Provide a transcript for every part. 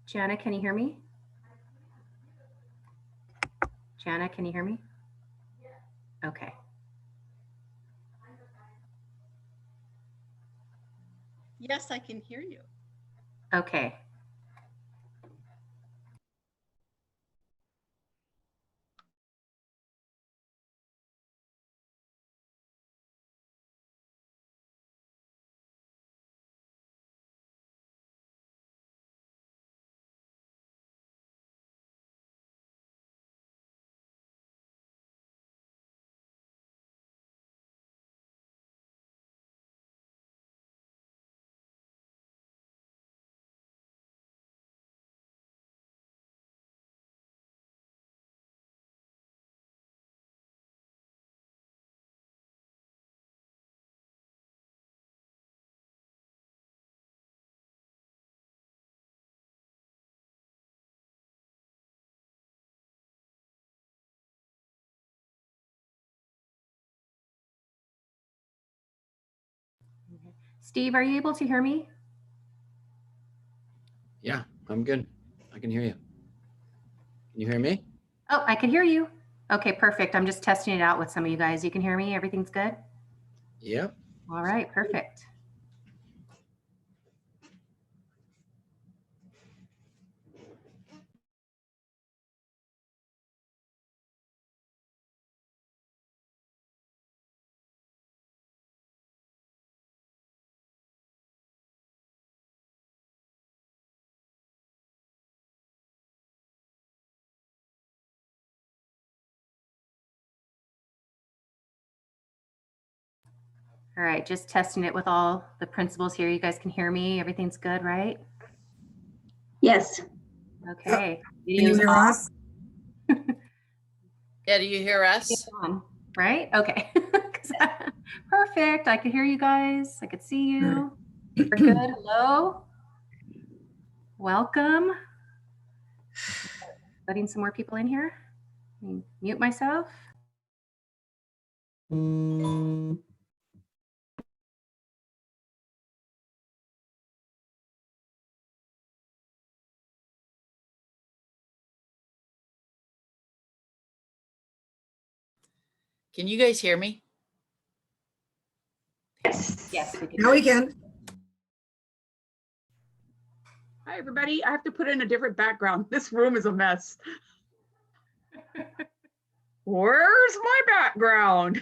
Jana, can you hear me? Jana, can you hear me? Okay. Yes, I can hear you. Okay. Steve, are you able to hear me? Yeah, I'm good. I can hear you. Can you hear me? Oh, I can hear you. Okay, perfect. I'm just testing it out with some of you guys. You can hear me? Everything's good? Yep. All right, perfect. All right, just testing it with all the principals here. You guys can hear me? Everything's good, right? Yes. Okay. Can you hear us? Yeah, do you hear us? It's on, right? Okay. Perfect. I could hear you guys. I could see you. We're good. Hello. Welcome. Letting some more people in here. Mute myself. Can you guys hear me? Yes, we can. Now we can. Hi, everybody. I have to put in a different background. This room is a mess. Where's my background?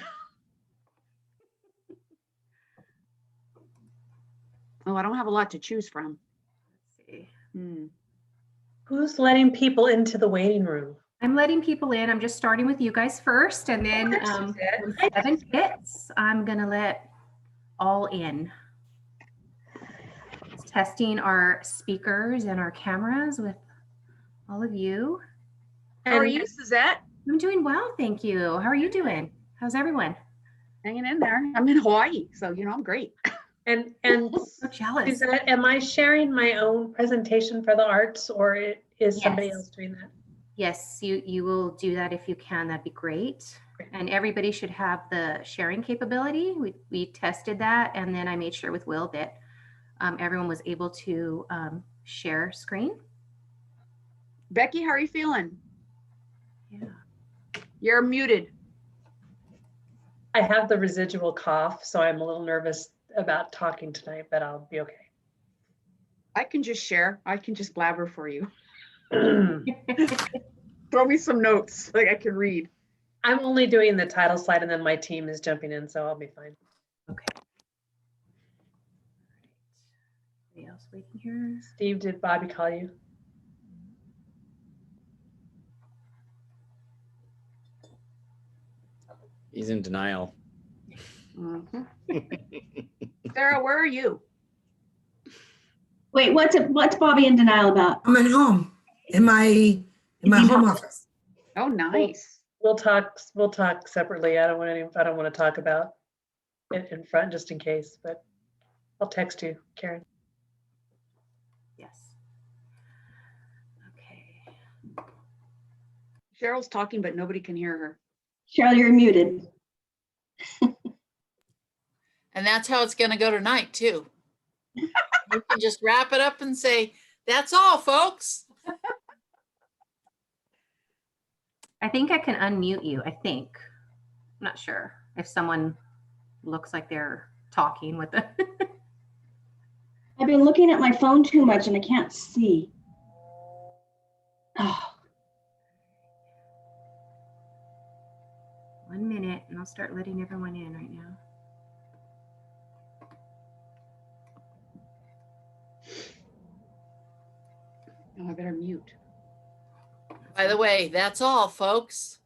Oh, I don't have a lot to choose from. Let's see. Who's letting people into the waiting room? I'm letting people in. I'm just starting with you guys first, and then when 7 hits, I'm gonna let all in. Just testing our speakers and our cameras with all of you. How are you, Suzette? I'm doing well, thank you. How are you doing? How's everyone? Hanging in there. I'm in Hawaii, so you know I'm great. And So jealous. is that, am I sharing my own presentation for the arts, or is somebody Yes. else doing that? Yes, you will do that if you can. That'd be great. And everybody should have the sharing capability. We tested that, and then I made sure with Will that everyone was able to share screen. Becky, how are you feeling? Yeah. You're muted. I have the residual cough, so I'm a little nervous about talking tonight, but I'll be okay. I can just share. I can just blabber for you. Throw me some notes like I can read. I'm only doing the title slide, and then my team is jumping in, so I'll be fine. Okay. Anybody else waiting here? Steve, did Bobby call you? He's in denial. Sarah, where are you? Wait, what's Bobby in denial about? I'm at home in my home office. Oh, nice. We'll talk separately. I don't want to talk about it in front just in case, but I'll text you, Karen. Yes. Okay. Cheryl's talking, but nobody can hear her. Cheryl, you're muted. And that's how it's going to go tonight, too. You can just wrap it up and say, That's all, folks. I think I can unmute you. I think. I'm not sure if someone looks like they're talking with the. I've been looking at my phone too much and I can't see. Oh, 1 minute, and I'll start letting everyone in right now. Oh, I better mute. By the way, that's all, folks.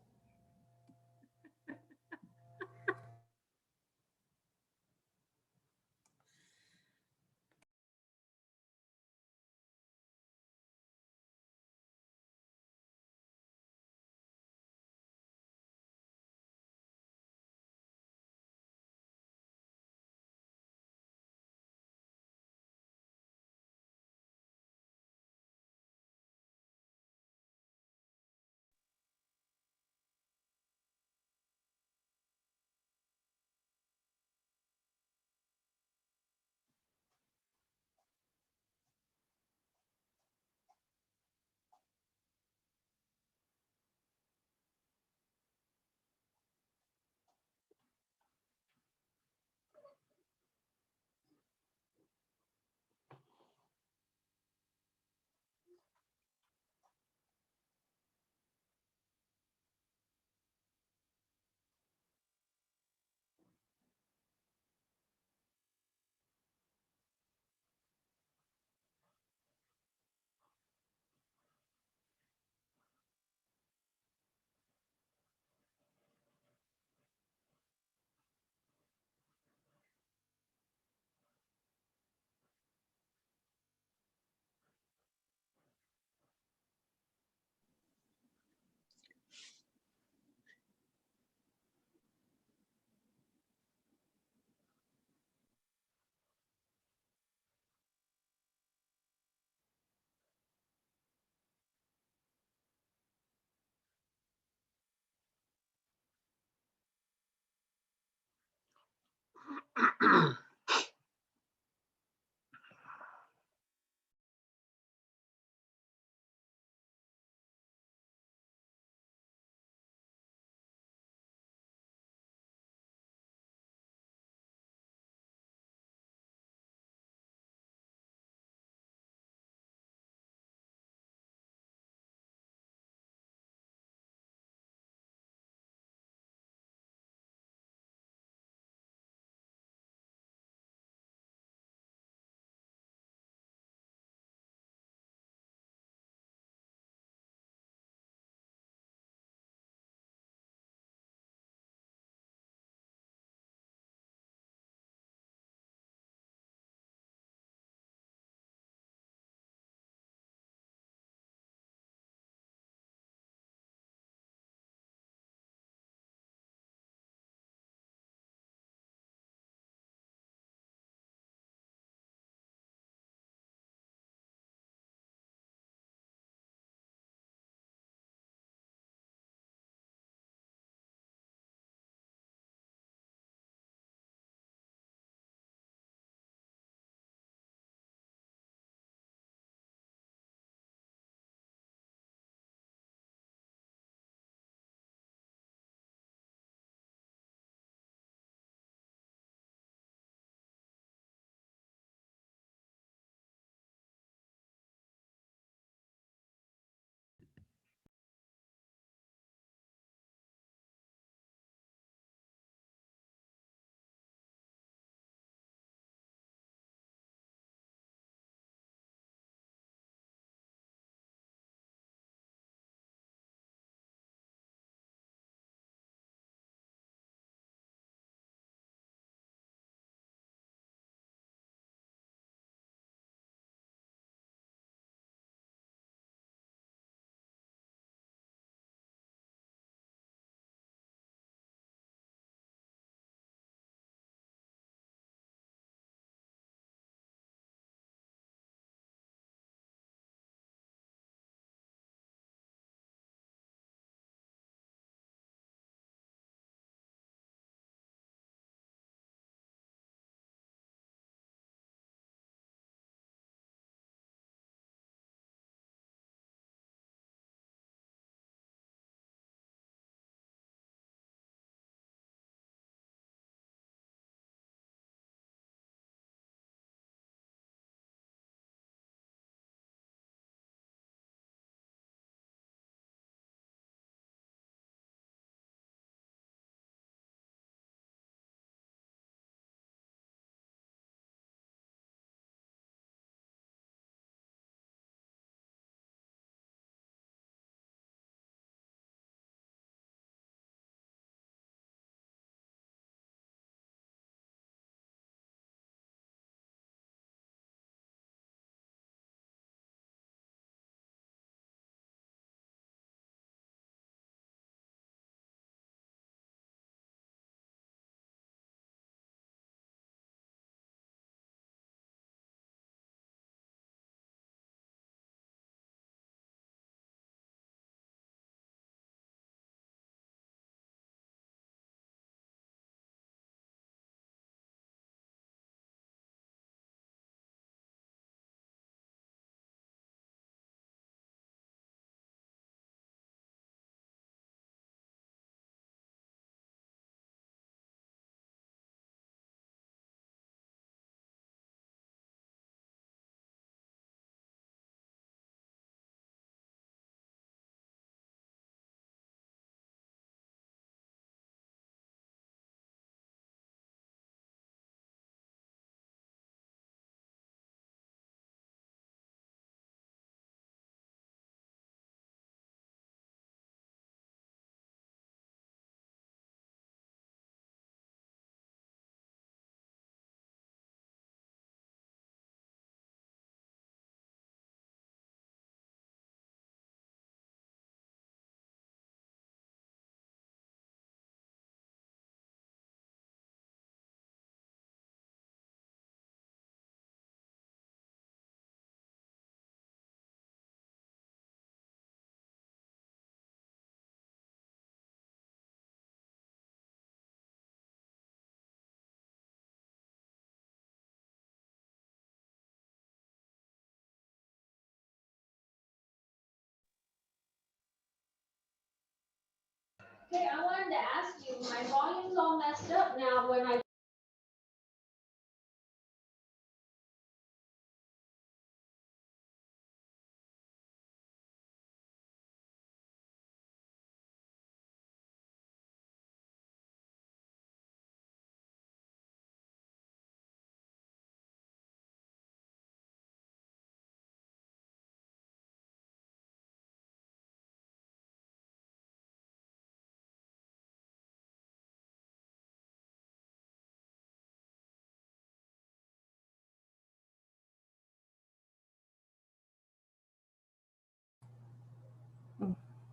Hey, I wanted to ask you, my volume's all messed up now when I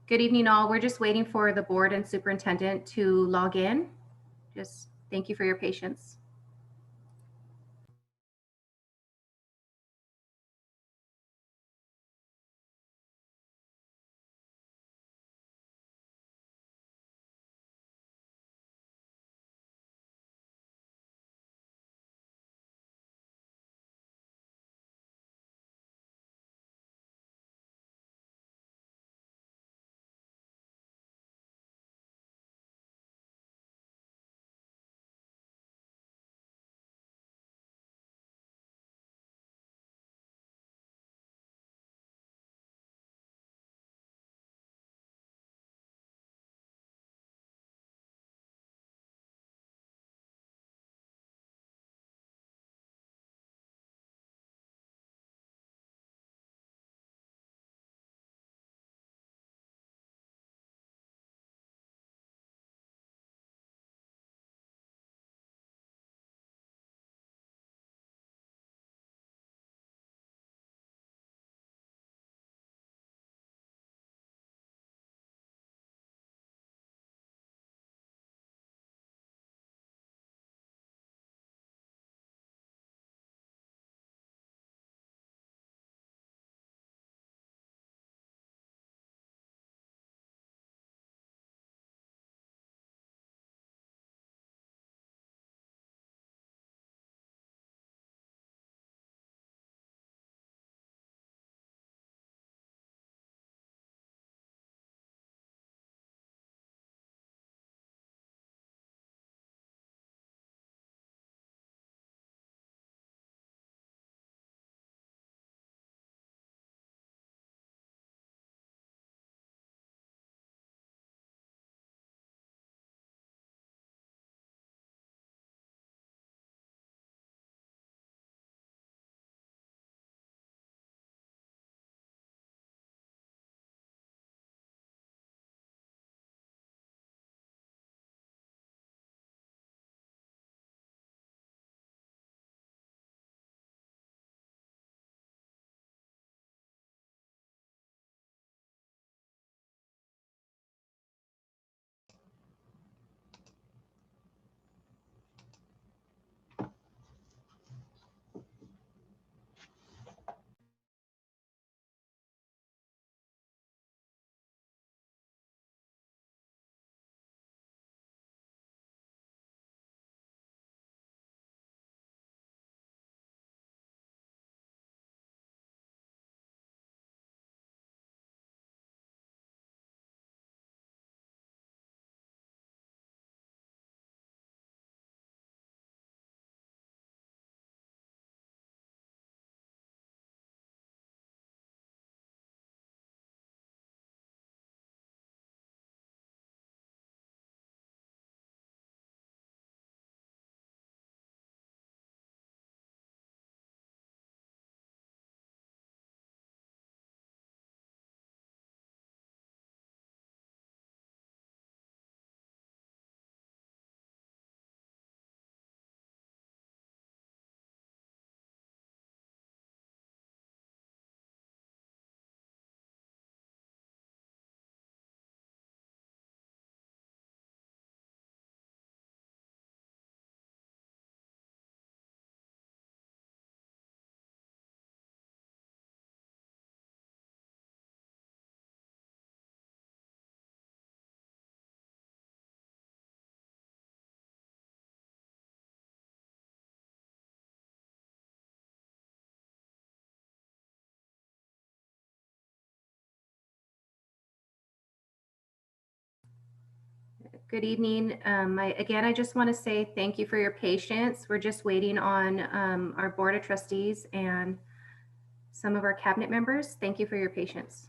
Good evening, all. We're just waiting for the board and superintendent to log in. Just thank you for your patience. Good evening. Again, I just want to say thank you for your patience. We're just waiting on our Board of Trustees and some of our cabinet members. Thank you for your patience.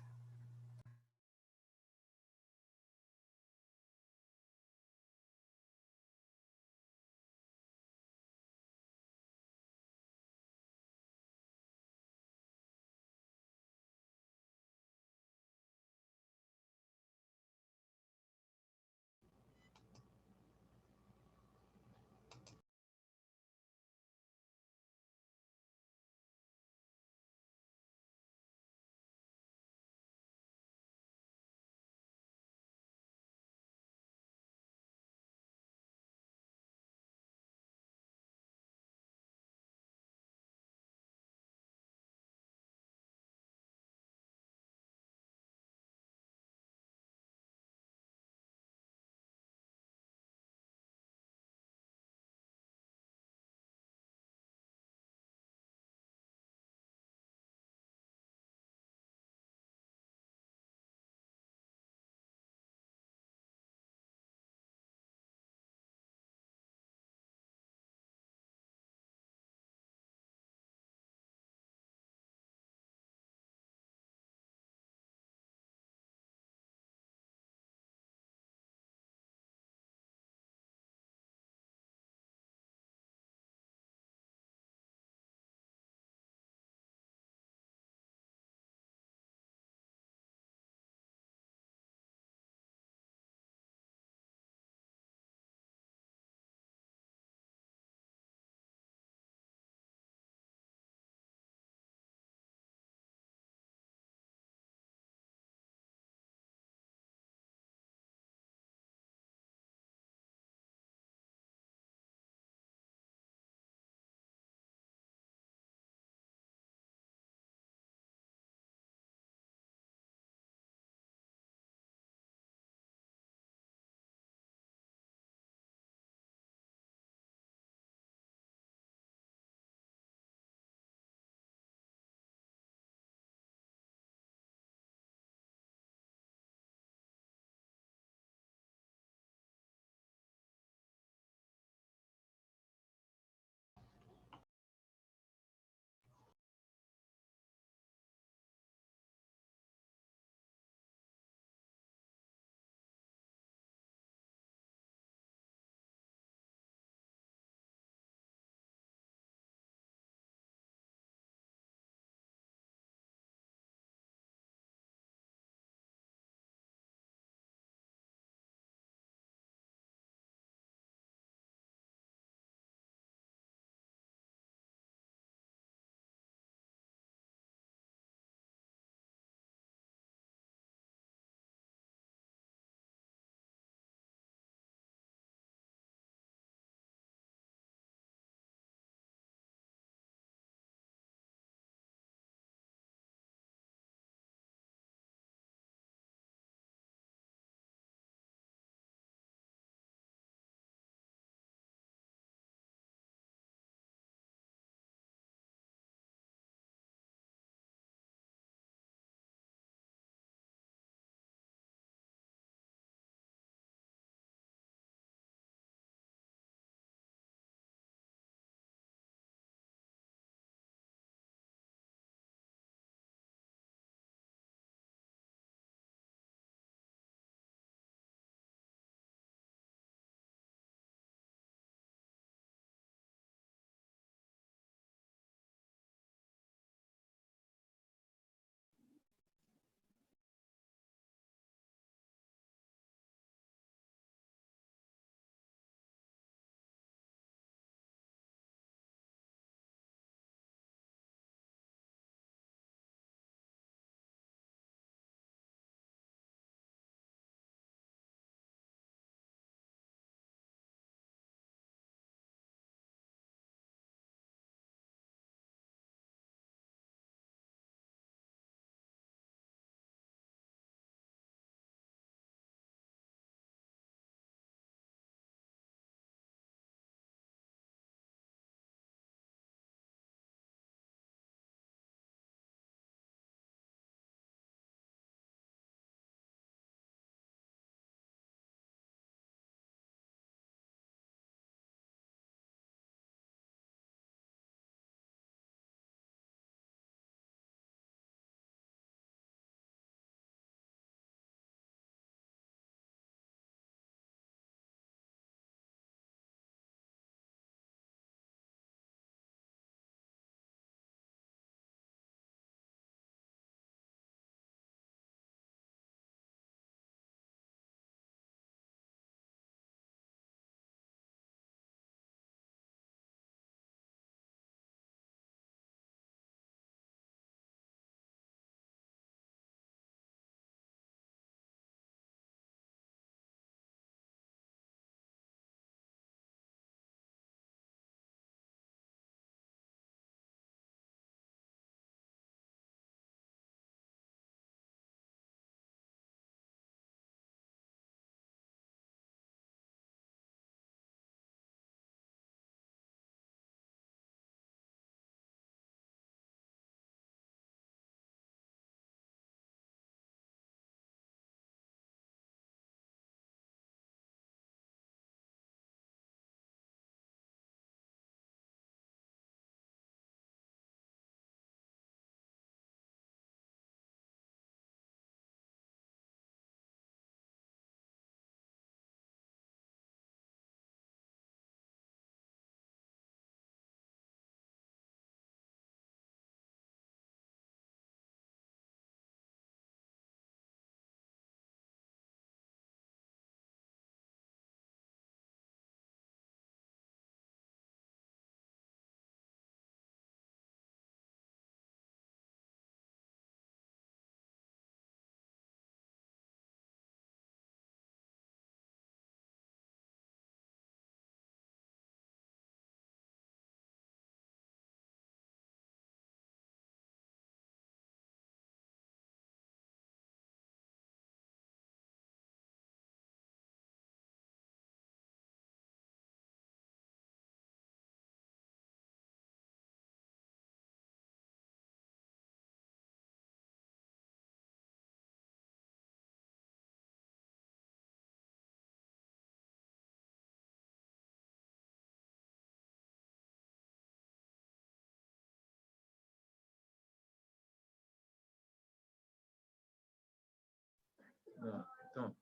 No, don't.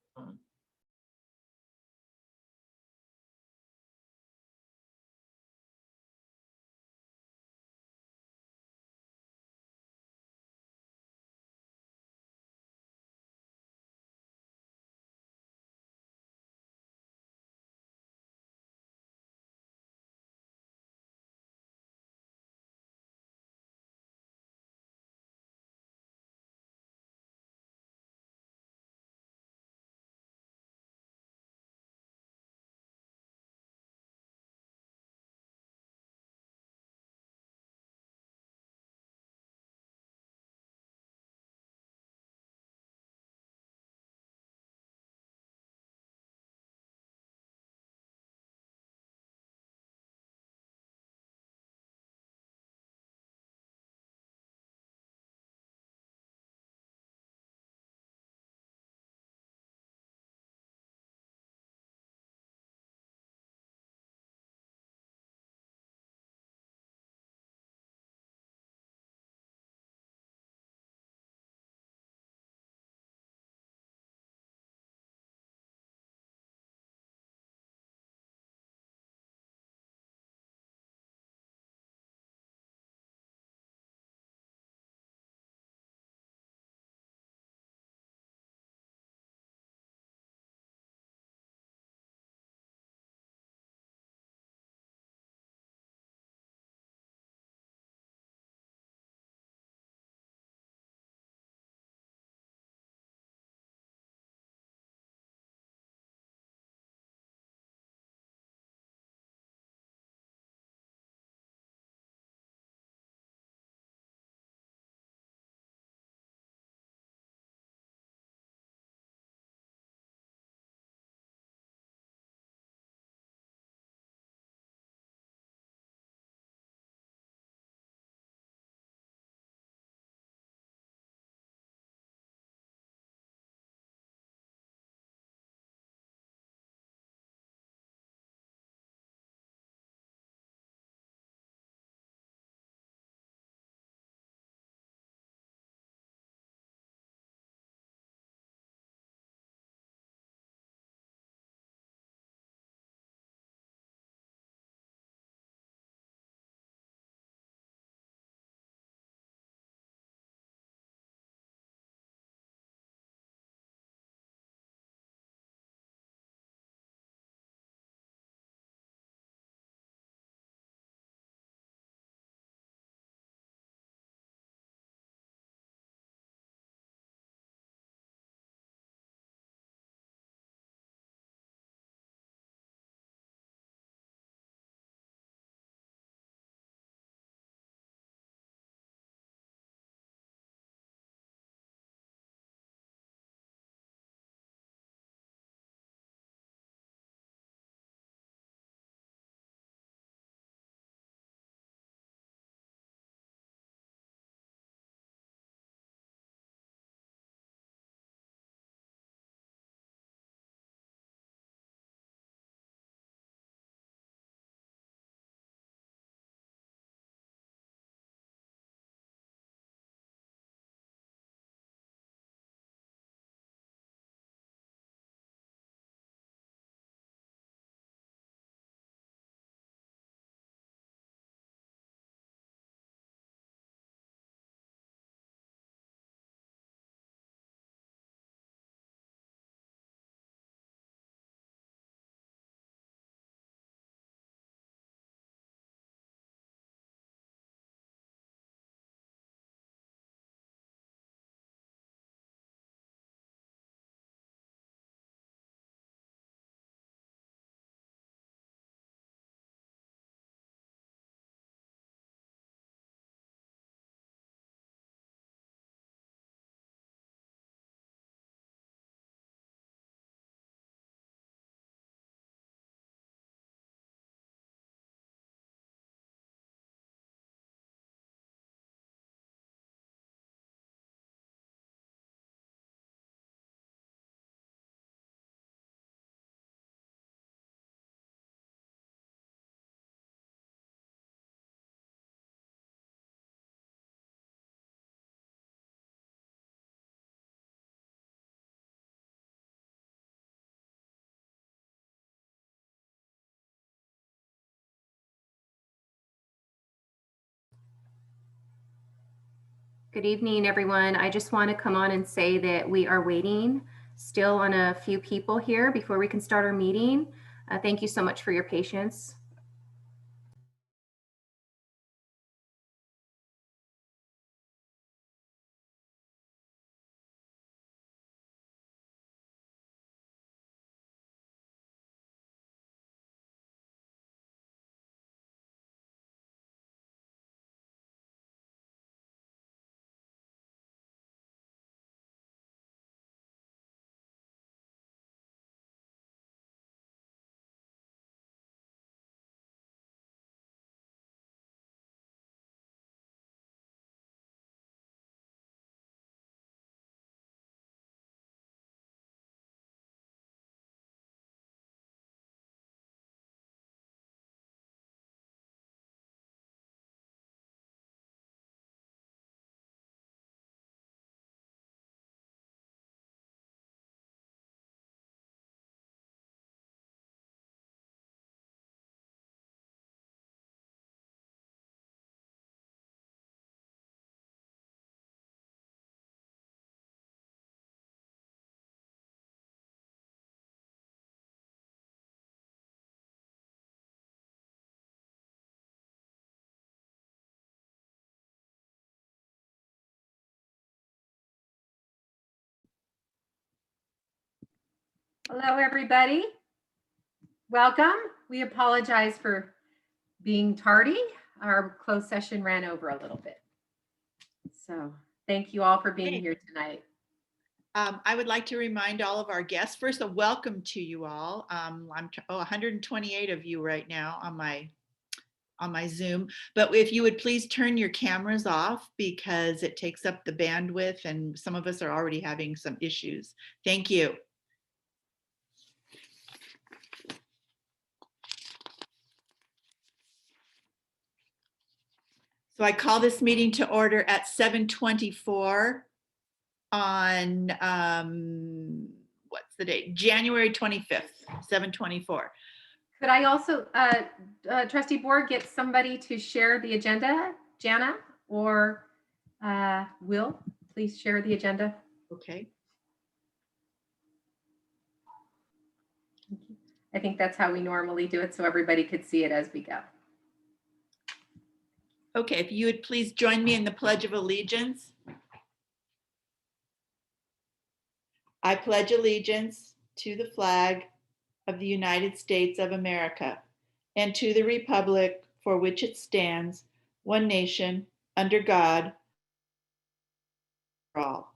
Good evening, everyone. I just want to come on and say that we are waiting still on a few people here before we can start our meeting. Thank you so much for your patience. Hello, everybody. Welcome. We apologize for being tardy. Our closed session ran over a little bit. So thank you all for being here tonight. I would like to remind all of our guests, first, a welcome to you all. I'm 128 of you right now on my Zoom, but if you would please turn your cameras off because it takes up the bandwidth and some of us are already having some issues. Thank you. So I call this meeting to order at 7:24 on, what's the date? January 25th, 7:24. Could I also, Trustee Board, get somebody to share the agenda? Jana or Will, please share the agenda. Okay. I think that's how we normally do it, so everybody could see it as we go. Okay, if you would please join me in the Pledge of Allegiance. I pledge allegiance to the flag of the United States of America and to the republic for which it stands, one nation, under God, for all.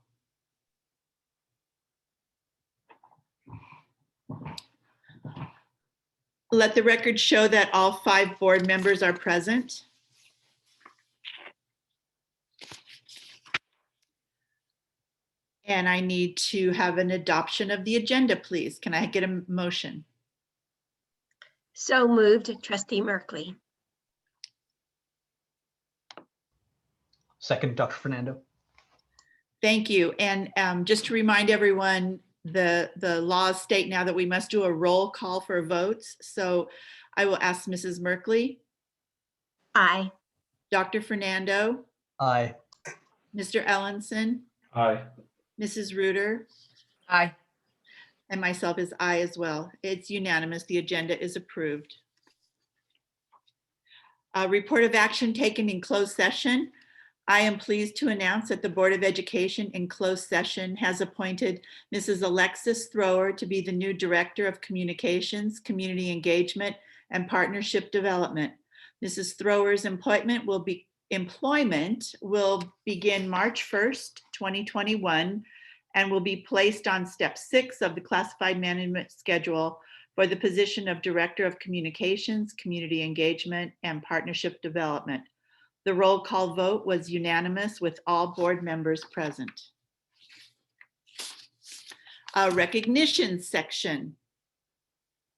Let the record show that all 5 board members are present. And I need to have an adoption of the agenda, please. Can I get a motion? So moved, Trustee Merkley. Second, Dr. Fernando. Thank you. And just to remind everyone, the laws state now that we must do a roll call for votes. So I will ask Mrs. Merkley. Aye. Dr. Fernando. Aye. Mr. Ellenson. Aye. Mrs. Reuter. Aye. And myself is aye as well. It's unanimous. The agenda is approved. A report of action taken in closed session. I am pleased to announce that the Board of Education in closed session has appointed Mrs. Alexis Thrower to be the new Director of Communications, Community Engagement, and Partnership Development. Mrs. Thrower's employment will begin March 1st, 2021, and will be placed on step 6 of the classified management schedule for the position of Director of Communications, Community Engagement, and Partnership Development. The roll call vote was unanimous with all board members present. Recognition section.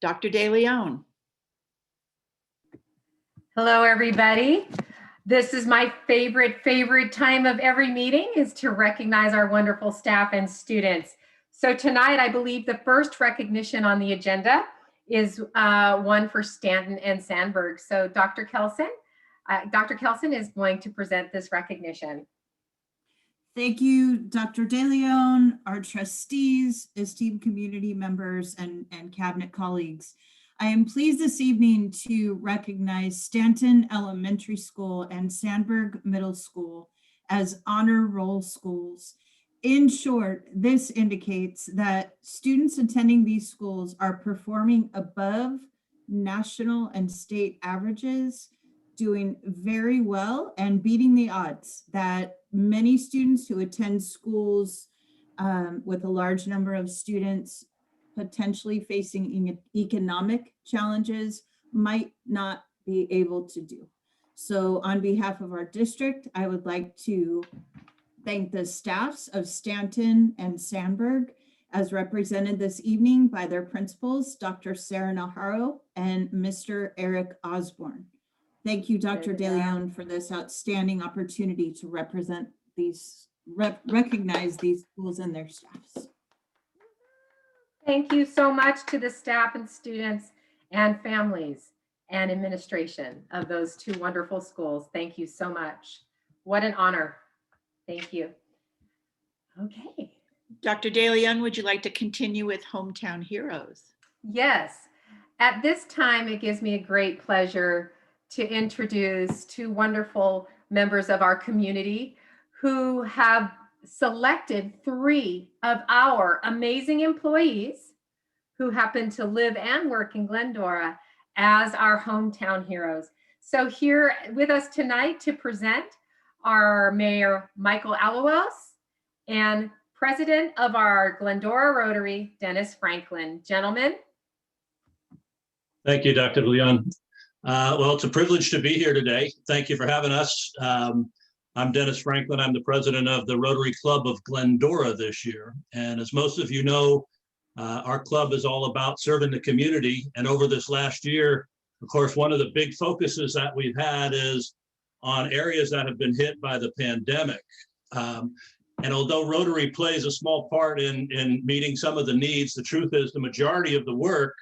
Dr. De Leon. Hello, everybody. This is my favorite time of every meeting is to recognize our wonderful staff and students. So tonight, I believe the first recognition on the agenda is one for Stanton and Sandberg. So Dr. Kelson is going to present this recognition. Thank you, Dr. De Leon, our trustees, esteemed community members, and cabinet colleagues. I am pleased this evening to recognize Stanton Elementary School and Sandberg Middle School as honor roll schools. In short, this indicates that students attending these schools are performing above national and state averages, doing very well and beating the odds that many students who attend schools with a large number of students potentially facing economic challenges might not be able to do. So on behalf of our district, I would like to thank the staffs of Stanton and Sandberg as represented this evening by their principals, Dr. Sarah Najarro and Mr. Eric Osborne. Thank you, Dr. De Leon, for this outstanding opportunity to represent these, recognize these schools and their staffs. Thank you so much to the staff and students and families and administration of those two wonderful schools. Thank you so much. What an honor. Thank you. Okay. Dr. De Leon, would you like to continue with Hometown Heroes? Yes. At this time, it gives me a great pleasure to introduce two wonderful members of our community who have selected 3 of our amazing employees who happen to live and work in Glendora as our hometown heroes. So here with us tonight to present are Mayor Michael Alalos and President of our Glendora Rotary, Dennis Franklin. Gentlemen. Thank you, Dr. Leon. Well, it's a privilege to be here today. Thank you for having us. I'm Dennis Franklin. I'm the president of the Rotary Club of Glendora this year. And as most of you know, our club is all about serving the community. And over this last year, of course, one of the big focuses that we've had is on areas that have been hit by the pandemic. And although Rotary plays a small part in meeting some of the needs, the truth is the majority of the work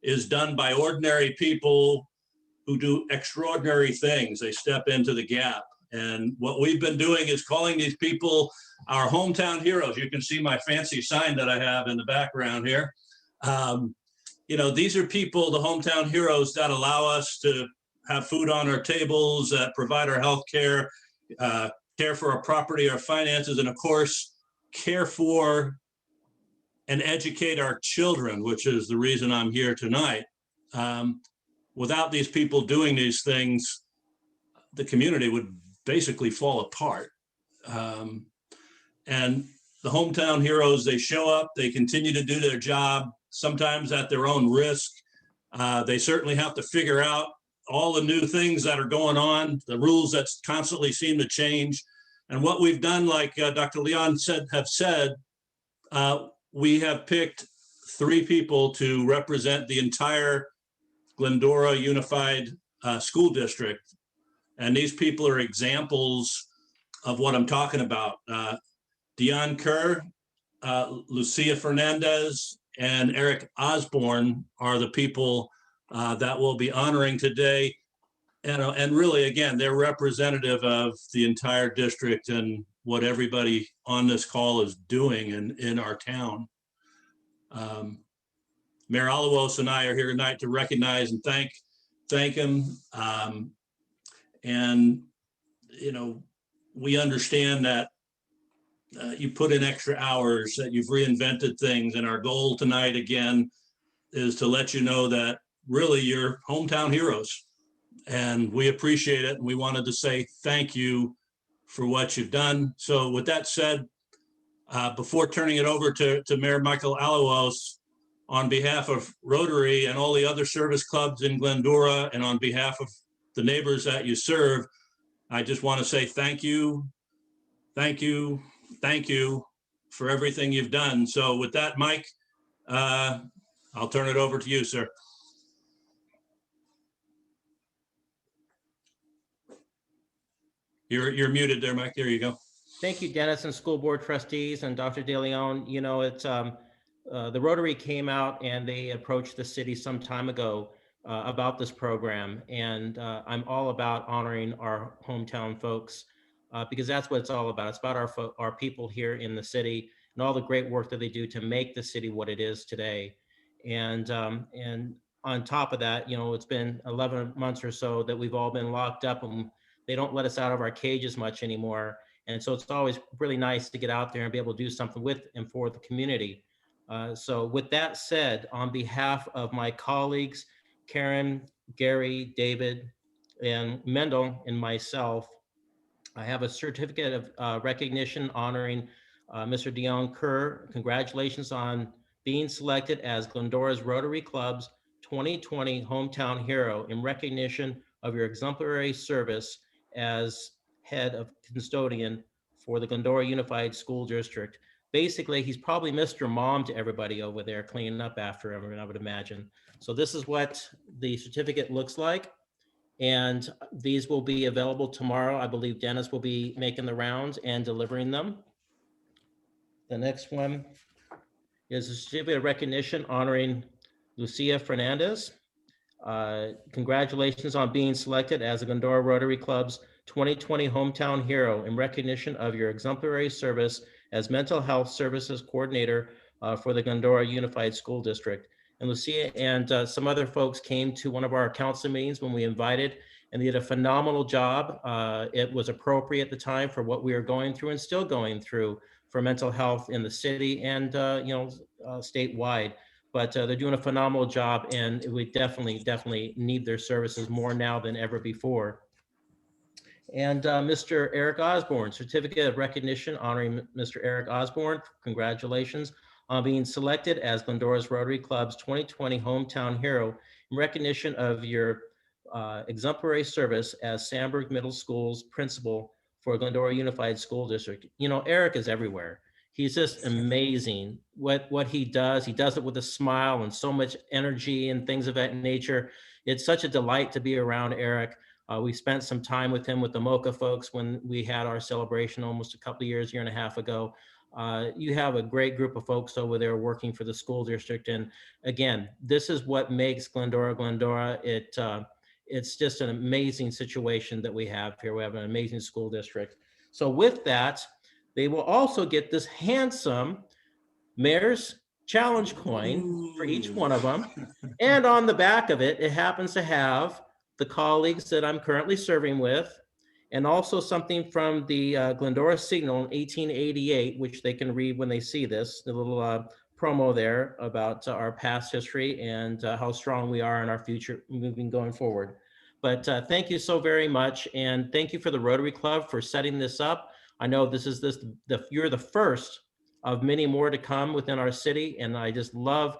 is done by ordinary people who do extraordinary things. They step into the gap. And what we've been doing is calling these people our hometown heroes. You can see my fancy sign that I have in the background here. You know, these are people, the hometown heroes, that allow us to have food on our tables, provide our health care, care for our property, our finances, and of course, care for and educate our children, which is the reason I'm here tonight. Without these people doing these things, the community would basically fall apart. And the hometown heroes, they show up, they continue to do their job, sometimes at their own risk. They certainly have to figure out all the new things that are going on, the rules that constantly seem to change. And what we've done, like Dr. Leon have said, we have picked 3 people to represent the entire Glendora Unified School District. And these people are examples of what I'm talking about. Dion Kerr, Lucia Fernandez, and Eric Osborne are the people that we'll be honoring today. And really, again, they're representative of the entire district and what everybody on this call is doing in our town. Mayor Alalos and I are here tonight to recognize and thank him. And, you know, we understand that you put in extra hours, that you've reinvented things. And our goal tonight, again, is to let you know that really you're hometown heroes. And we appreciate it. And we wanted to say thank you for what you've done. So with that said, before turning it over to Mayor Michael Alalos, on behalf of Rotary and all the other service clubs in Glendora, and on behalf of the neighbors that you serve, I just want to say thank you, thank you, thank you for everything you've done. So with that, Mike, I'll turn it over to you, sir. You're muted there, Mike. There you go. Thank you, Dennis and school board trustees and Dr. De Leon. You know, it's the Rotary came out and they approached the city some time ago about this program. And I'm all about honoring our hometown folks. because that's what it's all about. It's about our people here in the city and all the great work that they do to make the city what it is today. And on top of that, it's been 11 months or so that we've all been locked up, and they don't let us out of our cages much anymore. And so it's always really nice to get out there and be able to do something with and for the community. So with that said, on behalf of my colleagues, Karen, Gary, David, and Mendel, and myself, I have a certificate of recognition honoring Mr. Dion Kerr. Congratulations on being selected as Glendora's Rotary Club's 2020 Hometown Hero in recognition of your exemplary service as head of custodian for the Glendora Unified School District. Basically, he's probably Mr. Mom to everybody over there cleaning up after everyone, I would imagine. So this is what the certificate looks like. And these will be available tomorrow. I believe Dennis will be making the rounds and delivering them. The next one is a certificate of recognition honoring Lucia Fernandez. Congratulations on being selected as the Glendora Rotary Club's 2020 Hometown Hero in recognition of your exemplary service as Mental Health Services Coordinator for the Glendora Unified School District. And Lucia and some other folks came to one of our council meetings when we invited, and they did a phenomenal job. It was appropriate at the time for what we are going through and still going through for mental health in the city and statewide. But they're doing a phenomenal job, and we definitely need their services more now than ever before. And Mr. Eric Osborne, certificate of recognition honoring Mr. Eric Osborne. Congratulations on being selected as Glendora's Rotary Club's 2020 Hometown Hero in recognition of your exemplary service as Sandberg Middle School's principal for Glendora Unified School District. Eric is everywhere. He's just amazing. What he does it with a smile and so much energy and things of that nature. It's such a delight to be around Eric. We spent some time with him with the MOCA folks when we had our celebration almost a couple of years, year and a half ago. You have a great group of folks over there working for the school district. And again, this is what makes Glendora, Glendora. It's just an amazing situation that we have here. We have an amazing school district. So with that, they will also get this handsome Mayor's Challenge coin for each one of them. And on the back of it, it happens to have the colleagues that I'm currently serving with, and also something from the Glendora Signal in 1888, which they can read when they see this, the little promo there about our past history and how strong we are in our future moving going forward. But thank you so very much. And thank you for the Rotary Club for setting this up. I know you're the first of many more to come within our city. And I just love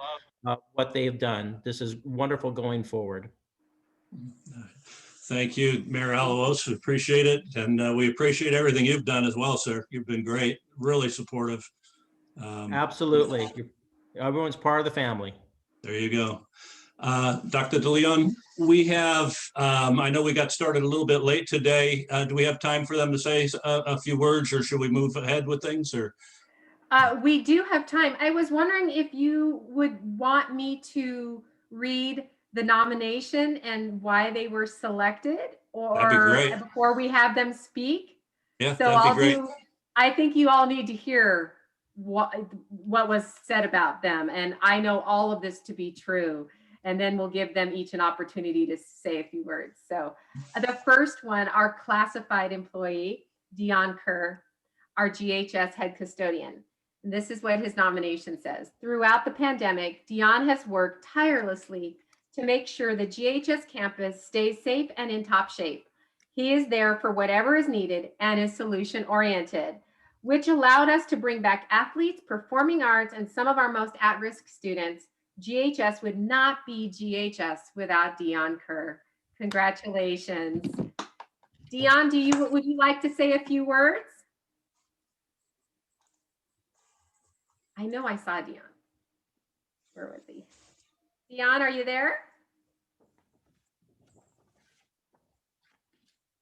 what they've done. This is wonderful going forward. Thank you, Mayor Alalos. We appreciate it. And we appreciate everything you've done as well, sir. You've been great, really supportive. Absolutely. Everyone's part of the family. There you go. Dr. DeLeon, we have, I know we got started a little bit late today. Do we have time for them to say a few words, or should we move ahead with things? Or we do have time. I was wondering if you would want me to read the nomination and why they were selected, or before we have them speak. Yeah, so that'd be great. I think you all need to hear what was said about them, and I know all of this to be true. And then we'll give them each an opportunity to say a few words. So the first one, our classified employee, Dion Kerr, our GHS head custodian. And this is what his nomination says. Throughout the pandemic, Dion has worked tirelessly to make sure the GHS campus stays safe and in top shape. He is there for whatever is needed and is solution oriented, which allowed us to bring back athletes, performing arts, and some of our most at-risk students. GHS would not be GHS without Dion Kerr. Congratulations. Dion, would you like to say a few words? I know I saw Dion. Where was he? Dion, are you there?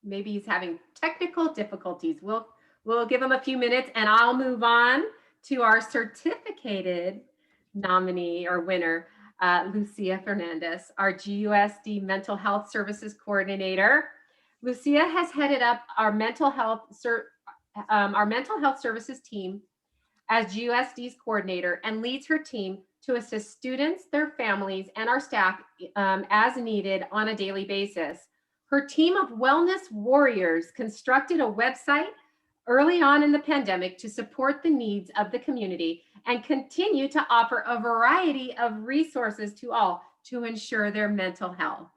Maybe he's having technical difficulties. We'll give him a few minutes, and I'll move on to our certificated nominee or winner, Lucia Fernandez, our GUSD Mental Health Services Coordinator. Lucia has headed up our mental health services team as GUSD's coordinator and leads her team to assist students, their families, and our staff as needed on a daily basis. Her team of wellness warriors constructed a website early on in the pandemic to support the needs of the community and continue to offer a variety of resources to all to ensure their mental health.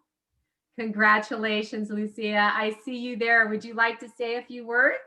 Congratulations, Lucia. I see you there. Would you like to say a few words?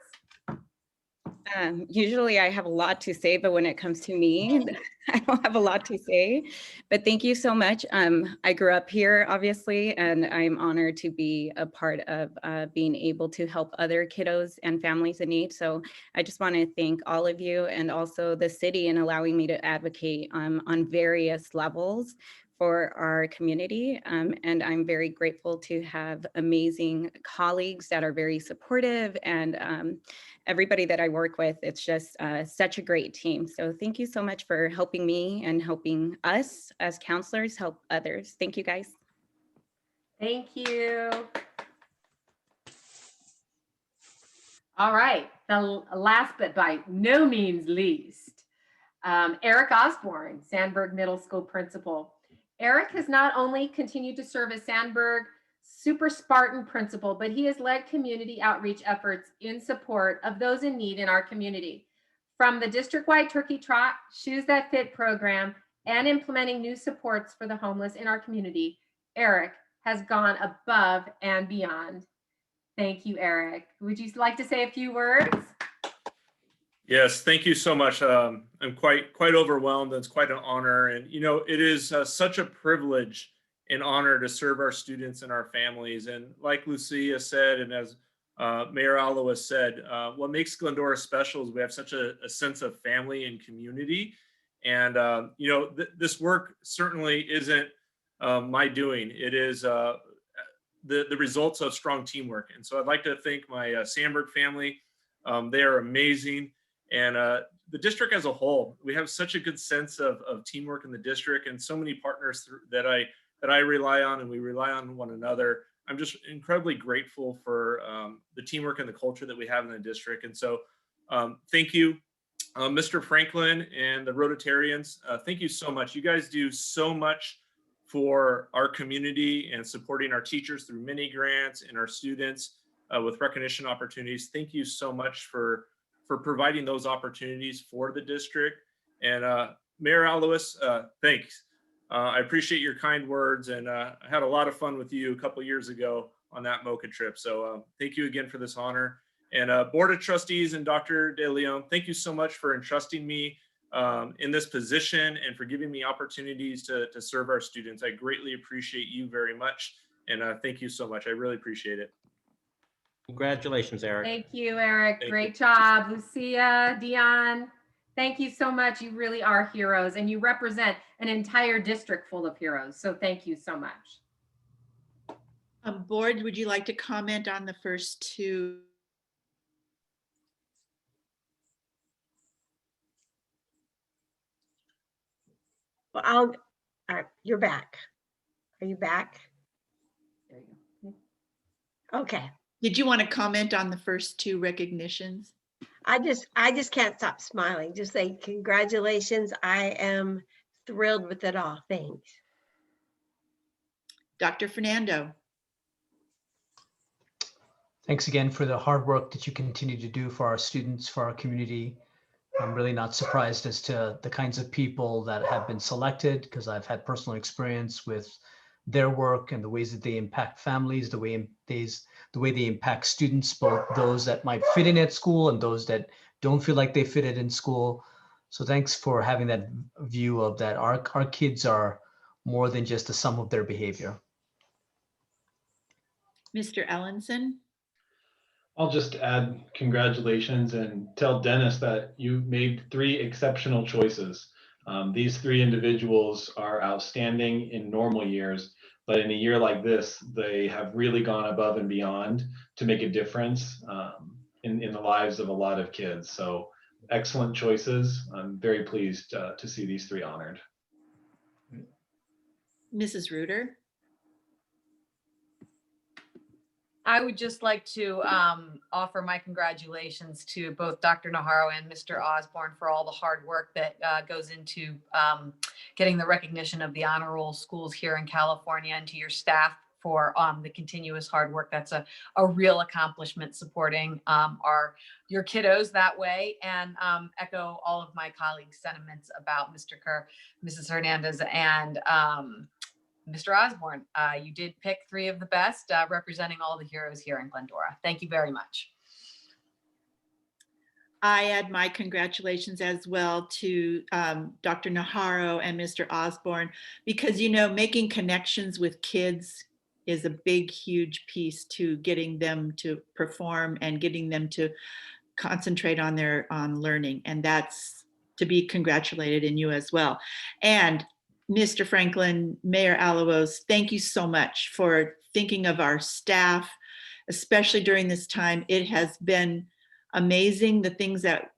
Usually I have a lot to say, but when it comes to me, I don't have a lot to say. But thank you so much. I grew up here, obviously, and I'm honored to be a part of being able to help other kiddos and families in need. So I just want to thank all of you and also the city in allowing me to advocate on various levels for our community. And I'm very grateful to have amazing colleagues that are very supportive, and everybody that I work with. It's just such a great team. So thank you so much for helping me and helping us as counselors help others. Thank you, guys. Thank you. All right, the last but by no means least, Eric Osborne, Sandberg Middle School principal. Eric has not only continued to serve as Sandberg Super Spartan principal, but he has led community outreach efforts in support of those in need in our community. From the district-wide Turkey Trot, Shoes That Fit program, and implementing new supports for the homeless in our community, Eric has gone above and beyond. Thank you, Eric. Would you like to say a few words? Yes, thank you so much. I'm quite overwhelmed. It's quite an honor. And, you know, it is such a privilege and honor to serve our students and our families. And like Lucia said, and as Mayor Alois said, what makes Glendora special is we have such a sense of family and community. And, you know, this work certainly isn't my doing. It is the results of strong teamwork. And so I'd like to thank my Sandberg family. They are amazing. And the district as a whole, we have such a good sense of teamwork in the district, and so many partners that I rely on, and we rely on one another. I'm just incredibly grateful for the teamwork and the culture that we have in the district. And so thank you, Mr. Franklin and the Rotarians. Thank you so much. You guys do so much for our community and supporting our teachers through mini grants and our students with recognition opportunities. Thank you so much for providing those opportunities for the district. And Mayor Alois, thanks. I appreciate your kind words, and I had a lot of fun with you a couple years ago on that MOCA trip. So thank you again for this honor. And Board of Trustees and Dr. De Leon, thank you so much for entrusting me in this position and for giving me opportunities to serve our students. I greatly appreciate you very much. And thank you so much. I really appreciate it. Congratulations, Eric. Thank you, Eric. Thank Great job. Lucia, Dion, thank you so much. You really are heroes, and you represent an entire district full of heroes. So thank you so much. Board, would you like to comment on the first two? Well, all right, you're back. Are you back? There you go. Okay. Did you want to comment on the first two recognitions? I just can't stop smiling. Just say congratulations. I am thrilled with it all. Thanks. Dr. Fernando. Thanks again for the hard work that you continue to do for our students, for our community. I'm really not surprised as to the kinds of people that have been selected, because I've had personal experience with their work and the ways that they impact families, the way they impact students, both those that might fit in at school and those that don't feel like they fit it in school. So thanks for having that view of that our kids are more than just the sum of their behavior. Mr. Ellenson. I'll just add congratulations and tell Dennis that you made 3 exceptional choices. These 3 individuals are outstanding in normal years, but in a year like this, they have really gone above and beyond to make a difference in the lives of a lot of kids. So excellent choices. I'm very pleased to see these 3 honored. Mrs. Reuter. I would just like to offer my congratulations to both Dr. Naharro and Mr. Osborne for all the hard work that goes into getting the recognition of the honor roll schools here in California, and to your staff for the continuous hard work. That's a real accomplishment, supporting your kiddos that way, and echo all of my colleagues' sentiments about Mr. Kerr, Mrs. Hernandez, and Mr. Osborne. You did pick 3 of the best, representing all the heroes here in Glendora. Thank you very much. I add my congratulations as well to Dr. Naharro and Mr. Osborne, because, you know, making connections with kids is a big, huge piece to getting them to perform and getting them to concentrate on learning. And that's to be congratulated in you as well. And Mr. Franklin, Mayor Alamos, thank you so much for thinking of our staff, especially during this time. It has been amazing, the things that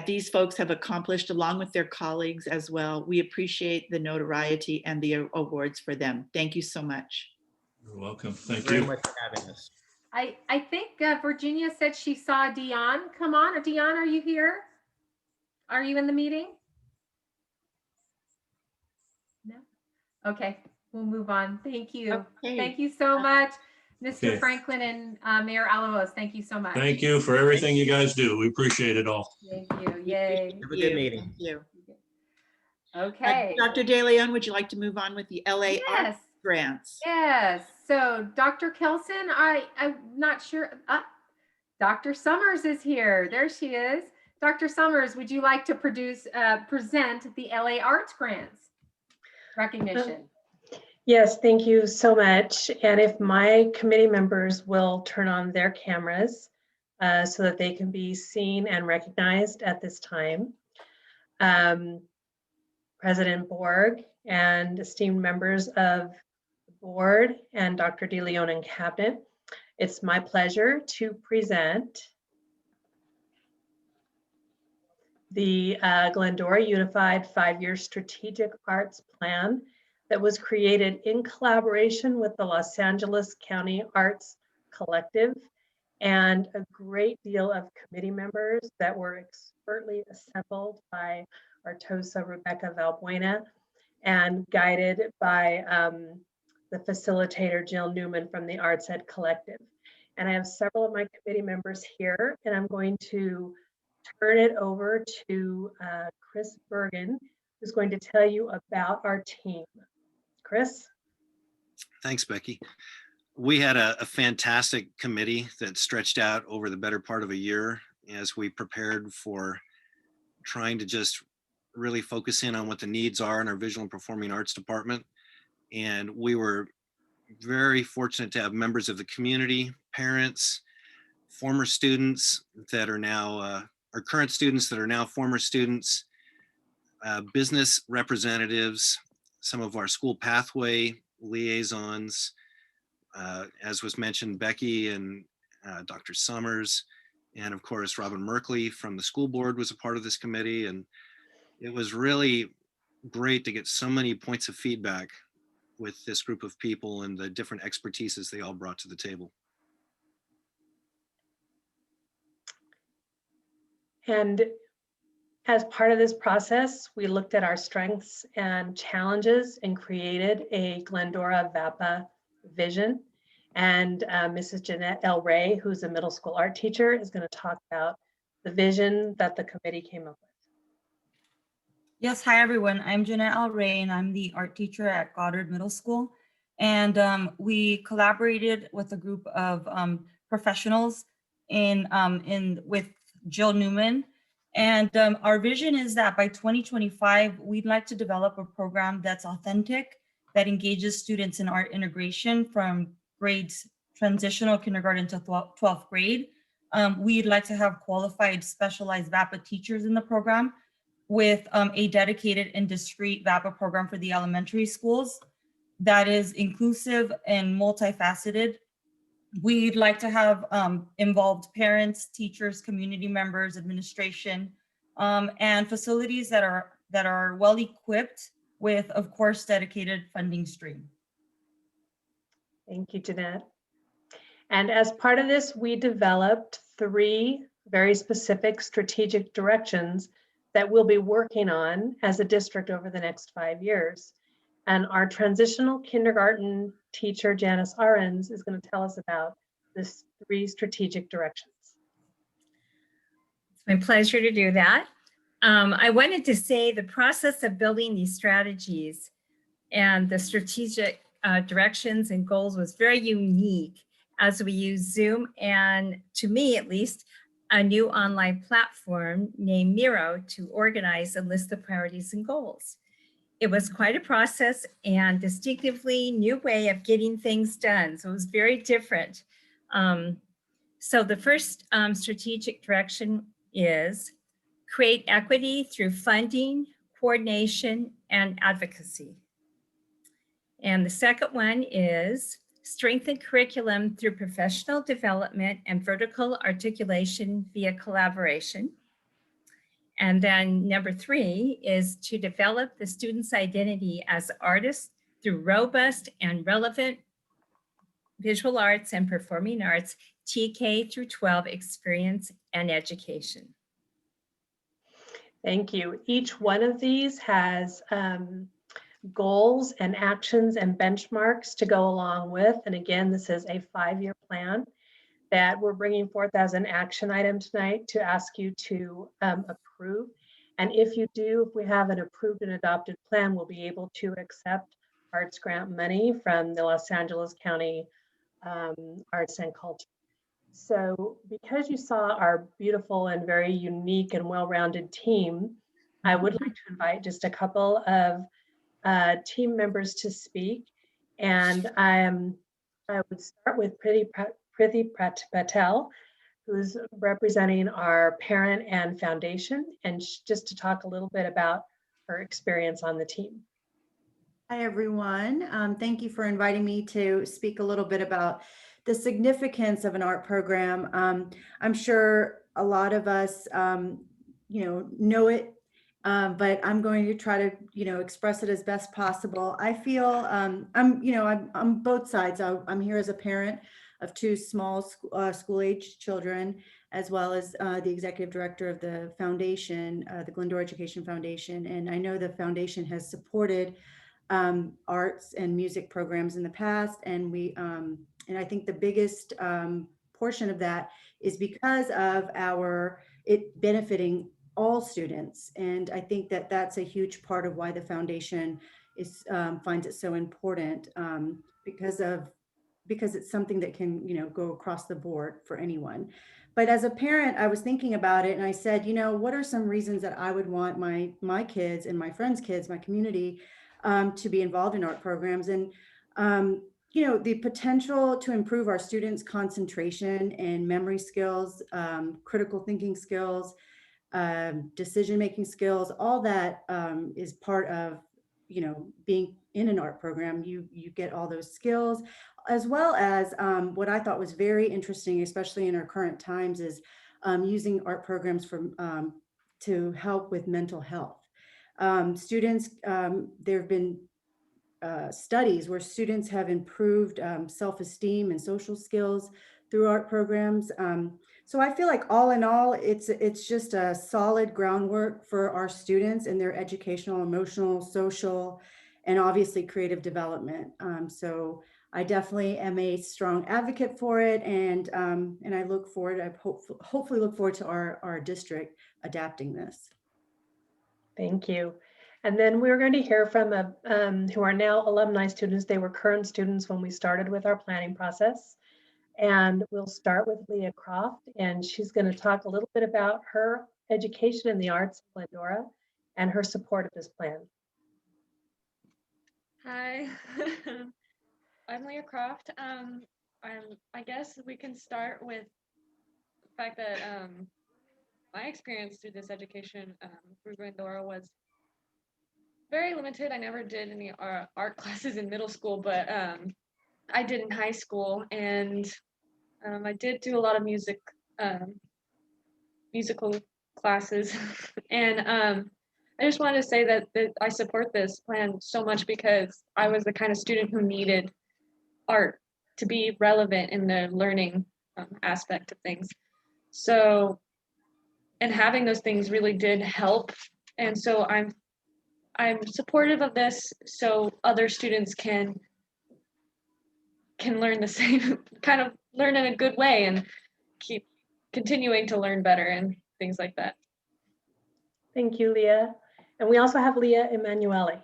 these folks have accomplished along with their colleagues as well. We appreciate the notoriety and the awards for them. Thank you so much. You're welcome. Thank Very you. much for having us. I think Virginia said she saw Dion come on. Dion, are you here? Are you in the meeting? No? Okay, we'll move on. Thank you. Okay. Thank you so much, Mr. Okay. Franklin and Mayor Alamos. Thank you so much. Thank you for everything you guys do. We appreciate it all. Thank you. Yay. Have a good meeting. Thank you. Okay. Dr. De Leon, would you like to move on with the LA Arts grants? Yes. So Dr. Kelson, I'm not sure. Dr. Summers is here. There she is. Dr. Summers, would you like to present the LA Arts grants recognition? Yes, thank you so much. And if my committee members will turn on their cameras so that they can be seen and recognized at this time. President Borg and esteemed members of the board and Dr. De Leon and cabinet, it's my pleasure to present the Glendora Unified 5-Year Strategic Arts Plan that was created in collaboration with the Los Angeles County Arts Collective and a great deal of committee members that were expertly assembled by Artosa Rebecca Valbuena and guided by the facilitator Jill Newman from the Arts Ed Collective. And I have several of my committee members here, and I'm going to turn it over to Chris Bergen, who's going to tell you about our team. Chris? Thanks, Becky. We had a fantastic committee that stretched out over the better part of a year as we prepared for trying to just really focus in on what the needs are in our visual and performing arts department. And we were very fortunate to have members of the community, parents, former students that are now, or current students that are now former students, business representatives, some of our school pathway liaisons, as was mentioned, Becky and Dr. Summers, and of course, Robin Merkley from the school board was a part of this committee. And it was really great to get so many points of feedback with this group of people and the different expertises they all brought to the table. And as part of this process, we looked at our strengths and challenges and created a Glendora VAPA vision. And Mrs. Jeanette L. Ray, who's a middle school art teacher, is going to talk about the vision that the committee came up with. Yes, hi everyone. I'm Jeanette L. Ray, and I'm the art teacher at Goddard Middle School. And we collaborated with a group of professionals with Jill Newman. And our vision is that by 2025, we'd like to develop a program that's authentic, that engages students in art integration from grades transitional kindergarten to 12th grade. We'd like to have qualified specialized VAPA teachers in the program with a dedicated and discrete VAPA program for the elementary schools that is inclusive and multifaceted. We'd like to have involved parents, teachers, community members, administration, and facilities that are well equipped with, of course, dedicated funding stream. Thank you, Jeanette. And as part of this, we developed 3 very specific strategic directions that we'll be working on as a district over the next 5 years. And our transitional kindergarten teacher, Janice Ahrens, is going to tell us about this 3 strategic directions. It's my pleasure to do that. I wanted to say the process of building these strategies and the strategic directions and goals was very unique as we use Zoom and, to me at least, a new online platform named Miro to organize and list the priorities and goals. It was quite a process and distinctively new way of getting things done. So it was very different. So the first strategic direction is create equity through funding, coordination, and advocacy. And the second one is strengthen curriculum through professional development and vertical articulation via collaboration. And then number 3 is to develop the student's identity as artists through robust and relevant visual arts and performing arts, TK through 12 experience and education. Thank you. Each one of these has goals and actions and benchmarks to go along with. And again, this is a 5-year plan that we're bringing forth as an action item tonight to ask you to approve. And if you do, if we have an approved and adopted plan, we'll be able to accept arts grant money from the Los Angeles County Arts and Culture. So because you saw our beautiful and very unique and well-rounded team, I would like to invite just a couple of team members to speak. And I would start with Priti Patel, who's representing our parent and foundation, and just to talk a little bit about her experience on the team. Hi, everyone. Thank you for inviting me to speak a little bit about the significance of an art program. I'm sure a lot of us, know it, but I'm going to try to, express it as best possible. I feel I'm both sides. I'm here as a parent of 2 small school-age children, as well as the executive director of the foundation, the Glendora Education Foundation. And I know the foundation has supported arts and music programs in the past, and and I think the biggest portion of that is because of it benefiting all students. And I think that that's a huge part of why the foundation finds it so important, because it's something that can go across the board for anyone. But as a parent, I was thinking about it, and I said, what are some reasons that I would want my kids and my friends' kids, my community, to be involved in art programs? And the potential to improve our students' concentration and memory skills, critical thinking skills, decision-making skills, all that is part of being in an art program. You get all those skills, as well as what I thought was very interesting, especially in our current times, is using art programs to help with mental health. Students, there have been studies where students have improved self-esteem and social skills through art programs. So I feel like all in all, it's just a solid groundwork for our students and their educational, emotional, social, and obviously creative development. So I definitely am a strong advocate for it, and I look forward. I hopefully look forward to our district adapting this. Thank you. And then we're going to hear from who are now alumni students. They were current students when we started with our planning process. And we'll start with Leah Croft, and she's going to talk a little bit about her education in the arts in Glendora and her support of this plan. Hi, I'm Leah Croft. I guess we can start with the fact that my experience through this education through Glendora was very limited. I never did any art classes in middle school, but I did in high school, and I did do a lot of musical classes. And I just wanted to say that I support this plan so much because I was the kind of student who needed art to be relevant in the learning aspect of things. So, and having those things really did help. And so I'm supportive of this so other students can learn the same, kind of learn in a good way and keep continuing to learn better and things like that. Thank you, Leah. And we also have Leah Emmanuelli.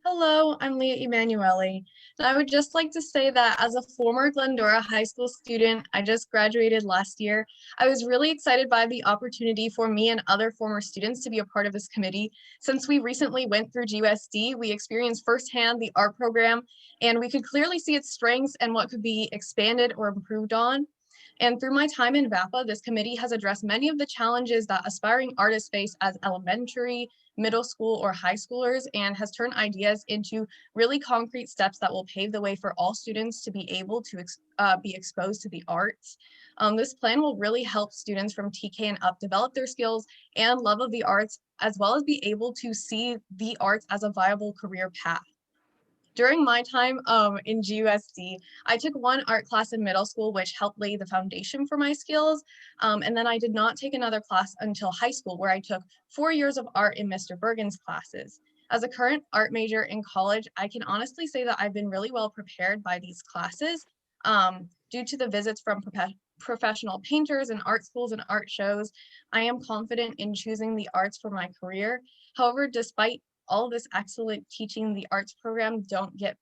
Hello, I'm Leah Emanuelli, and I would just like to say that as a former Glendora High School student, I just graduated last year. I was really excited by the opportunity for me and other former students to be a part of this committee. Since we recently went through GUSD, we experienced firsthand the art program, and we could clearly see its strengths and what could be expanded or improved on. And through my time in VAPA, this committee has addressed many of the challenges that aspiring artists face as elementary, middle school, or high schoolers, and has turned ideas into really concrete steps that will pave the way for all students to be able to be exposed to the arts. This plan will really help students from TK and up develop their skills and love of the arts, as well as be able to see the arts as a viable career path. During my time in GUSD, I took one art class in middle school, which helped lay the foundation for my skills. And then I did not take another class until high school, where I took 4 years of art in Mr. Bergen's classes. As a current art major in college, I can honestly say that I've been really well prepared by these classes due to the visits from professional painters and art schools and art shows. I am confident in choosing the arts for my career. However, despite all this excellent teaching, the arts program the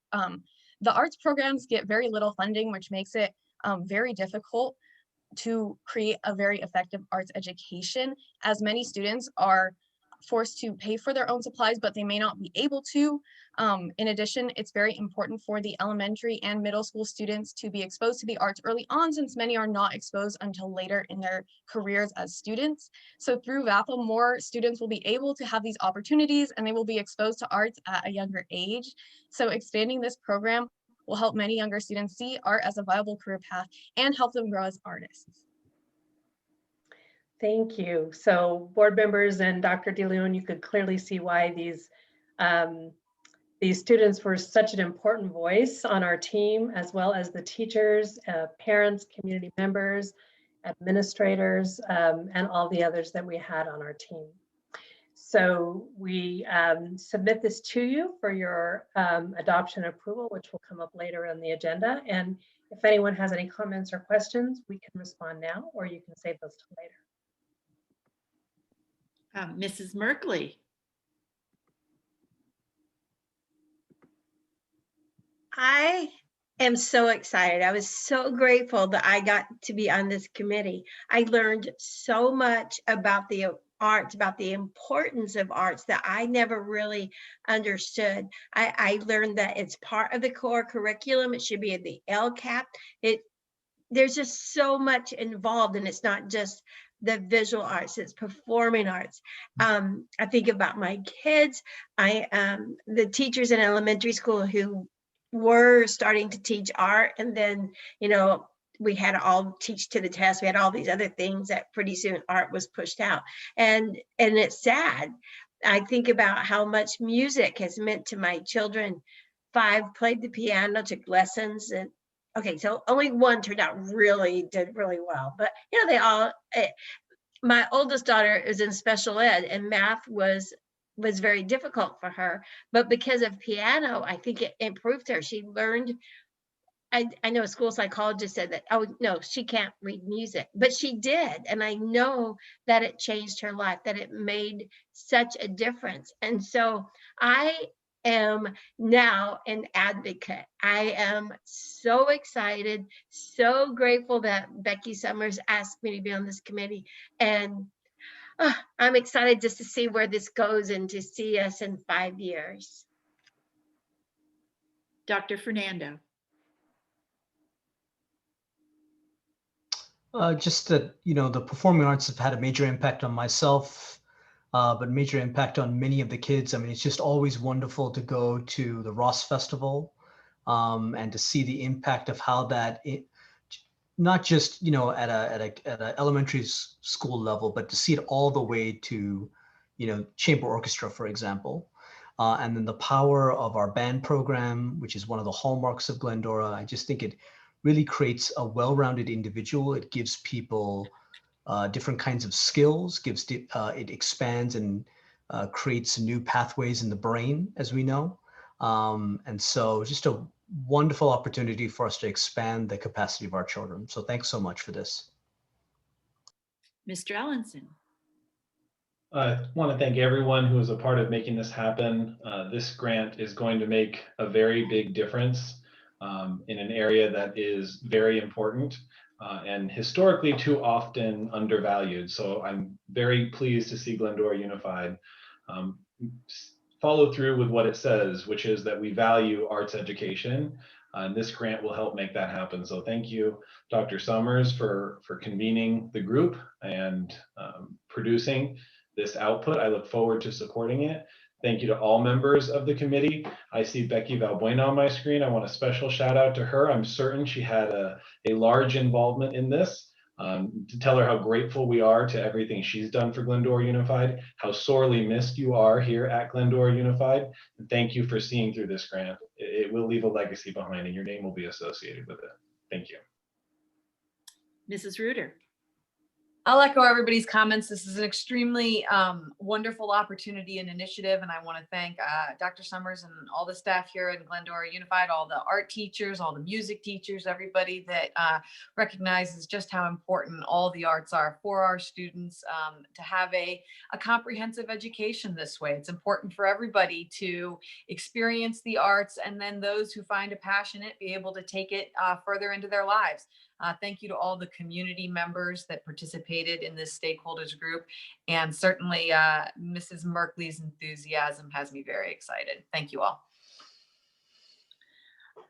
arts programs get very little funding, which makes it very difficult to create a very effective arts education, as many students are forced to pay for their own supplies, but they may not be able to. In addition, it's very important for the elementary and middle school students to be exposed to the arts early on, since many are not exposed until later in their careers as students. So through VAPA, more students will be able to have these opportunities, and they will be exposed to arts at a younger age. So expanding this program will help many younger students see art as a viable career path and help them grow as artists. Thank you. So board members and Dr. DeLeon, you could clearly see why these students were such an important voice on our team, as well as the teachers, parents, community members, administrators, and all the others that we had on our team. So we submit this to you for your adoption and approval, which will come up later on the agenda. And if anyone has any comments or questions, we can respond now, or you can save those till later. Mrs. Merkley. I am so excited. I was so grateful that I got to be on this committee. I learned so much about the arts, about the importance of arts that I never really understood. I learned that it's part of the core curriculum. It should be in the LCAP. There's just so much involved, and it's not just the visual arts, it's performing arts. I think about my kids, the teachers in elementary school who were starting to teach art, and then, we had to all teach to the test. We had all these other things that pretty soon art was pushed out. And it's sad. I think about how much music has meant to my children. 5 played the piano, took lessons, and okay, so only one did really well, but they all, my oldest daughter is in special ed, and math was very difficult for her, but because of piano, I think it improved her. She learned, I know a school psychologist said that, oh no, she can't read music, but she did. And I know that it changed her life, that it made such a difference. And so I am now an advocate. I am so excited, so grateful that Becky Summers asked me to be on this committee. And I'm excited just to see where this goes and to see us in 5 years. Dr. Fernando. Just that, the performing arts have had a major impact on myself, but major impact on many of the kids. I mean, it's just always wonderful to go to the Ross Festival and to see the impact of how that, not just, at a elementary school level, but to see it all the way to, chamber orchestra, for example. and then the power of our band program, which is one of the hallmarks of Glendora. I just think it really creates a well-rounded individual. It gives people different kinds of skills, it expands and creates new pathways in the brain, as we know. And so just a wonderful opportunity for us to expand the capacity of our children. So thanks so much for this. Mr. Ellenson. I want to thank everyone who was a part of making this happen. This grant is going to make a very big difference in an area that is very important and historically too often undervalued. So I'm very pleased to see Glendora Unified follow through with what it says, which is that we value arts education. And this grant will help make that happen. So thank you, Dr. Summers, for convening the group and producing this output. I look forward to supporting it. Thank you to all members of the committee. I see Becky Valbuena on my screen. I want a special shout out to her. I'm certain she had a large involvement in this. To tell her how grateful we are to everything she's done for Glendora Unified, how sorely missed you are here at Glendora Unified. And thank you for seeing through this grant. It will leave a legacy behind and your name will be associated with it. Thank you. Mrs. Reuter. I'll echo everybody's comments. This is an extremely wonderful opportunity and initiative, and I want to thank Dr. Summers and all the staff here in Glendora Unified, all the art teachers, all the music teachers, everybody that recognizes just how important all the arts are for our students to have a comprehensive education this way. It's important for everybody to experience the arts, and then those who find a passion in it be able to take it further into their lives. Thank you to all the community members that participated in this stakeholders group. And certainly Mrs. Merkley's enthusiasm has me very excited. Thank you all.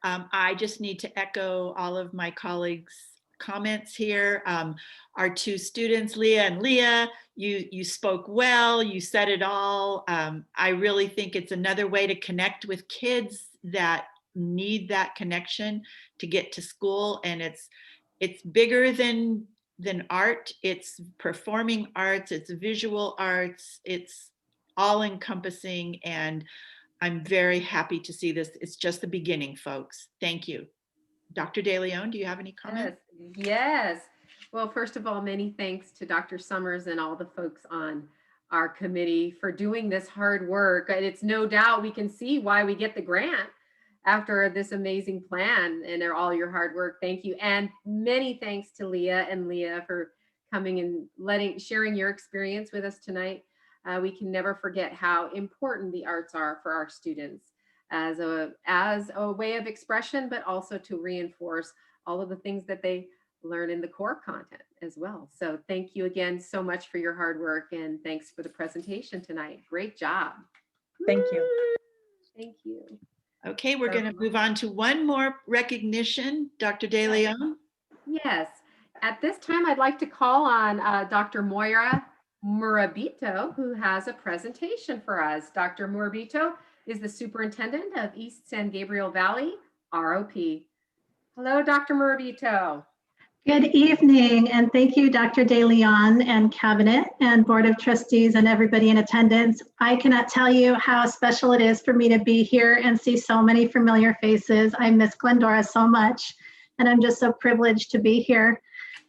I just need to echo all of my colleagues' comments here. Our two students, Leah and Leah, you spoke well, you said it all. I really think it's another way to connect with kids that need that connection to get to school. And it's bigger than art. It's performing arts, it's visual arts, it's all encompassing. And I'm very happy to see this. It's just the beginning, folks. Thank you. Dr. De Leon, do you have any comments? Yes. Well, first of all, many thanks to Dr. Summers and all the folks on our committee for doing this hard work. And it's no doubt we can see why we get the grant after this amazing plan and all your hard work. Thank you. And many thanks to Leah and Leah for coming and sharing your experience with us tonight. We can never forget how important the arts are for our students as a way of expression, but also to reinforce all of the things that they learn in the core content as well. So thank you again so much for your hard work, and thanks for the presentation tonight. Great job. Thank you. Thank you. Okay, we're going to move on to one more recognition. Dr. De Leon. Yes. At this time, I'd like to call on Dr. Moira Murabito, who has a presentation for us. Dr. Murabito is the superintendent of East San Gabriel Valley, ROP. Hello, Dr. Murabito. Good evening, and thank you, Dr. De Leon and Cabinet and Board of Trustees and everybody in attendance. I cannot tell you how special it is for me to be here and see so many familiar faces. I miss Glendora so much, and I'm just so privileged to be here.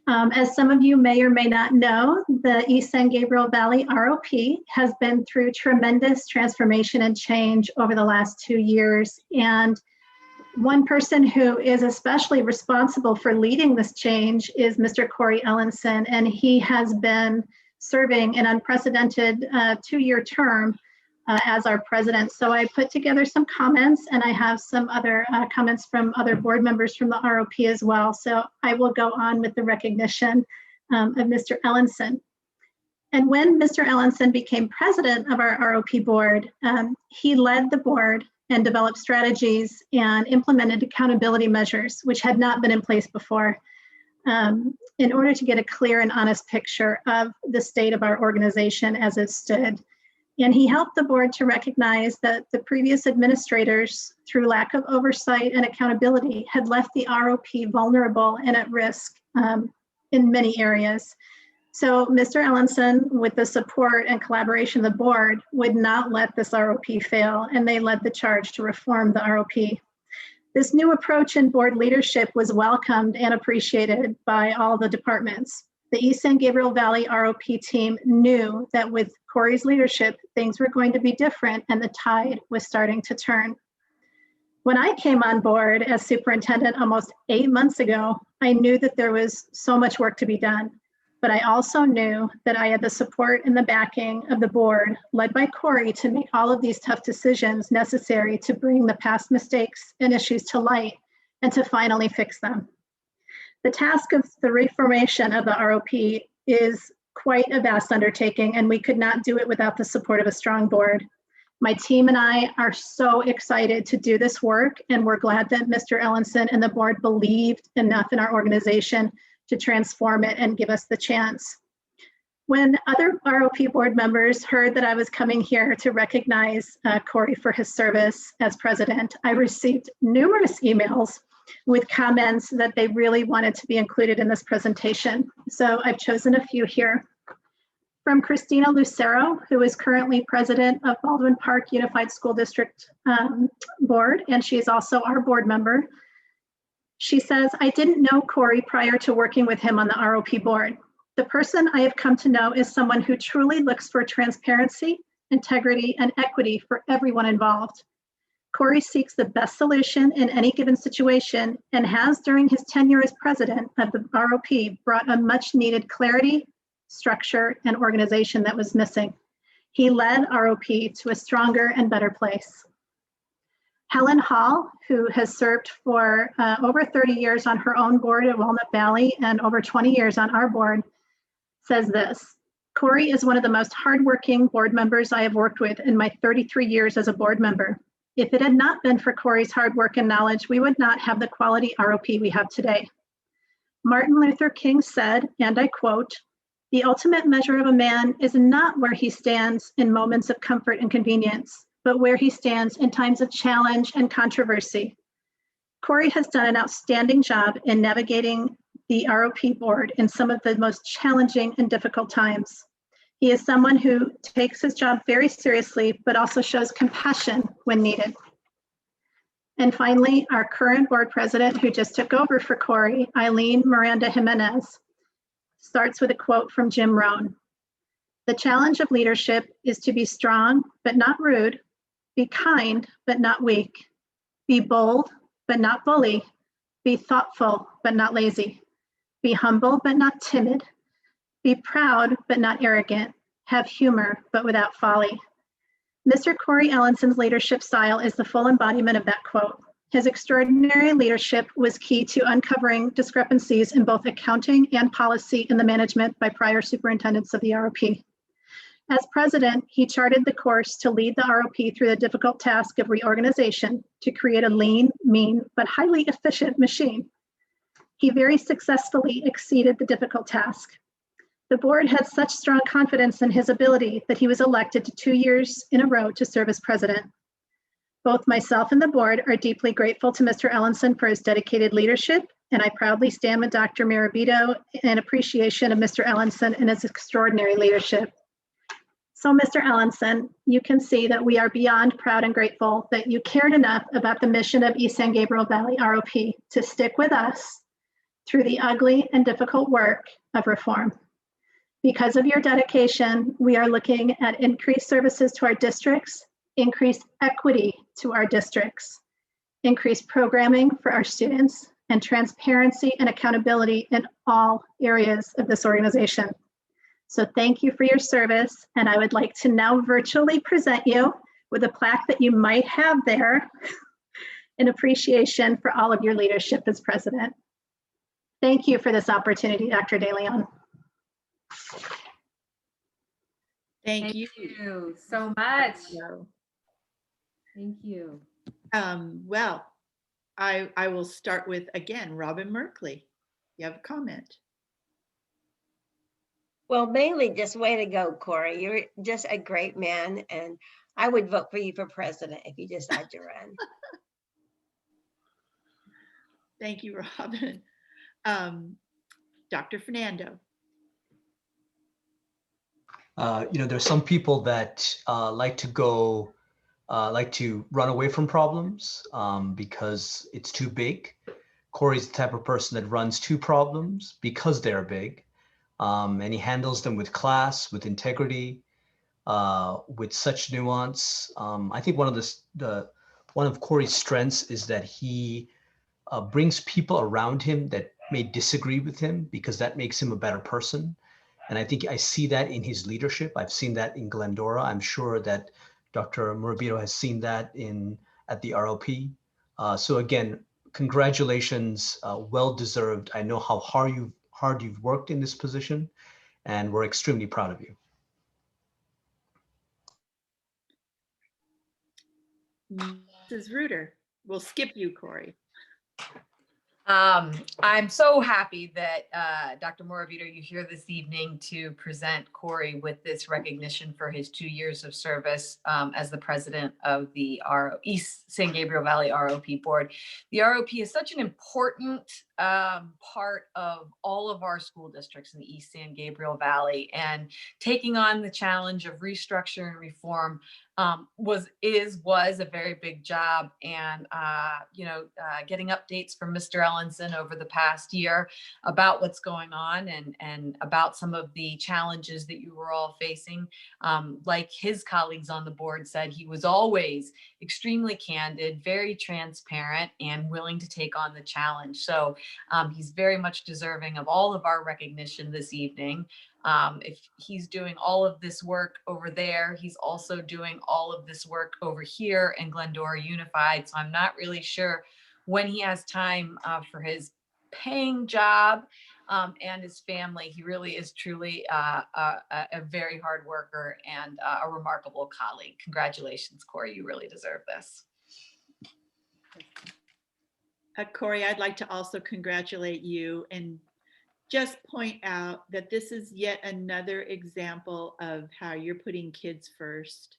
As some of you may or may not know, the East San Gabriel Valley ROP has been through tremendous transformation and change over the last 2 years. And one person who is especially responsible for leading this change is Mr. Corey Ellenson, and he has been serving an unprecedented 2-year term as our president. So I put together some comments, and I have some other comments from other board members from the ROP as well. So I will go on with the recognition of Mr. Ellenson. And when Mr. Ellenson became president of our ROP board, he led the board and developed strategies and implemented accountability measures, which had not been in place before, in order to get a clear and honest picture of the state of our organization as it stood. And he helped the board to recognize that the previous administrators, through lack of oversight and accountability, had left the ROP vulnerable and at risk in many areas. So Mr. Ellenson, with the support and collaboration of the board, would not let this ROP fail, and they led the charge to reform the ROP. This new approach in board leadership was welcomed and appreciated by all the departments. The East San Gabriel Valley ROP team knew that with Corey's leadership, things were going to be different and the tide was starting to turn. When I came on board as superintendent almost 8 months ago, I knew that there was so much work to be done. But I also knew that I had the support and the backing of the board, led by Corey, to make all of these tough decisions necessary to bring the past mistakes and issues to light and to finally fix them. The task of the reformation of the ROP is quite a vast undertaking, and we could not do it without the support of a strong board. My team and I are so excited to do this work, and we're glad that Mr. Ellenson and the board believed enough in our organization to transform it and give us the chance. When other ROP board members heard that I was coming here to recognize Corey for his service as president, I received numerous emails with comments that they really wanted to be included in this presentation. So I've chosen a few here. From Christina Lucero, who is currently president of Baldwin Park Unified School District Board, and she is also our board member. She says, I didn't know Corey prior to working with him on the ROP board. The person I have come to know is someone who truly looks for transparency, integrity, and equity for everyone involved. Corey seeks the best solution in any given situation and has, during his tenure as president of the ROP, brought a much needed clarity, structure, and organization that was missing. He led ROP to a stronger and better place. Helen Hall, who has served for over 30 years on her own board at Walnut Valley and over 20 years on our board, says this: Corey is one of the most hardworking board members I have worked with in my 33 years as a board member. If it had not been for Corey's hard work and knowledge, we would not have the quality ROP we have today. Martin Luther King said, and I quote, "The ultimate measure of a man is not where he stands in moments of comfort and convenience, but where he stands in times of challenge and controversy." Corey has done an outstanding job in navigating the ROP board in some of the most challenging and difficult times. He is someone who takes his job very seriously, but also shows compassion when needed. And finally, our current board president, who just took over for Corey, Eileen Miranda Jimenez, starts with a quote from Jim Rohn. "The challenge of leadership is to be strong, but not rude, be kind, but not weak, be bold, but not bully, be thoughtful, but not lazy, be humble, but not timid, be proud, but not arrogant, have humor, but without folly." Mr. Corey Ellenson's leadership style is the full embodiment of that quote. His extraordinary leadership was key to uncovering discrepancies in both accounting and policy in the management by prior superintendents of the ROP. As president, he charted the course to lead the ROP through the difficult task of reorganization to create a lean, mean, but highly efficient machine. He very successfully exceeded the difficult task. The board had such strong confidence in his ability that he was elected to 2 years in a row to serve as president. Both myself and the board are deeply grateful to Mr. Ellenson for his dedicated leadership, and I proudly stand with Dr. Mirabito in appreciation of Mr. Ellenson and his extraordinary leadership. So, Mr. Ellenson, you can see that we are beyond proud and grateful that you cared enough about the mission of East San Gabriel Valley ROP to stick with us through the ugly and difficult work of reform. Because of your dedication, we are looking at increased services to our districts, increased equity to our districts, increased programming for our students, and transparency and accountability in all areas of this organization. So thank you for your service, and I would like to now virtually present you with a plaque that you might have there in appreciation for all of your leadership as president. Thank you for this opportunity, Dr. DeLeon. Thank you so much. Thank you. Well, I will start with, again, Robin Merkley. You have a comment? Well, mainly just way to go, Corey. You're just a great man, and I would vote for you for president if you decide to run. Thank you, Robin. Dr. Fernando. There's some people that like to run away from problems because it's too big. Corey's the type of person that runs to problems because they're big, and he handles them with class, with integrity, with such nuance. I think one of Corey's strengths is that he brings people around him that may disagree with him because that makes him a better person. And I think I see that in his leadership. I've seen that in Glendora. I'm sure that Dr. Morabito has seen that at the ROP. So again, congratulations, well-deserved. I know how hard you've worked in this position, and we're extremely proud of you. Mrs. Reuter, we'll skip you, Corey. I'm so happy that Dr. Moravito, you're here this evening to present Corey with this recognition for his 2 years of service as the president of the East San Gabriel Valley ROP board. The ROP is such an important part of all of our school districts in the East San Gabriel Valley, and taking on the challenge of restructure and reform was a very big job. And getting updates from Mr. Ellenson over the past year about what's going on and about some of the challenges that you were all facing. Like his colleagues on the board said, he was always extremely candid, very transparent, and willing to take on the challenge. So he's very much deserving of all of our recognition this evening. If he's doing all of this work over there, he's also doing all of this work over here in Glendora Unified. So I'm not really sure when he has time for his paying job and his family. He really is truly a very hard worker and a remarkable colleague. Congratulations, Corey. You really deserve this. Corey, I'd like to also congratulate you and just point out that this is yet another example of how you're putting kids first,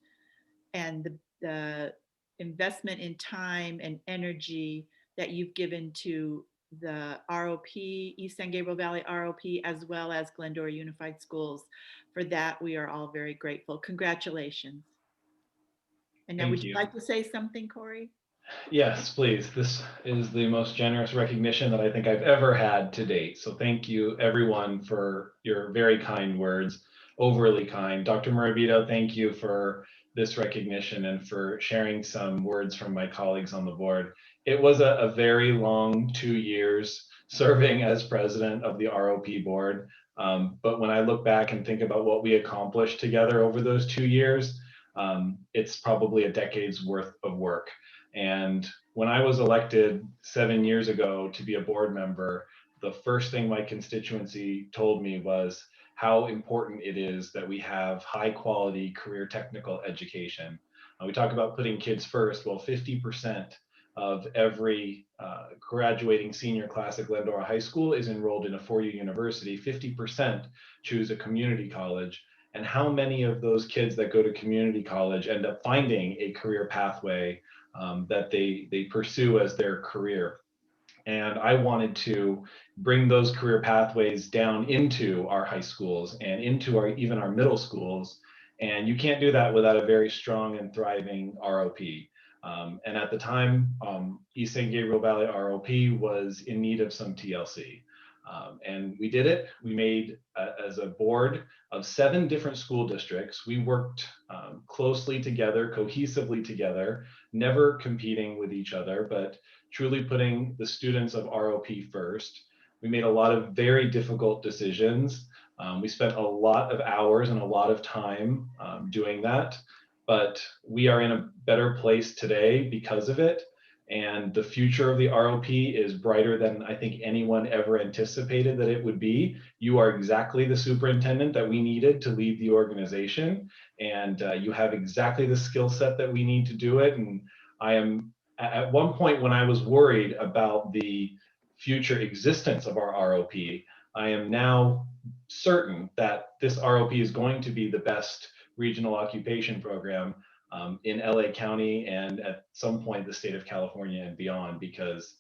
and the investment in time and energy that you've given to the ROP, East San Gabriel Valley ROP, as well as Glendora Unified Schools. For that, we are all very grateful. Congratulations. And now, would you like to say something, Corey? Yes, please. This is the most generous recognition that I think I've ever had to date. So thank you, everyone, for your very kind words, overly kind. Dr. Morabito, thank you for this recognition and for sharing some words from my colleagues on the board. It was a very long 2 years serving as president of the ROP board. But when I look back and think about what we accomplished together over those 2 years, it's probably a decade's worth of work. And when I was elected 7 years ago to be a board member, the first thing my constituency told me was how important it is that we have high quality career technical education. We talk about putting kids first. Well, 50% of every graduating senior class at Glendora High School is enrolled in a four-year university. 50% choose a community college. And how many of those kids that go to community college end up finding a career pathway that they pursue as their career? And I wanted to bring those career pathways down into our high schools and into even our middle schools. And you can't do that without a very strong and thriving ROP. And at the time, East San Gabriel Valley ROP was in need of some TLC. And we did it. We made, as a board of 7 different school districts, we worked closely together, cohesively together, never competing with each other, but truly putting the students of ROP first. We made a lot of very difficult decisions. We spent a lot of hours and a lot of time doing that, but we are in a better place today because of it. And the future of the ROP is brighter than I think anyone ever anticipated that it would be. You are exactly the superintendent that we needed to lead the organization. And you have exactly the skill set that we need to do it. And I am, at one point when I was worried about the future existence of our ROP, I am now certain that this ROP is going to be the best regional occupation program in LA County and at some point the state of California and beyond, because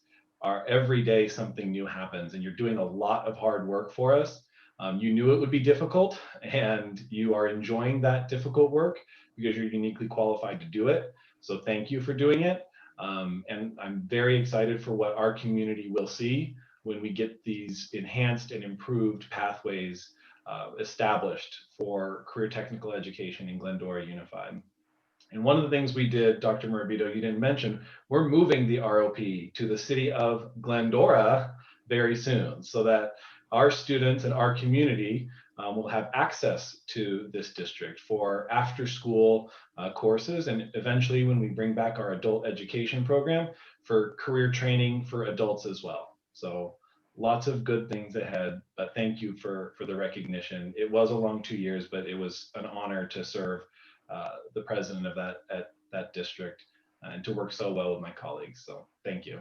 every day something new happens and you're doing a lot of hard work for us. You knew it would be difficult, and you are enjoying that difficult work because you're uniquely qualified to do it. So thank you for doing it. And I'm very excited for what our community will see when we get these enhanced and improved pathways established for career technical education in Glendora Unified. And one of the things we did, Dr. Morabito, you didn't mention, we're moving the ROP to the city of Glendora very soon, so that our students and our community will have access to this district for after school courses, and eventually when we bring back our adult education program, for career training for adults as well. So lots of good things ahead, but thank you for the recognition. It was a long 2 years, but it was an honor to serve the president of that district and to work so well with my colleagues. So thank you.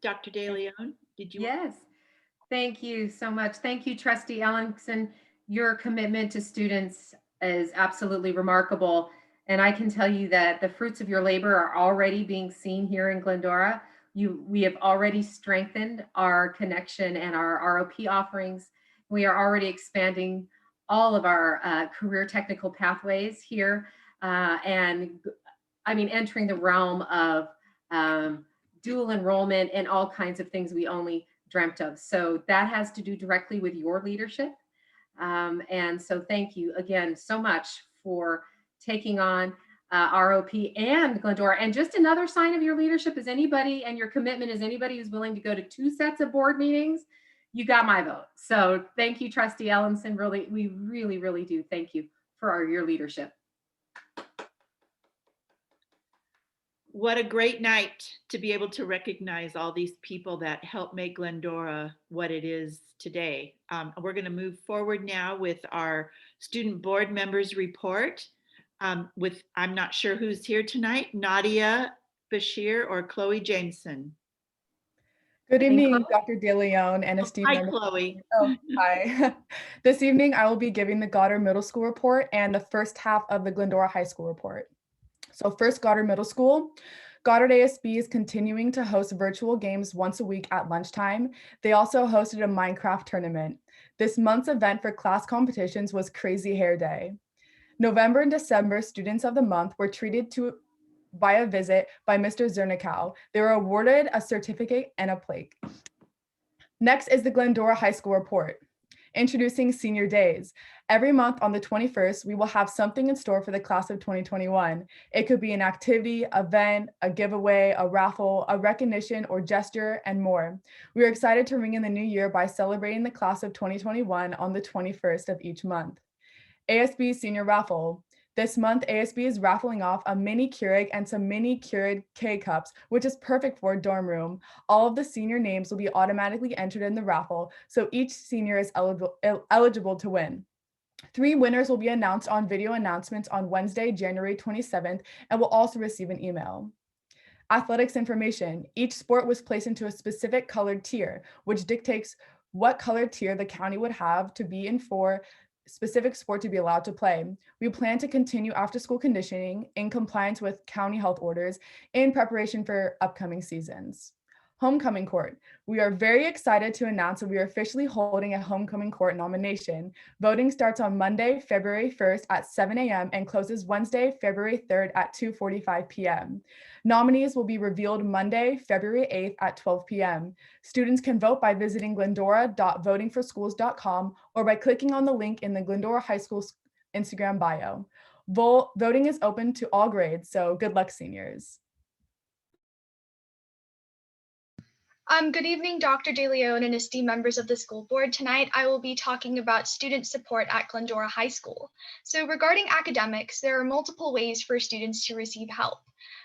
Dr. De Leon, did you? Yes, thank you so much. Thank you, Trustee Ellingson. Your commitment to students is absolutely remarkable. And I can tell you that the fruits of your labor are already being seen here in Glendora. We have already strengthened our connection and our ROP offerings. We are already expanding all of our career technical pathways here. And I mean, entering the realm of dual enrollment and all kinds of things we only dreamt of. So that has to do directly with your leadership. And so thank you again so much for taking on ROP and Glendora. And just another sign of your leadership is anybody, and your commitment is anybody who's willing to go to 2 sets of board meetings. You got my vote. So thank you, Trustee Ellingson. Really, we really do thank you for your leadership. What a great night to be able to recognize all these people that helped make Glendora what it is today. We're going to move forward now with our student board members report. I'm not sure who's here tonight, Nadia Bashir or Chloe Jameson. Good evening, Dr. De Leon and esteemed Hi, members. Chloe. Oh, hi. This evening, I will be giving the Goddard Middle School report and the first half of the Glendora High School report. So first, Goddard Middle School. Goddard ASB is continuing to host virtual games once a week at lunchtime. They also hosted a Minecraft tournament. This month's event for class competitions was Crazy Hair Day. November and December students of the month were treated by a visit by Mr. Zernikow. They were awarded a certificate and a plaque. Next is the Glendora High School report. Introducing Senior Days. Every month on the 21st, we will have something in store for the class of 2021. It could be an activity, event, a giveaway, a raffle, a recognition or gesture, and more. We are excited to ring in the new year by celebrating the class of 2021 on the 21st of each month. ASB Senior Raffle. This month, ASB is raffling off a mini Keurig and some mini Keurig K-Cups, which is perfect for a dorm room. All of the senior names will be automatically entered in the raffle, so each senior is eligible to win. 3 winners will be announced on video announcements on Wednesday, January 27th, and will also receive an email. Athletics information. Each sport was placed into a specific colored tier, which dictates what colored tier the county would have to be in for specific sport to be allowed to play. We plan to continue after school conditioning in compliance with county health orders in preparation for upcoming seasons. Homecoming Court. We are very excited to announce that we are officially holding a Homecoming Court nomination. Voting starts on Monday, February 1st at 7 a.m. and closes Wednesday, February 3rd at 2:45 p.m. Nominees will be revealed Monday, February 8th at 12 p.m. Students can vote by visiting glendora.votingforschools.com or by clicking on the link in the Glendora High School Instagram bio. Voting is open to all grades, so good luck, seniors. Good evening, Dr. De Leon and esteemed members of the school board. Tonight, I will be talking about student support at Glendora High School. So regarding academics, there are multiple ways for students to receive help.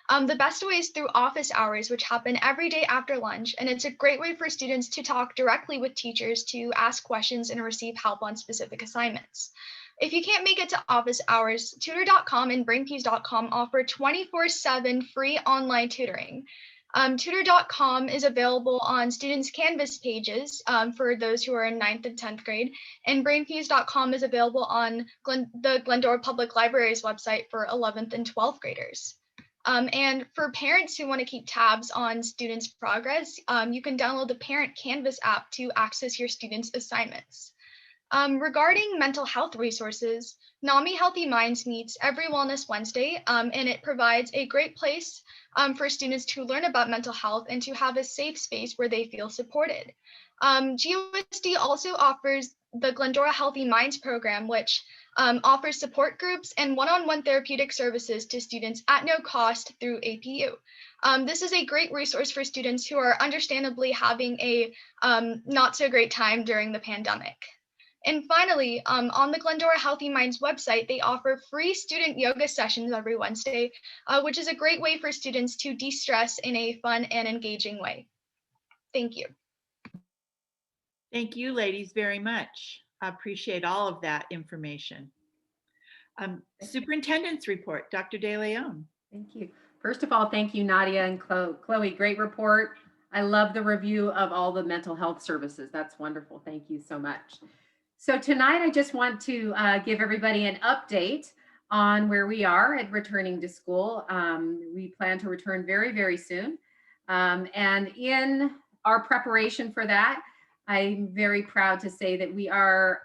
The best way is through office hours, which happen every day after lunch, and it's a great way for students to talk directly with teachers to ask questions and receive help on specific assignments. If you can't make it to office hours, tutor.com and brainpeas.com offer 24/7 free online tutoring. Tutor.com is available on students' Canvas pages for those who are in 9th and 10th grade, and brainpeas.com is available on the Glendora Public Library's website for 11th and 12th graders. And for parents who want to keep tabs on students' progress, you can download the Parent Canvas app to access your students' assignments. Regarding mental health resources, NAMI Healthy Minds meets every Wellness Wednesday, and it provides a great place for students to learn about mental health and to have a safe space where they feel supported. GUSD also offers the Glendora Healthy Minds program, which offers support groups and one-on-one therapeutic services to students at no cost through APU. This is a great resource for students who are understandably having a not so great time during the pandemic. And finally, on the Glendora Healthy Minds website, they offer free student yoga sessions every Wednesday, which is a great way for students to de-stress in a fun and engaging way. Thank you. Thank you, ladies, very much. I appreciate all of that information. Superintendent's report, Dr. De Leon. Thank you. First of all, thank you, Nadia and Chloe. Great report. I love the review of all the mental health services. That's wonderful. Thank you so much. So tonight, I just want to give everybody an update on where we are at returning to school. We plan to return very, very soon. And in our preparation for that, I'm very proud to say that we are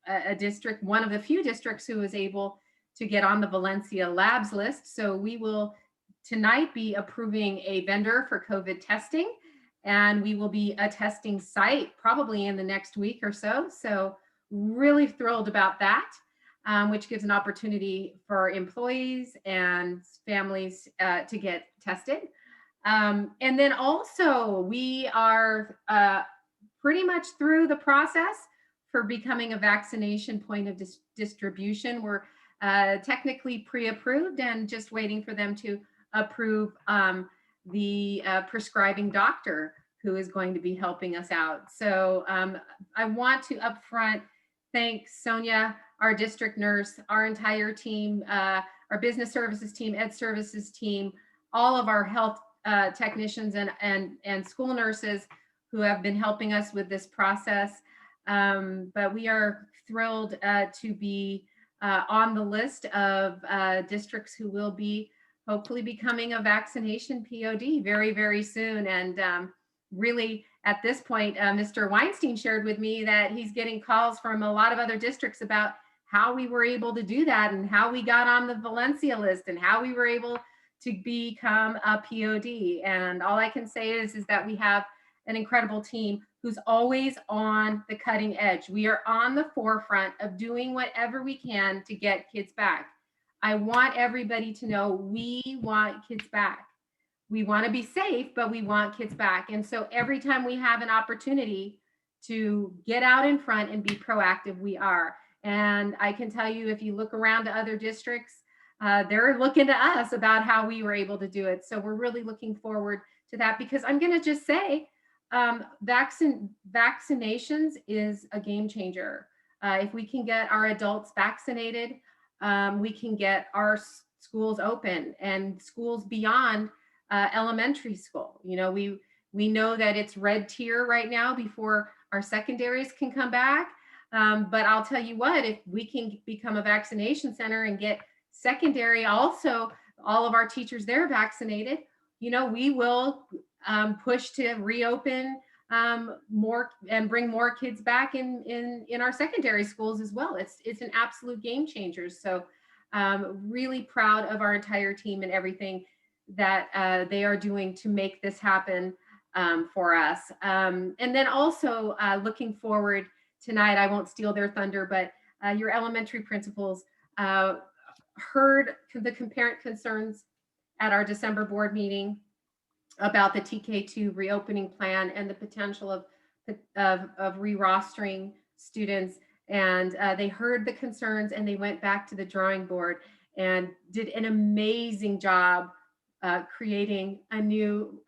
a district, one of the few districts who is able to get on the Valencia Labs list. So we will tonight be approving a vendor for COVID testing. And we will be a testing site probably in the next week or so. So really thrilled about that, which gives an opportunity for employees and families to get tested. And then also we are pretty much through the process for becoming a vaccination point of distribution. We're technically pre-approved and just waiting for them to approve the prescribing doctor who is going to be helping us out. So I want to upfront thank Sonia, our district nurse, our entire team, our business services team, ed services team, all of our health technicians and school nurses who have been helping us with this process. But we are thrilled to be on the list of districts who will be hopefully becoming a vaccination POD very, very soon. And really at this point, Mr. Weinstein shared with me that he's getting calls from a lot of other districts about how we were able to do that and how we got on the Valencia list and how we were able to become a POD. And all I can say is that we have an incredible team who's always on the cutting edge. We are on the forefront of doing whatever we can to get kids back. I want everybody to know we want kids back. We want to be safe, but we want kids back. And so every time we have an opportunity to get out in front and be proactive, we are. And I can tell you, if you look around to other districts, they're looking to us about how we were able to do it. So we're really looking forward to that, because I'm going to just say, vaccinations is a game changer. If we can get our adults vaccinated, we can get our schools open and schools beyond elementary school. You know, we know that it's red tier right now before our secondaries can come back. But I'll tell you what, if we can become a vaccination center and get secondary also, all of our teachers there vaccinated, you know, we will push to reopen more and bring more kids back in our secondary schools as well. It's an absolute game changer. So really proud of our entire team and everything that they are doing to make this happen for us. And then also looking forward tonight, I won't steal their thunder, but your elementary principals heard the parent concerns at our December board meeting about the TK2 reopening plan and the potential of re-rostering students. And they heard the concerns and they went back to the drawing board and did an amazing job creating a new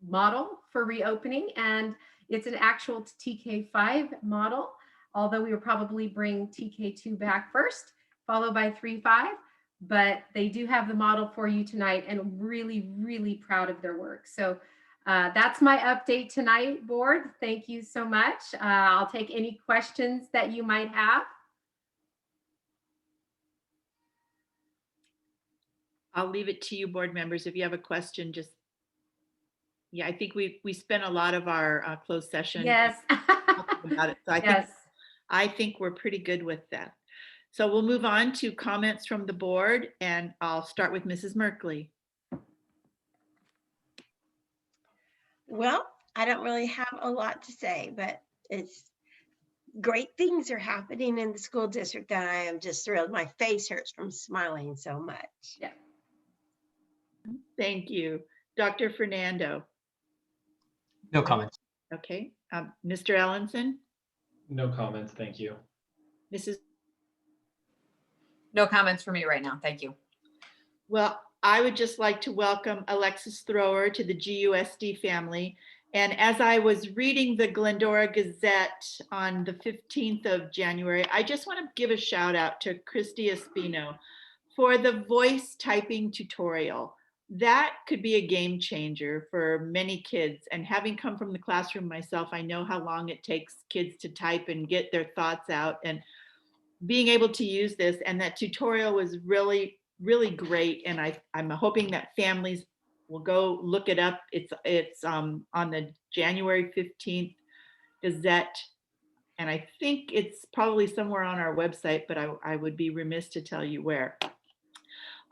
model for reopening. And it's an actual TK5 model, although we will probably bring TK2 back first, followed by 3-5. But they do have the model for you tonight, and really, really proud of their work. So that's my update tonight, board. Thank you so much. I'll take any questions that you might have. I'll leave it to you, board members. If you have a question, just, yeah, I think we spent a lot of our closed session Yes. talking about it. So Yes. I think we're pretty good with that. So we'll move on to comments from the board, and I'll start with Mrs. Merkley. Well, I don't really have a lot to say, but it's great things are happening in the school district that I am just thrilled. My face hurts from smiling so much. Yeah. Thank you. Dr. Fernando. No comments. Okay. Mr. Ellenson. No comments, thank you. Mrs. No comments for me right now. Thank you. Well, I would just like to welcome Alexis Thrower to the GUSD family. And as I was reading the Glendora Gazette on the 15th of January, I just want to give a shout out to Christy Espino for the voice typing tutorial. That could be a game changer for many kids. And having come from the classroom myself, I know how long it takes kids to type and get their thoughts out. And being able to use this, and that tutorial was really, really great. And I'm hoping that families will go look it up. It's on the January 15th Gazette. And I think it's probably somewhere on our website, but I would be remiss to tell you where.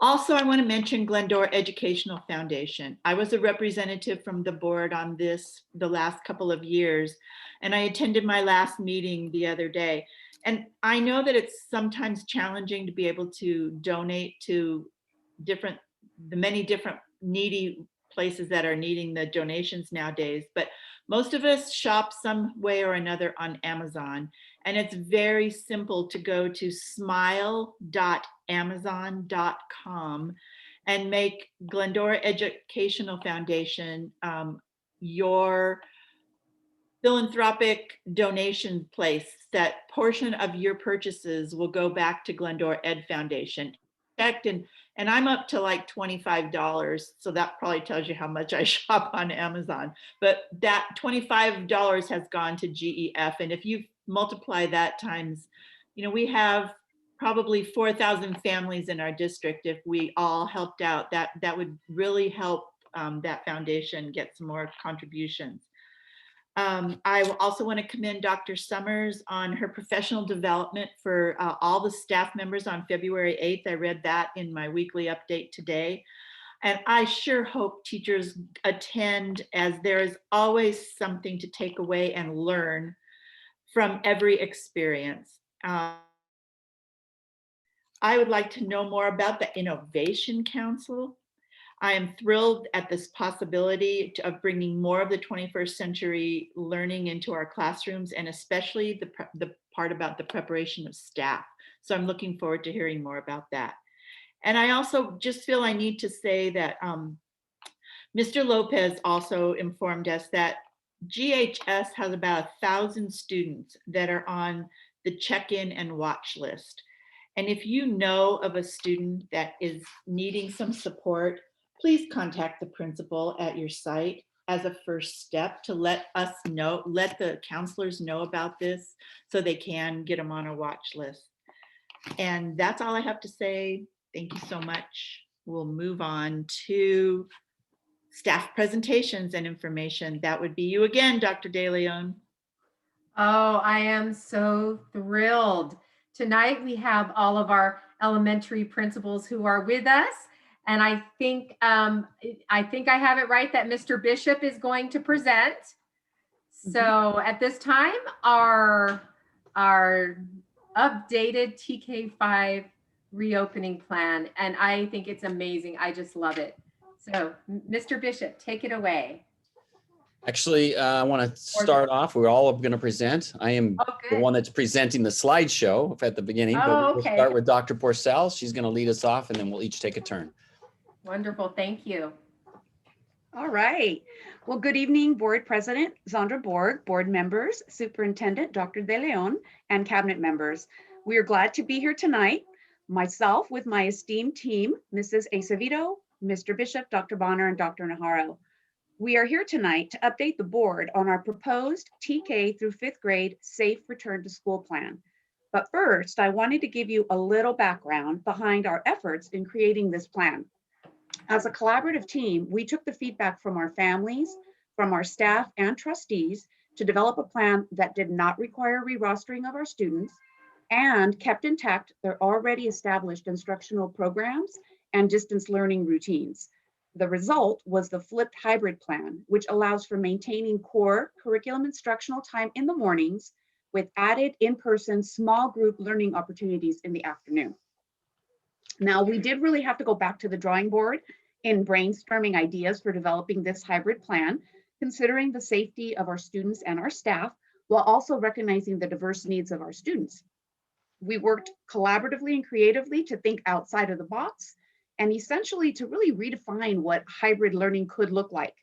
Also, I want to mention Glendora Educational Foundation. I was a representative from the board on this the last couple of years, and I attended my last meeting the other day. And I know that it's sometimes challenging to be able to donate to the many different needy places that are needing the donations nowadays, but most of us shop some way or another on Amazon, and it's very simple to go to smile.amazon.com and make Glendora Educational Foundation your philanthropic donation place. That portion of your purchases will go back to Glendora Ed Foundation. And I'm up to like $25, so that probably tells you how much I shop on Amazon. But that $25 has gone to GEF, and if you multiply that times, we have probably 4,000 families in our district. If we all helped out, that would really help that foundation get some more contributions. I also want to commend Dr. Summers on her professional development for all the staff members on February 8th. I read that in my weekly update today. And I sure hope teachers attend, as there is always something to take away and learn from every experience. I would like to know more about the Innovation Council. I am thrilled at this possibility of bringing more of the 21st century learning into our classrooms, and especially the part about the preparation of staff. So I'm looking forward to hearing more about that. And I also just feel I need to say that Mr. Lopez also informed us that GHS has about 1,000 students that are on the check-in and watch list. And if you know of a student that is needing some support, please contact the principal at your site as a first step to let us know, let the counselors know about this so they can get them on a watch list. And that's all I have to say. Thank you so much. We'll move on to staff presentations and information. That would be you again, Dr. De Leon. Oh, I am so thrilled. Tonight we have all of our elementary principals who are with us. And I think I have it right that Mr. Bishop is going to present. So at this time, our updated TK5 reopening plan, and I think it's amazing. I just love it. So Mr. Bishop, take it away. Actually, I want to start off. We're all going to present. I am the one that's presenting the slideshow at the beginning. But we'll start with Dr. Porcel. She's going to lead us off, and then we'll each take a turn. Wonderful. Thank you. All right. Well, good evening, Board President Zandra Borg, board members, Superintendent Dr. De Leon, and cabinet members. We are glad to be here tonight. Myself with my esteemed team, Mrs. Acevedo, Mr. Bishop, Dr. Bonner, and Dr. Najarro. We are here tonight to update the board on our proposed TK through 5th grade safe return to school plan. But first, I wanted to give you a little background behind our efforts in creating this plan. As a collaborative team, we took the feedback from our families, from our staff and trustees to develop a plan that did not require re-rostering of our students and kept intact their already established instructional programs and distance learning routines. The result was the flipped hybrid plan, which allows for maintaining core curriculum instructional time in the mornings with added in-person small group learning opportunities in the afternoon. Now, we did really have to go back to the drawing board in brainstorming ideas for developing this hybrid plan, considering the safety of our students and our staff, while also recognizing the diverse needs of our students. We worked collaboratively and creatively to think outside of the box and essentially to really redefine what hybrid learning could look like.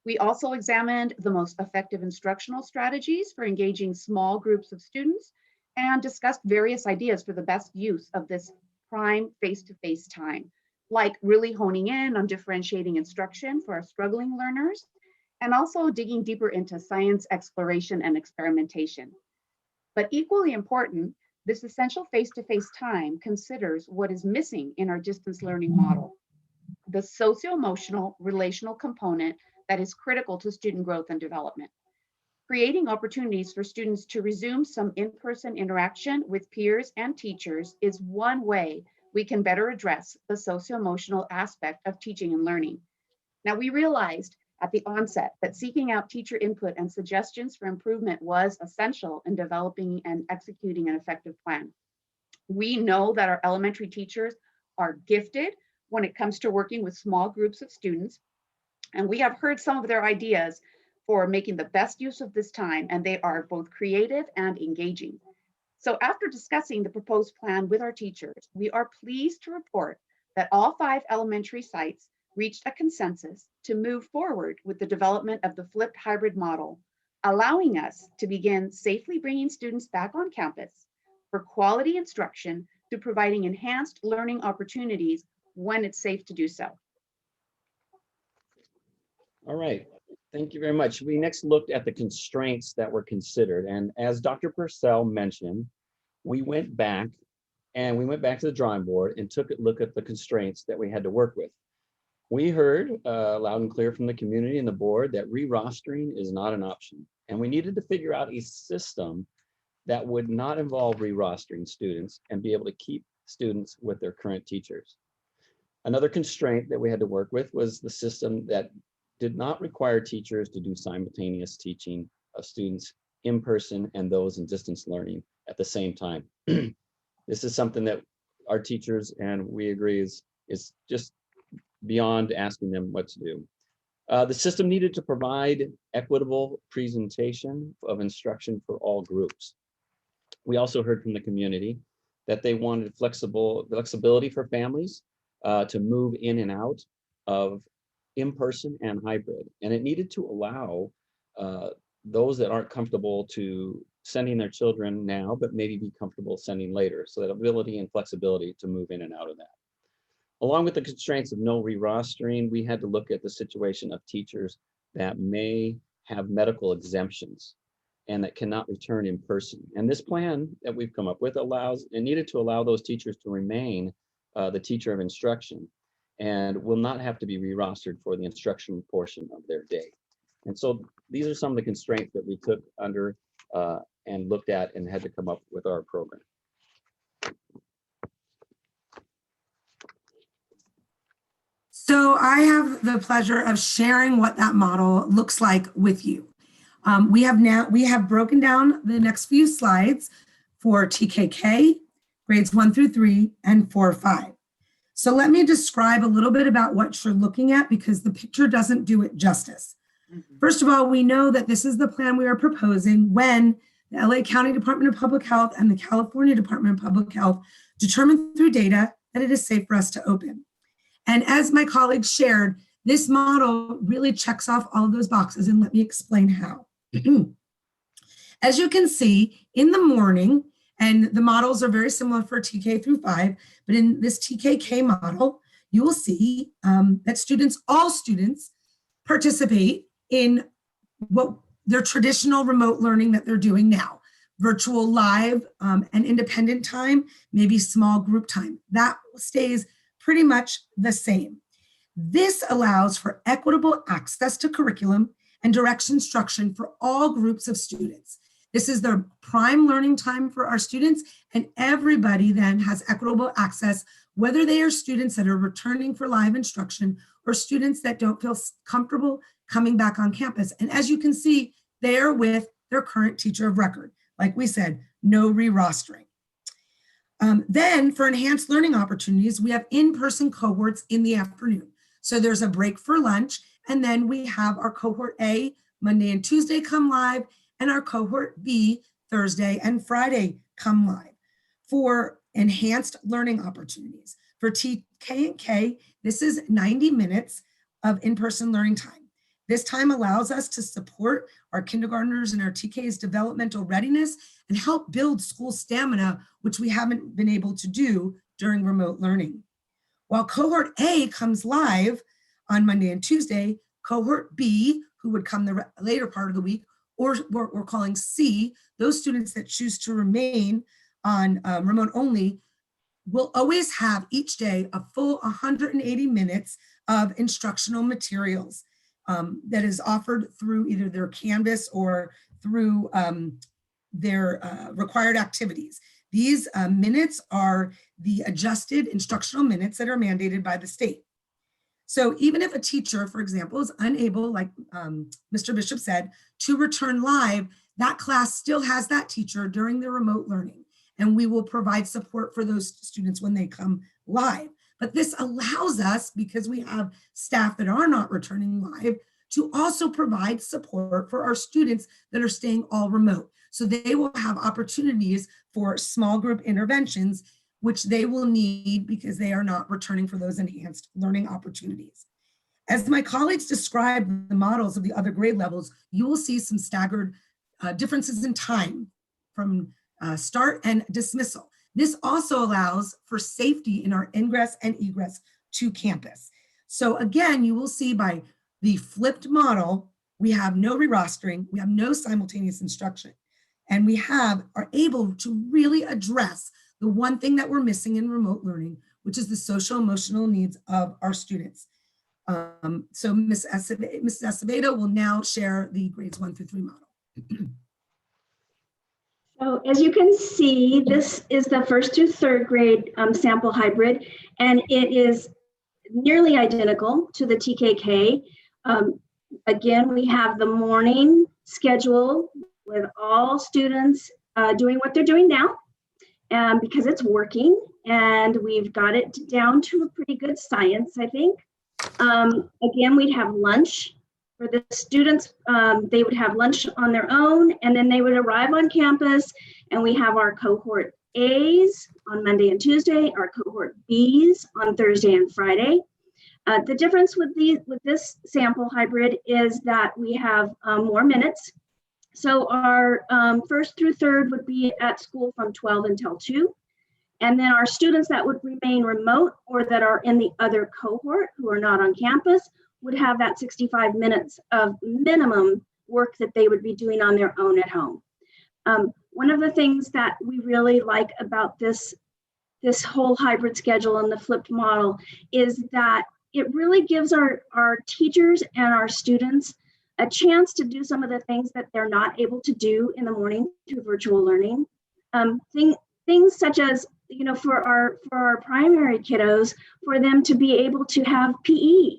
We also examined the most effective instructional strategies for engaging small groups of students and discussed various ideas for the best use of this prime face-to-face time, like really honing in on differentiating instruction for our struggling learners, and also digging deeper into science exploration and experimentation. But equally important, this essential face-to-face time considers what is missing in our distance learning model, the socio-emotional relational component that is critical to student growth and development. Creating opportunities for students to resume some in-person interaction with peers and teachers is one way we can better address the socio-emotional aspect of teaching and learning. Now, we realized at the onset that seeking out teacher input and suggestions for improvement was essential in developing and executing an effective plan. We know that our elementary teachers are gifted when it comes to working with small groups of students, and we have heard some of their ideas for making the best use of this time, and they are both creative and engaging. So after discussing the proposed plan with our teachers, we are pleased to report that all 5 elementary sites reached a consensus to move forward with the development of the flipped hybrid model, allowing us to begin safely bringing students back on campus for quality instruction to providing enhanced learning opportunities when it's safe to do so. All right, thank you very much. We next looked at the constraints that were considered. And as Dr. Purcell mentioned, we went back to the drawing board and took a look at the constraints that we had to work with. We heard loud and clear from the community and the board that re-rostering is not an option. And we needed to figure out a system that would not involve re-rostering students and be able to keep students with their current teachers. Another constraint that we had to work with was the system that did not require teachers to do simultaneous teaching of students in person and those in distance learning at the same time. This is something that our teachers and we agree is just beyond asking them what to do. The system needed to provide equitable presentation of instruction for all groups. We also heard from the community that they wanted flexibility for families to move in and out of in-person and hybrid. And it needed to allow those that aren't comfortable to sending their children now, but maybe be comfortable sending later. So that ability and flexibility to move in and out of that. Along with the constraints of no re-rostering, we had to look at the situation of teachers that may have medical exemptions and that cannot return in person. And this plan that we've come up with needed to allow those teachers to remain the teacher of instruction and will not have to be re-rostered for the instruction portion of their day. And so these are some of the constraints that we took under and looked at and had to come up with our program. So I have the pleasure of sharing what that model looks like with you. We have broken down the next few slides for TKK, grades 1 through 3, and 4-5. So let me describe a little bit about what you're looking at because the picture doesn't do it justice. First of all, we know that this is the plan we are proposing when the LA County Department of Public Health and the California Department of Public Health determined through data that it is safe for us to open. And as my colleagues shared, this model really checks off all of those boxes, and let me explain how. As you can see, in the morning, and the models are very similar for TK through 5, but in this TKK model, you will see that all students participate in what their traditional remote learning that they're doing now, virtual live and independent time, maybe small group time. That stays pretty much the same. This allows for equitable access to curriculum and direct instruction for all groups of students. This is the prime learning time for our students, and everybody then has equitable access, whether they are students that are returning for live instruction or students that don't feel comfortable coming back on campus. And as you can see, they are with their current teacher of record. Like we said, no re-rostering. Then for enhanced learning opportunities, we have in-person cohorts in the afternoon. So there's a break for lunch, and then we have our cohort A Monday and Tuesday come live, and our cohort B Thursday and Friday come live for enhanced learning opportunities. For TK and K, this is 90 minutes of in-person learning time. This time allows us to support our kindergartners and our TK's developmental readiness and help build school stamina, which we haven't been able to do during remote learning. While cohort A comes live on Monday and Tuesday, cohort B, who would come the later part of the week, or what we're calling C, those students that choose to remain on remote only, will always have each day a full 180 minutes of instructional materials that is offered through either their Canvas or through their required activities. These minutes are the adjusted instructional minutes that are mandated by the state. So even if a teacher, for example, is unable, like Mr. Bishop said, to return live, that class still has that teacher during their remote learning, and we will provide support for those students when they come live. But this allows us, because we have staff that are not returning live, to also provide support for our students that are staying all remote. So they will have opportunities for small group interventions, which they will need because they are not returning for those enhanced learning opportunities. As my colleagues describe the models of the other grade levels, you will see some staggered differences in time from start and dismissal. This also allows for safety in our ingress and egress to campus. So again, you will see by the flipped model, we have no re-rostering, we have no simultaneous instruction, and we are able to really address the one thing that we're missing in remote learning, which is the social emotional needs of our students. So Ms. Acevedo will now share the grades 1 through 3 model. So as you can see, this is the 1st through 3rd grade sample hybrid, and it is nearly identical to the TKK. Again, we have the morning schedule with all students doing what they're doing now, because it's working, and we've got it down to a pretty good science, I think. Again, we'd have lunch for the students. They would have lunch on their own, and then they would arrive on campus, and we have our cohort A's on Monday and Tuesday, our cohort B's on Thursday and Friday. The difference with this sample hybrid is that we have more minutes. So our 1st through 3rd would be at school from 12 until 2. And then our students that would remain remote or that are in the other cohort who are not on campus would have that 65 minutes of minimum work that they would be doing on their own at home. One of the things that we really like about this whole hybrid schedule and the flipped model is that it really gives our teachers and our students a chance to do some of the things that they're not able to do in the morning through virtual learning. Things such as, for our primary kiddos, for them to be able to have PE.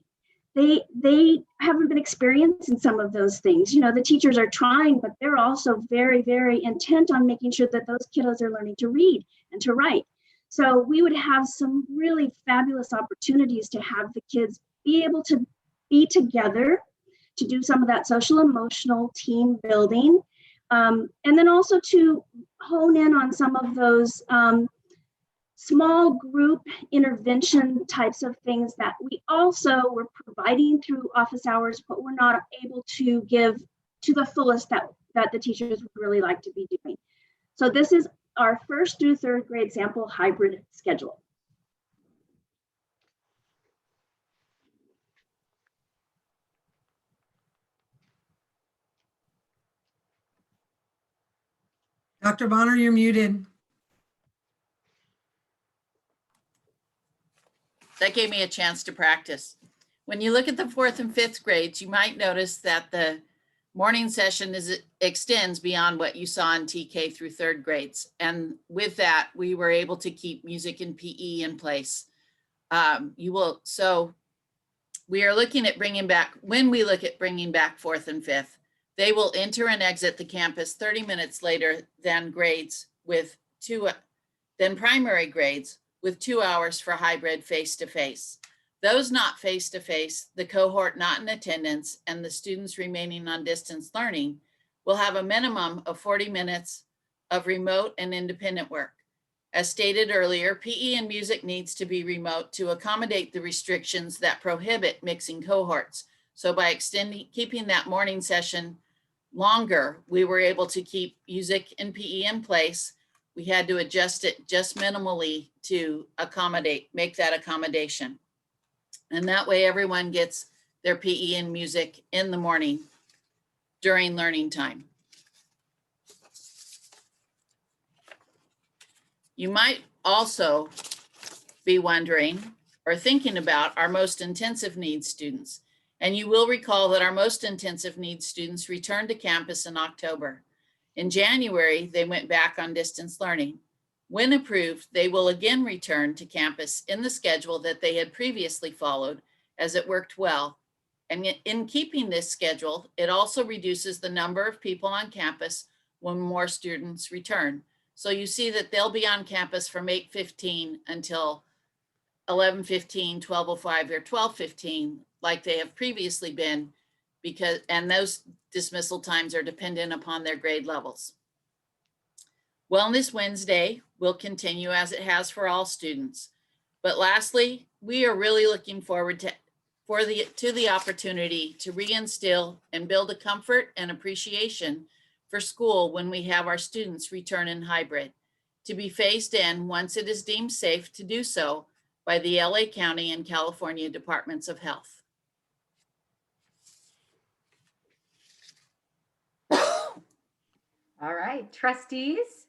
They haven't been experiencing some of those things. The teachers are trying, but they're also very, very intent on making sure that those kiddos are learning to read and to write. So we would have some really fabulous opportunities to have the kids be able to be together, to do some of that social emotional team building, and then also to hone in on some of those small group intervention types of things that we also were providing through office hours, but we're not able to give to the fullest that the teachers would really like to be doing. So this is our 1st through 3rd grade sample hybrid schedule. Dr. Bonner, you're muted. That gave me a chance to practice. When you look at the 4th and 5th grades, you might notice that the morning session extends beyond what you saw in TK through 3rd grades. And with that, we were able to keep music and PE in place. So we are looking at bringing back, when we look at bringing back 4th and 5th, they will enter and exit the campus 30 minutes later than primary grades with 2 hours for hybrid face-to-face. Those not face-to-face, the cohort not in attendance, and the students remaining on distance learning will have a minimum of 40 minutes of remote and independent work. As stated earlier, PE and music needs to be remote to accommodate the restrictions that prohibit mixing cohorts. So by keeping that morning session longer, we were able to keep music and PE in place. We had to adjust it just minimally to make that accommodation. And that way everyone gets their PE and music in the morning during learning time. You might also be wondering or thinking about our most intensive needs students. And you will recall that our most intensive needs students returned to campus in October. In January, they went back on distance learning. When approved, they will again return to campus in the schedule that they had previously followed, as it worked well. And in keeping this schedule, it also reduces the number of people on campus when more students return. So you see that they'll be on campus from 8:15 until 11:15, 12:05, or 12:15, like they have previously been, and those dismissal times are dependent upon their grade levels. Wellness Wednesday will continue as it has for all students. But lastly, we are really looking forward to the opportunity to reinstill and build a comfort and appreciation for school when we have our students return in hybrid, to be phased in once it is deemed safe to do so by the LA County and California Departments of Health. All right, trustees,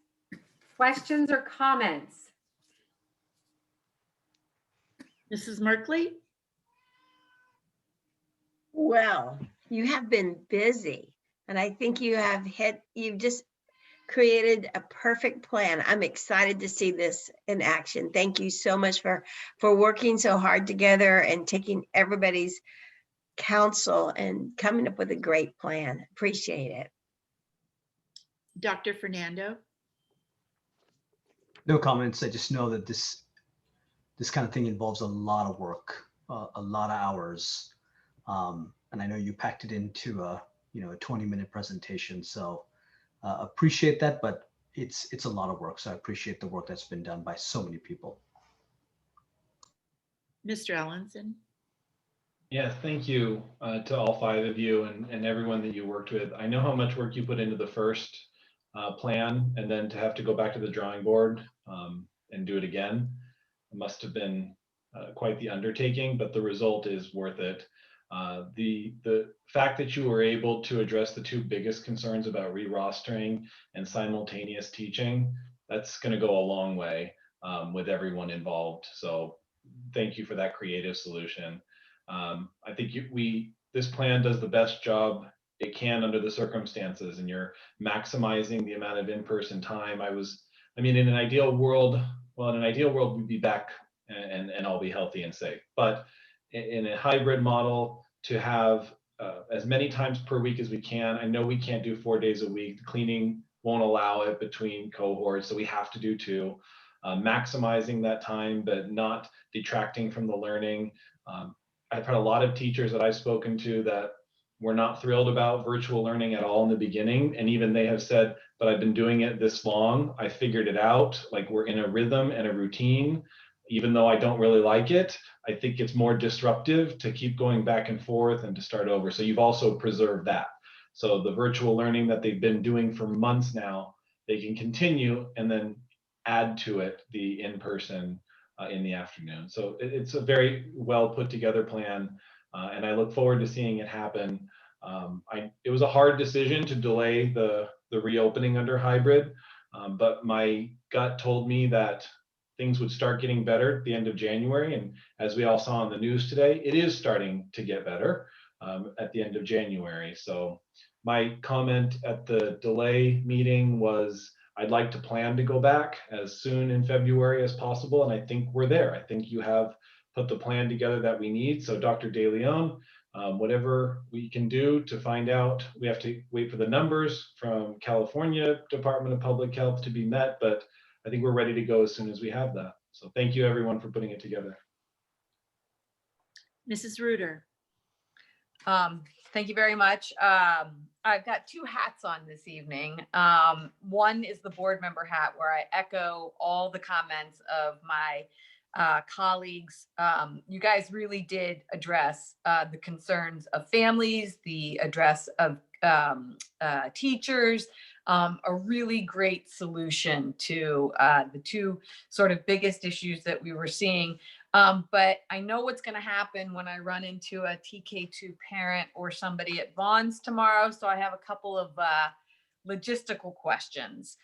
questions or comments? Mrs. Merkley? Well, you have been busy, and I think you've just created a perfect plan. I'm excited to see this in action. Thank you so much for working so hard together and taking everybody's counsel and coming up with a great plan. Appreciate it. Dr. Fernando? No comments. I just know that this kind of thing involves a lot of work, a lot of hours. And I know you packed it into a 20-minute presentation. So appreciate that, but it's a lot of work. So I appreciate the work that's been done by so many people. Mr. Allenson? Yeah, thank you to all 5 of you and everyone that you worked with. I know how much work you put into the first plan, and then to have to go back to the drawing board and do it again. It must have been quite the undertaking, but the result is worth it. The fact that you were able to address the 2 biggest concerns about re-rostering and simultaneous teaching, that's going to go a long way with everyone involved. So thank you for that creative solution. I think this plan does the best job it can under the circumstances, and you're maximizing the amount of in-person time. In an ideal world, we'd be back and all be healthy and safe. But in a hybrid model, to have as many times per week as we can. I know we can't do 4 days a week. The cleaning won't allow it between cohorts, so we have to do 2. Maximizing that time, but not detracting from the learning. I've had a lot of teachers that I've spoken to that were not thrilled about virtual learning at all in the beginning. And even they have said, but I've been doing it this long. I figured it out. Like, we're in a rhythm and a routine. Even though I don't really like it, I think it's more disruptive to keep going back and forth and to start over. So you've also preserved that. So the virtual learning that they've been doing for months now, they can continue and then add to it the in-person in the afternoon. So it's a very well put together plan, and I look forward to seeing it happen. It was a hard decision to delay the reopening under hybrid, but my gut told me that things would start getting better at the end of January. And as we all saw on the news today, it is starting to get better at the end of January. So my comment at the delay meeting was, I'd like to plan to go back as soon in February as possible. And I think we're there. I think you have put the plan together that we need. So Dr. De Leon, whatever we can do to find out, we have to wait for the numbers from California Department of Public Health to be met, but I think we're ready to go as soon as we have that. So thank you everyone for putting it together. Mrs. Reuter. Thank you very much. I've got two hats on this evening. One is the board member hat, where I echo all the comments of my colleagues. You guys really did address the concerns of families, the address of teachers, a really great solution to the two sort of biggest issues that we were seeing. But I know what's going to happen when I run into a TK2 parent or somebody at Vaughn's tomorrow. So I have a couple of logistical questions.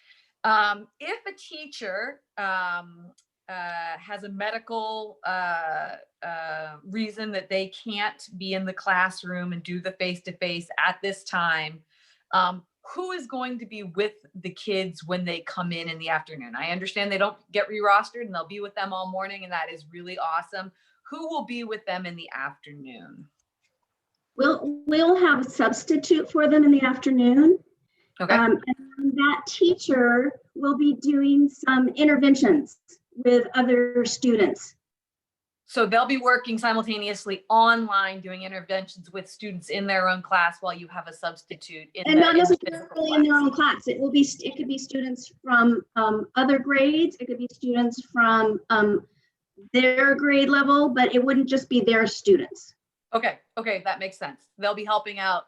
If a teacher has a medical reason that they can't be in the classroom and do the face-to-face at this time, who is going to be with the kids when they come in the afternoon? I understand they don't get re-rostered and they'll be with them all morning, and that is really awesome. Who will be with them in the afternoon? We'll have a substitute for them in the afternoon. Okay. And that teacher will be doing some interventions with other students. So they'll be working simultaneously online, doing interventions with students in their own class while you have a substitute And not necessarily in their own class. It could be students from other grades. It could be students from their grade level, but it wouldn't just be their students. Okay, that makes sense. They'll be helping out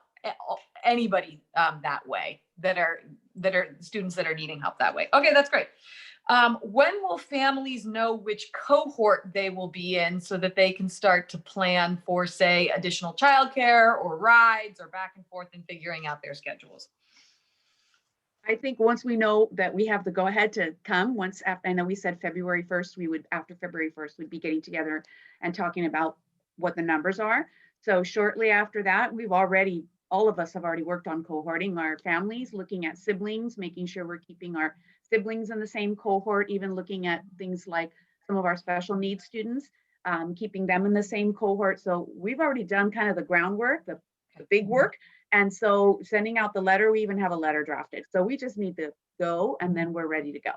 anybody that way that are students that are needing help that way. Okay, that's great. When will families know which cohort they will be in so that they can start to plan for, say, additional childcare or rides or back and forth and figuring out their schedules? I think once we know that we have the go ahead to come, once after, I know we said February 1st, after February 1st, we'd be getting together and talking about what the numbers are. So shortly after that, all of us have already worked on cohorting our families, looking at siblings, making sure we're keeping our siblings in the same cohort, even looking at things like some of our special needs students, keeping them in the same cohort. So we've already done kind of the groundwork, the big work. And so sending out the letter, we even have a letter drafted. So we just need to go and then we're ready to go.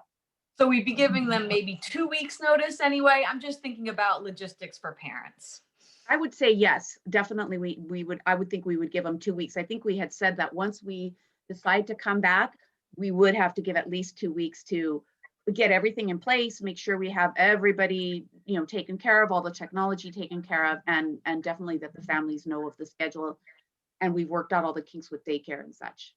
So we'd be giving them maybe 2 weeks notice anyway. I'm just thinking about logistics for parents. I would say yes, definitely. I would think we would give them 2 weeks. I think we had said that once we decide to come back, we would have to give at least 2 weeks to get everything in place, make sure we have everybody, taken care of, all the technology taken care of, and definitely that the families know of the schedule. And we've worked out all the kinks with daycare and such.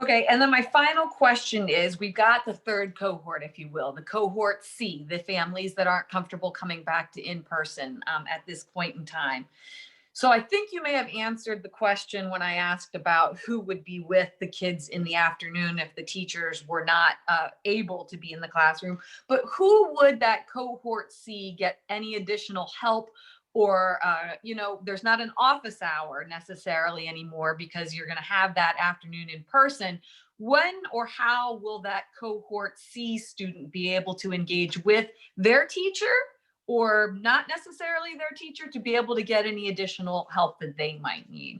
Okay, and then my final question is, we've got the third cohort, if you will, the cohort C, the families that aren't comfortable coming back to in-person at this point in time. So I think you may have answered the question when I asked about who would be with the kids in the afternoon if the teachers were not able to be in the classroom, but who would that cohort C get any additional help? Or, there's not an office hour necessarily anymore because you're going to have that afternoon in person. When or how will that cohort C student be able to engage with their teacher or not necessarily their teacher to be able to get any additional help that they might need?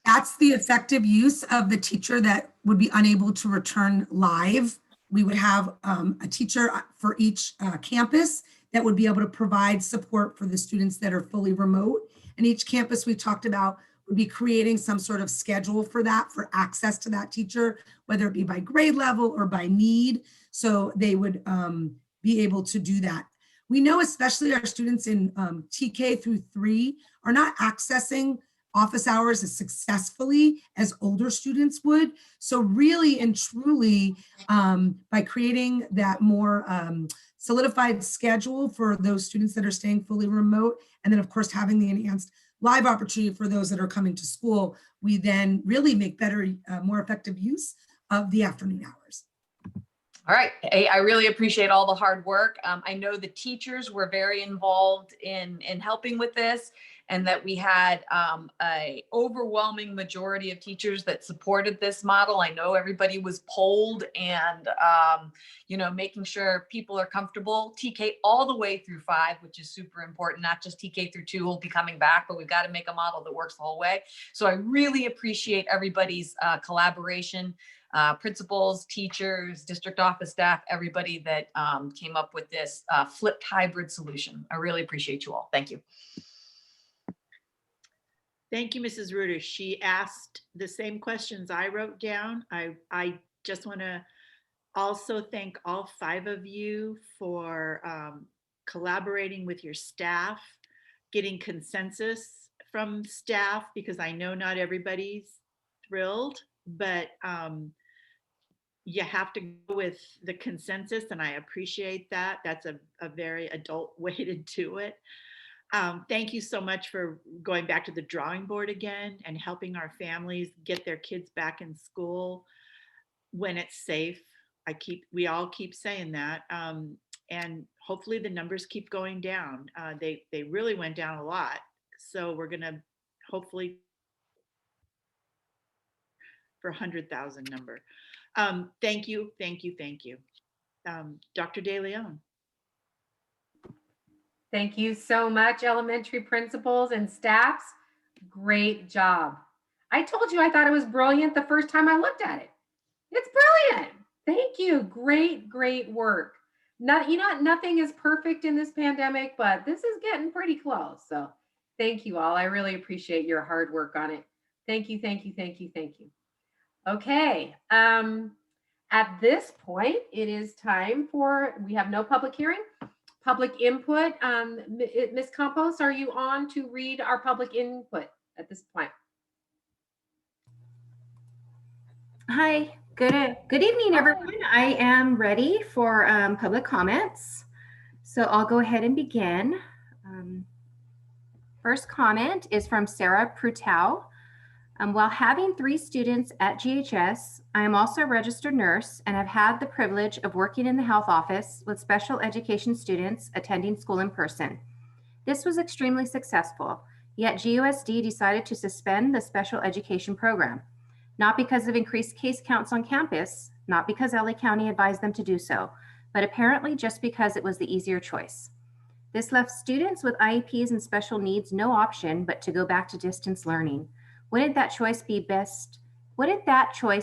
That's the effective use of the teacher that would be unable to return live. We would have a teacher for each campus that would be able to provide support for the students that are fully remote. And each campus we talked about would be creating some sort of schedule for that, for access to that teacher, whether it be by grade level or by need. So they would be able to do that. We know especially our students in TK through 3 are not accessing office hours as successfully as older students would. So really and truly, by creating that more solidified schedule for those students that are staying fully remote, and then of course having the enhanced live opportunity for those that are coming to school, we then really make better, more effective use of the afternoon hours. All right, I really appreciate all the hard work. I know the teachers were very involved in helping with this, and that we had a overwhelming majority of teachers that supported this model. I know everybody was polled and, you know, making sure people are comfortable. TK all the way through 5, which is super important, not just TK through 2 will be coming back, but we've got to make a model that works the whole way. So I really appreciate everybody's collaboration. Principals, teachers, district office staff, everybody that came up with this flipped hybrid solution. I really appreciate you all. Thank you. Thank you, Mrs. Reuter. She asked the same questions I wrote down. I just want to also thank all 5 of you for collaborating with your staff, getting consensus from staff, because I know not everybody's thrilled, but you have to go with the consensus, and I appreciate that. That's a very adult way to do it. Thank you so much for going back to the drawing board again and helping our families get their kids back in school when it's safe. We all keep saying that, and hopefully the numbers keep going down. They really went down a lot, so we're gonna hopefully for 100,000 number. Thank you, thank you, thank you. Dr. De Leon. Thank you so much, elementary principals and staffs. Great job. I told you I thought it was brilliant the first time I looked at it. It's brilliant. Thank you. Great, great work. Nothing is perfect in this pandemic, but this is getting pretty close. So thank you all. I really appreciate your hard work on it. Thank you, thank you, thank you, thank you. Okay. At this point, it is time we have no public hearing. Public input. Ms. Campos, are you on to read our public input at this point? Hi, good evening, everyone. I am ready for public comments. So I'll go ahead and begin. First comment is from Sarah Prutau. While having 3 students at GHS, I am also a registered nurse and have had the privilege of working in the health office with special education students attending school in person. This was extremely successful, yet GUSD decided to suspend the special education program, not because of increased case counts on campus, not because LA County advised them to do so, but apparently just because it was the easier choice. This left students with IEPs and special needs no option but to go back to distance learning. Wouldn't that choice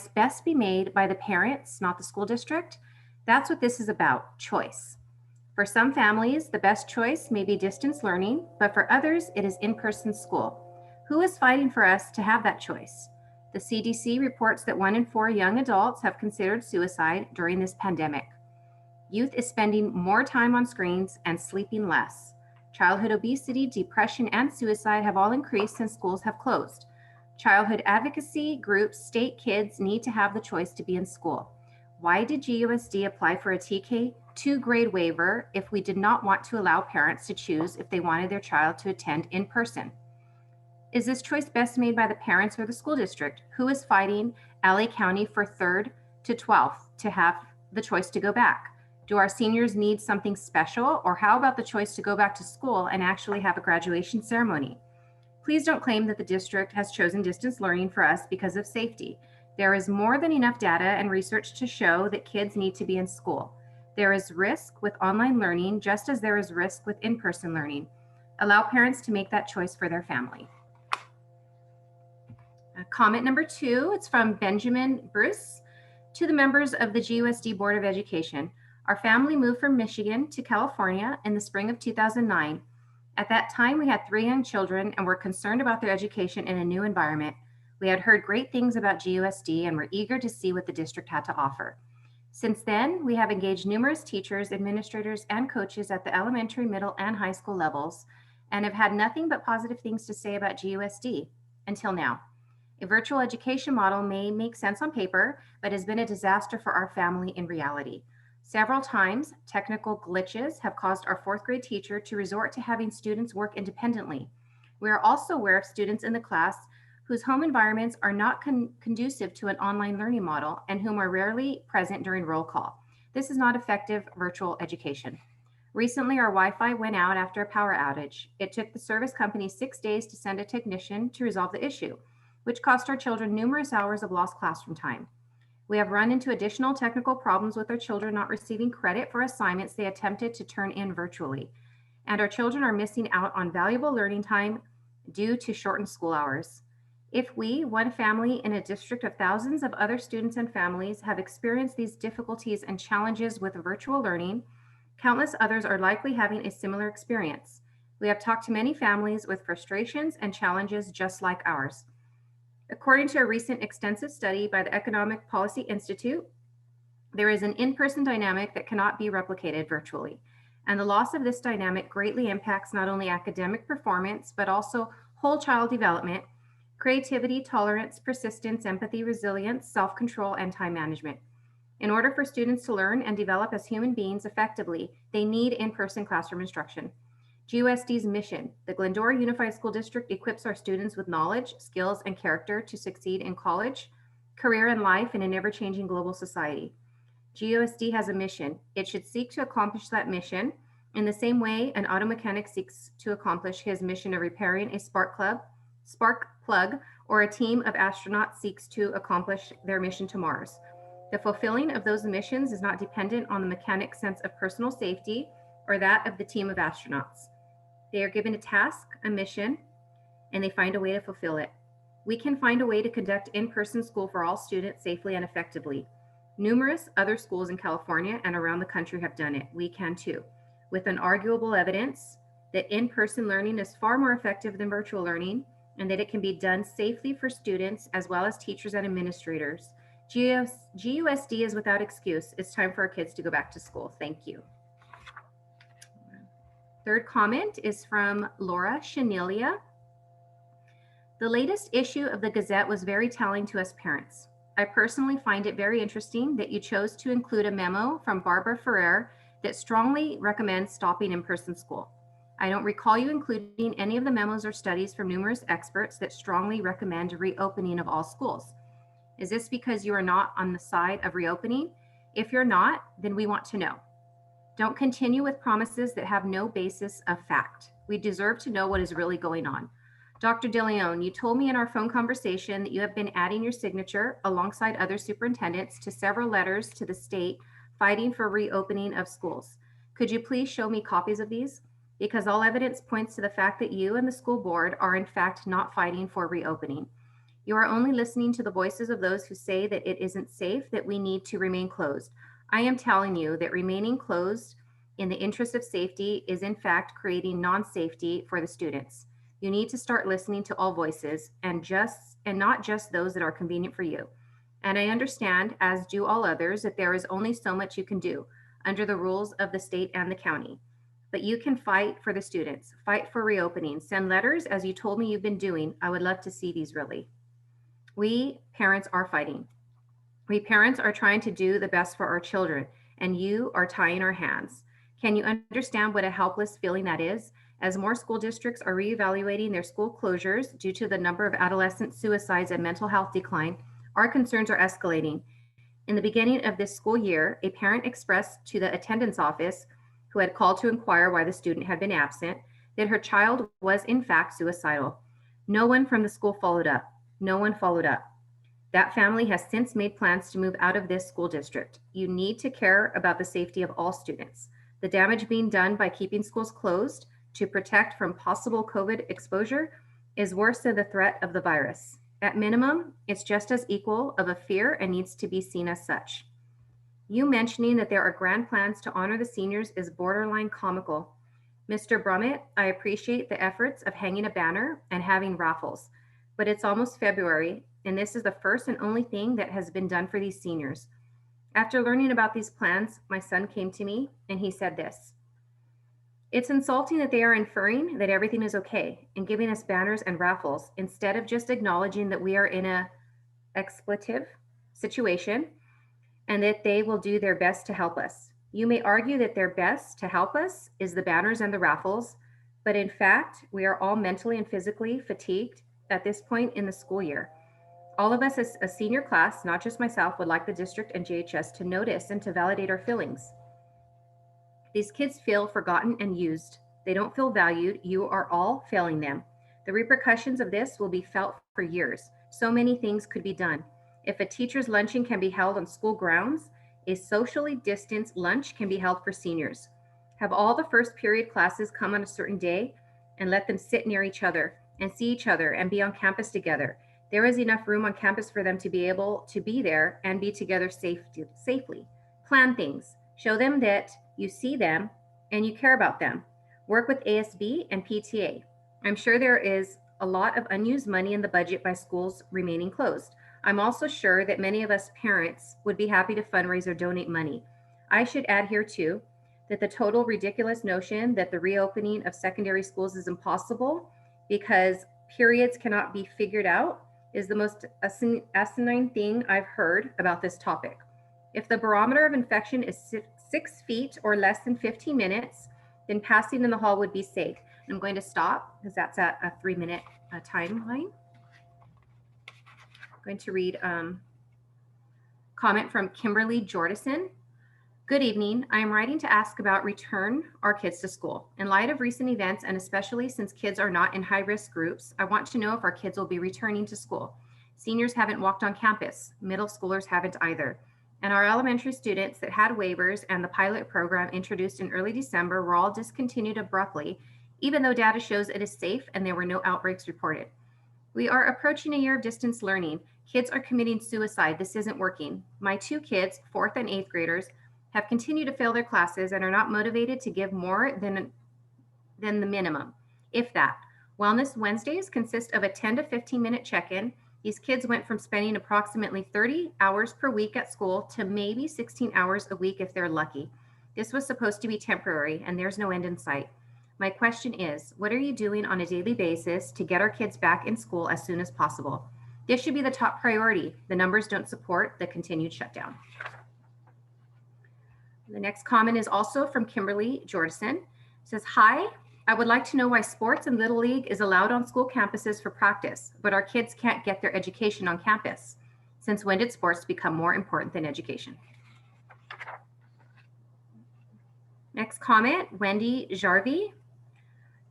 best be made by the parents, not the school district? That's what this is about, choice. For some families, the best choice may be distance learning, but for others, it is in-person school. Who is fighting for us to have that choice? The CDC reports that 1 in 4 young adults have considered suicide during this pandemic. Youth is spending more time on screens and sleeping less. Childhood obesity, depression, and suicide have all increased since schools have closed. Childhood advocacy groups state kids need to have the choice to be in school. Why did GUSD apply for a TK 2-grade waiver if we did not want to allow parents to choose if they wanted their child to attend in person? Is this choice best made by the parents or the school district? Who is fighting LA County for 3rd to 12th to have the choice to go back? Do our seniors need something special, or how about the choice to go back to school and actually have a graduation ceremony? Please don't claim that the district has chosen distance learning for us because of safety. There is more than enough data and research to show that kids need to be in school. There is risk with online learning, just as there is risk with in-person learning. Allow parents to make that choice for their family. Comment number 2, it's from Benjamin Bruce. To the members of the GUSD Board of Education, our family moved from Michigan to California in the spring of 2009. At that time, we had 3 young children and were concerned about their education in a new environment. We had heard great things about GUSD and were eager to see what the district had to offer. Since then, we have engaged numerous teachers, administrators, and coaches at the elementary, middle, and high school levels, and have had nothing but positive things to say about GUSD until now. A virtual education model may make sense on paper, but has been a disaster for our family in reality. Several times, technical glitches have caused our 4th grade teacher to resort to having students work independently. We are also aware of students in the class whose home environments are not conducive to an online learning model and whom are rarely present during roll call. This is not effective virtual education. Recently, our Wi-Fi went out after a power outage. It took the service company 6 days to send a technician to resolve the issue, which cost our children numerous hours of lost classroom time. We have run into additional technical problems with our children not receiving credit for assignments they attempted to turn in virtually. And our children are missing out on valuable learning time due to shortened school hours. If we, one family in a district of thousands of other students and families, have experienced these difficulties and challenges with virtual learning, countless others are likely having a similar experience. We have talked to many families with frustrations and challenges just like ours. According to a recent extensive study by the Economic Policy Institute, there is an in-person dynamic that cannot be replicated virtually. And the loss of this dynamic greatly impacts not only academic performance, but also whole child development, creativity, tolerance, persistence, empathy, resilience, self-control, and time management. In order for students to learn and develop as human beings effectively, they need in-person classroom instruction. GUSD's mission, the Glendora Unified School District, equips our students with knowledge, skills, and character to succeed in college, career, and life in an ever-changing global society. GUSD has a mission. It should seek to accomplish that mission in the same way an auto mechanic seeks to accomplish his mission of repairing a spark plug, or a team of astronauts seeks to accomplish their mission to Mars. The fulfilling of those missions is not dependent on the mechanic's sense of personal safety or that of the team of astronauts. They are given a task, a mission, and they find a way to fulfill it. We can find a way to conduct in-person school for all students safely and effectively. Numerous other schools in California and around the country have done it. We can too, with unarguable evidence that in-person learning is far more effective than virtual learning, and that it can be done safely for students as well as teachers and administrators. GUSD is without excuse. It's time for our kids to go back to school. Thank you. Third comment is from Laura Chanelia. The latest issue of the Gazette was very telling to us parents. I personally find it very interesting that you chose to include a memo from Barbara Ferrer that strongly recommends stopping in-person school. I don't recall you including any of the memos or studies from numerous experts that strongly recommend reopening of all schools. Is this because you are not on the side of reopening? If you're not, then we want to know. Don't continue with promises that have no basis of fact. We deserve to know what is really going on. Dr. DeLeon, you told me in our phone conversation that you have been adding your signature alongside other superintendents to several letters to the state fighting for reopening of schools. Could you please show me copies of these? Because all evidence points to the fact that you and the school board are in fact not fighting for reopening. You are only listening to the voices of those who say that it isn't safe, that we need to remain closed. I am telling you that remaining closed in the interest of safety is in fact creating non-safety for the students. You need to start listening to all voices and not just those that are convenient for you. And I understand, as do all others, that there is only so much you can do under the rules of the state and the county. But you can fight for the students, fight for reopening, send letters as you told me you've been doing. I would love to see these really. We parents are fighting. We parents are trying to do the best for our children, and you are tying our hands. Can you understand what a helpless feeling that is? As more school districts are reevaluating their school closures due to the number of adolescent suicides and mental health decline, our concerns are escalating. In the beginning of this school year, a parent expressed to the attendance office, who had called to inquire why the student had been absent, that her child was in fact suicidal. No one from the school followed up. No one followed up. That family has since made plans to move out of this school district. You need to care about the safety of all students. The damage being done by keeping schools closed to protect from possible COVID exposure is worse than the threat of the virus. At minimum, it's just as equal of a fear and needs to be seen as such. You mentioning that there are grand plans to honor the seniors is borderline comical. Mr. Brummett, I appreciate the efforts of hanging a banner and having raffles, but it's almost February, and this is the first and only thing that has been done for these seniors. After learning about these plans, my son came to me and he said this: it's insulting that they are inferring that everything is okay and giving us banners and raffles instead of just acknowledging that we are in an expletive situation and that they will do their best to help us. You may argue that their best to help us is the banners and the raffles, but in fact, we are all mentally and physically fatigued at this point in the school year. All of us as a senior class, not just myself, would like the district and JHS to notice and to validate our feelings. These kids feel forgotten and used. They don't feel valued. You are all failing them. The repercussions of this will be felt for years. So many things could be done. If a teacher's luncheon can be held on school grounds, a socially distanced lunch can be held for seniors. Have all the first period classes come on a certain day and let them sit near each other and see each other and be on campus together. There is enough room on campus for them to be able to be there and be together safely. Plan things. Show them that you see them and you care about them. Work with ASB and PTA. I'm sure there is a lot of unused money in the budget by schools remaining closed. I'm also sure that many of us parents would be happy to fundraise or donate money. I should add here too that the total ridiculous notion that the reopening of secondary schools is impossible because periods cannot be figured out is the most asinine thing I've heard about this topic. If the barometer of infection is 6 feet or less than 15 minutes, then passing in the hall would be safe. I'm going to stop because that's at a 3-minute timeline. I'm going to read comment from Kimberly Jordison. Good evening. I am writing to ask about return our kids to school. In light of recent events, and especially since kids are not in high-risk groups, I want to know if our kids will be returning to school. Seniors haven't walked on campus. Middle schoolers haven't either. And our elementary students that had waivers and the pilot program introduced in early December were all discontinued abruptly, even though data shows it is safe and there were no outbreaks reported. We are approaching a year of distance learning. Kids are committing suicide. This isn't working. My 2 kids, 4th and 8th graders, have continued to fail their classes and are not motivated to give more than the minimum, if that. Wellness Wednesdays consist of a 10 to 15-minute check-in. These kids went from spending approximately 30 hours per week at school to maybe 16 hours a week if they're lucky. This was supposed to be temporary, and there's no end in sight. My question is, what are you doing on a daily basis to get our kids back in school as soon as possible? This should be the top priority. The numbers don't support the continued shutdown. The next comment is also from Kimberly Jordison. It says, hi, I would like to know why sports and Little League is allowed on school campuses for practice, but our kids can't get their education on campus. Since when did sports become more important than education? Next comment, Wendy Jarvie.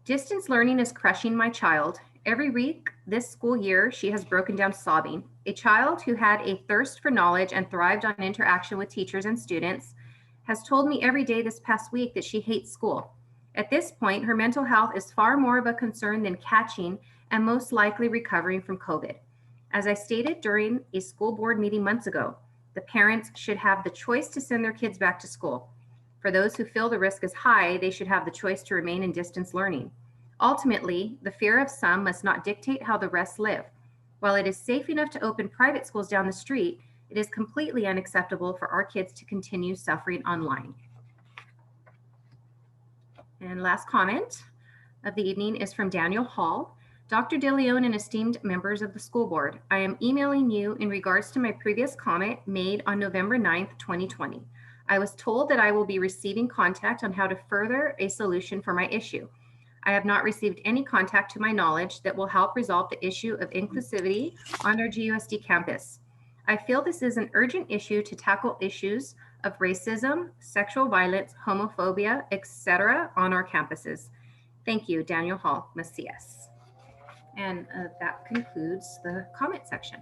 Distance learning is crushing my child. Every week this school year, she has broken down sobbing. A child who had a thirst for knowledge and thrived on interaction with teachers and students has told me every day this past week that she hates school. At this point, her mental health is far more of a concern than catching and most likely recovering from COVID. As I stated during a school board meeting months ago, the parents should have the choice to send their kids back to school. For those who feel the risk is high, they should have the choice to remain in distance learning. Ultimately, the fear of some must not dictate how the rest live. While it is safe enough to open private schools down the street, it is completely unacceptable for our kids to continue suffering online. And last comment of the evening is from Daniel Hall. Dr. DeLeon and esteemed members of the school board, I am emailing you in regards to my previous comment made on November 9th, 2020. I was told that I will be receiving contact on how to further a solution for my issue. I have not received any contact to my knowledge that will help resolve the issue of inclusivity on our GUSD campus. I feel this is an urgent issue to tackle issues of racism, sexual violence, homophobia, etc. on our campuses. Thank you, Daniel Hall, Macias. And that concludes the comment section.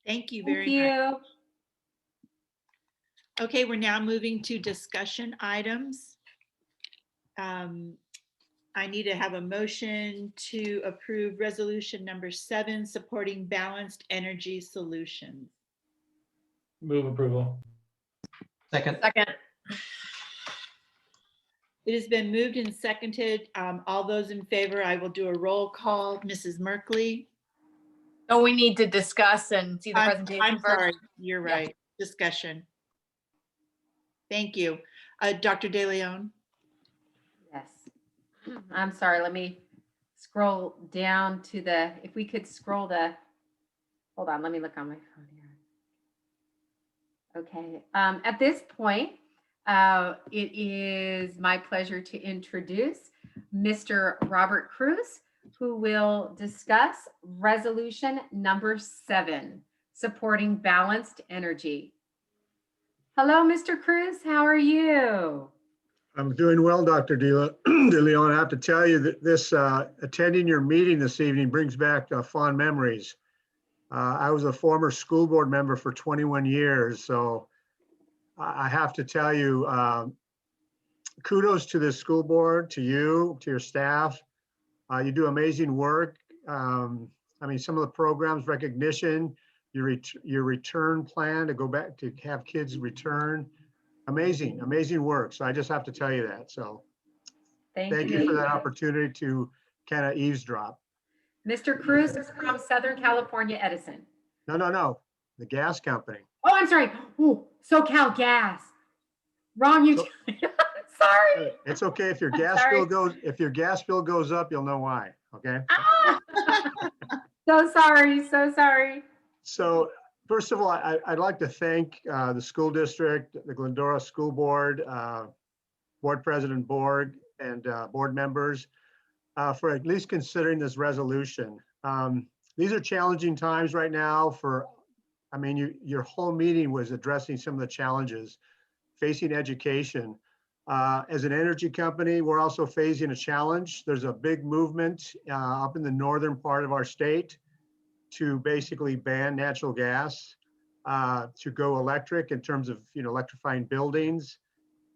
Thank you very much. Okay, we're now moving to discussion items. I need to have a motion to approve resolution number 7, supporting balanced energy solutions. Move approval. Second. Second. It has been moved and seconded. All those in favor, I will do a roll call. Mrs. Merkley. Oh, we need to discuss and see the presentation I'm first. sorry, you're right. Discussion. Thank you. Dr. DeLeon. Yes. I'm sorry, let me scroll down to the, if we could scroll the, hold on, let me look on my phone here. Okay, at this point, it is my pleasure to introduce Mr. Robert Cruz, who will discuss resolution number 7, supporting balanced energy. Hello, Mr. Cruz, how are you? I'm doing well, Dr. De Leon. I have to tell you that this attending your meeting this evening brings back fond memories. I was a former school board member for 21 years, so I have to tell you, kudos to the school board, to you, to your staff. You do amazing work. I mean, some of the programs, recognition, your return plan to go back to have kids return. Amazing, amazing work. So I just have to tell you that. So thank you for that opportunity to kind of eavesdrop. Mr. Cruz is from Southern California Edison. No, the gas company. Oh, I'm sorry. Ooh, SoCal Gas. Wrong utility. Sorry. It's okay if your gas bill goes up, you'll know why. Okay. So sorry. So first of all, I'd like to thank the school district, the Glendora School Board, Board President Borg, and board members for at least considering this resolution. These are challenging times right now your whole meeting was addressing some of the challenges facing education. As an energy company, we're also facing a challenge. There's a big movement up in the northern part of our state to basically ban natural gas, to go electric in terms of electrifying buildings.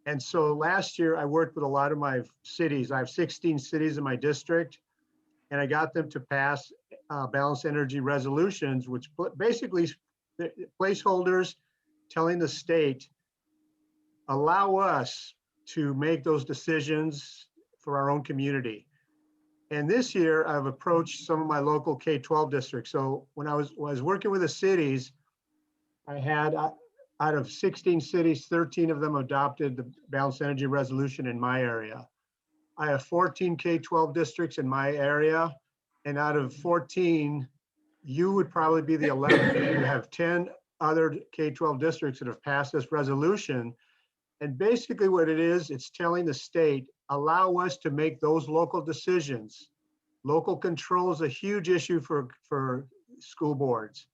And so last year I worked with a lot of my cities. I have 16 cities in my district, and I got them to pass balanced energy resolutions, which basically placeholders telling the state, allow us to make those decisions for our own community. And this year I've approached some of my local K-12 districts. So when I was working with the cities, I had out of 16 cities, 13 of them adopted the balanced energy resolution in my area. I have 14 K-12 districts in my area. And out of 14, you would probably be the 11th. You have 10 other K-12 districts that have passed this resolution. And basically what it is, it's telling the state, allow us to make those local decisions. Local control is a huge issue for school boards.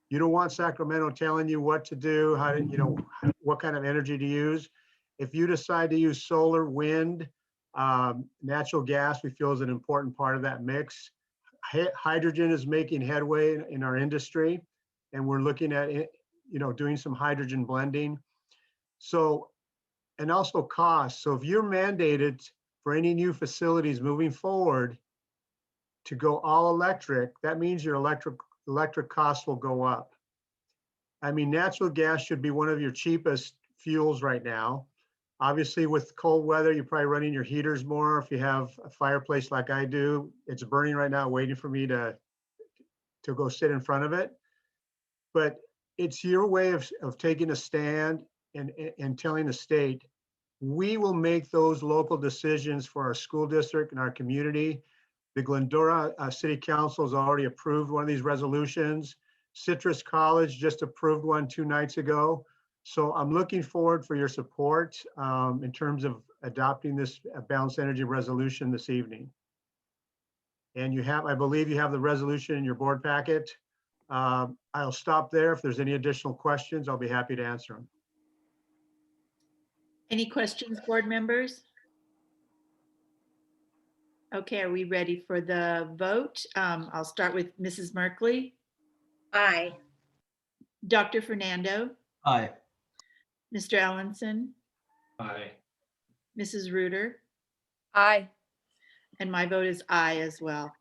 You don't want Sacramento telling you what to do, how to, what kind of energy to use. If you decide to use solar, wind, natural gas, we feel is an important part of that mix. Hydrogen is making headway in our industry, and we're looking at doing some hydrogen blending. So, and also cost. So if you're mandated for any new facilities moving forward to go all electric, that means your electric costs will go up. I mean, natural gas should be one of your cheapest fuels right now. Obviously with cold weather, you're probably running your heaters more. If you have a fireplace like I do, it's burning right now, waiting for me to go sit in front of it. But it's your way of taking a stand and telling the state, we will make those local decisions for our school district and our community. The Glendora City Council has already approved one of these resolutions. Citrus College just approved one 2 nights ago. So I'm looking forward for your support in terms of adopting this balanced energy resolution this evening. And I believe you have the resolution in your board packet. I'll stop there. If there's any additional questions, I'll be happy to answer them. Any questions, board members? Okay, are we ready for the vote? I'll start with Mrs. Merkley. Aye. Dr. Fernando. Aye. Mr. Allenson. Aye. Mrs. Reuter. Aye. And my vote is aye as well.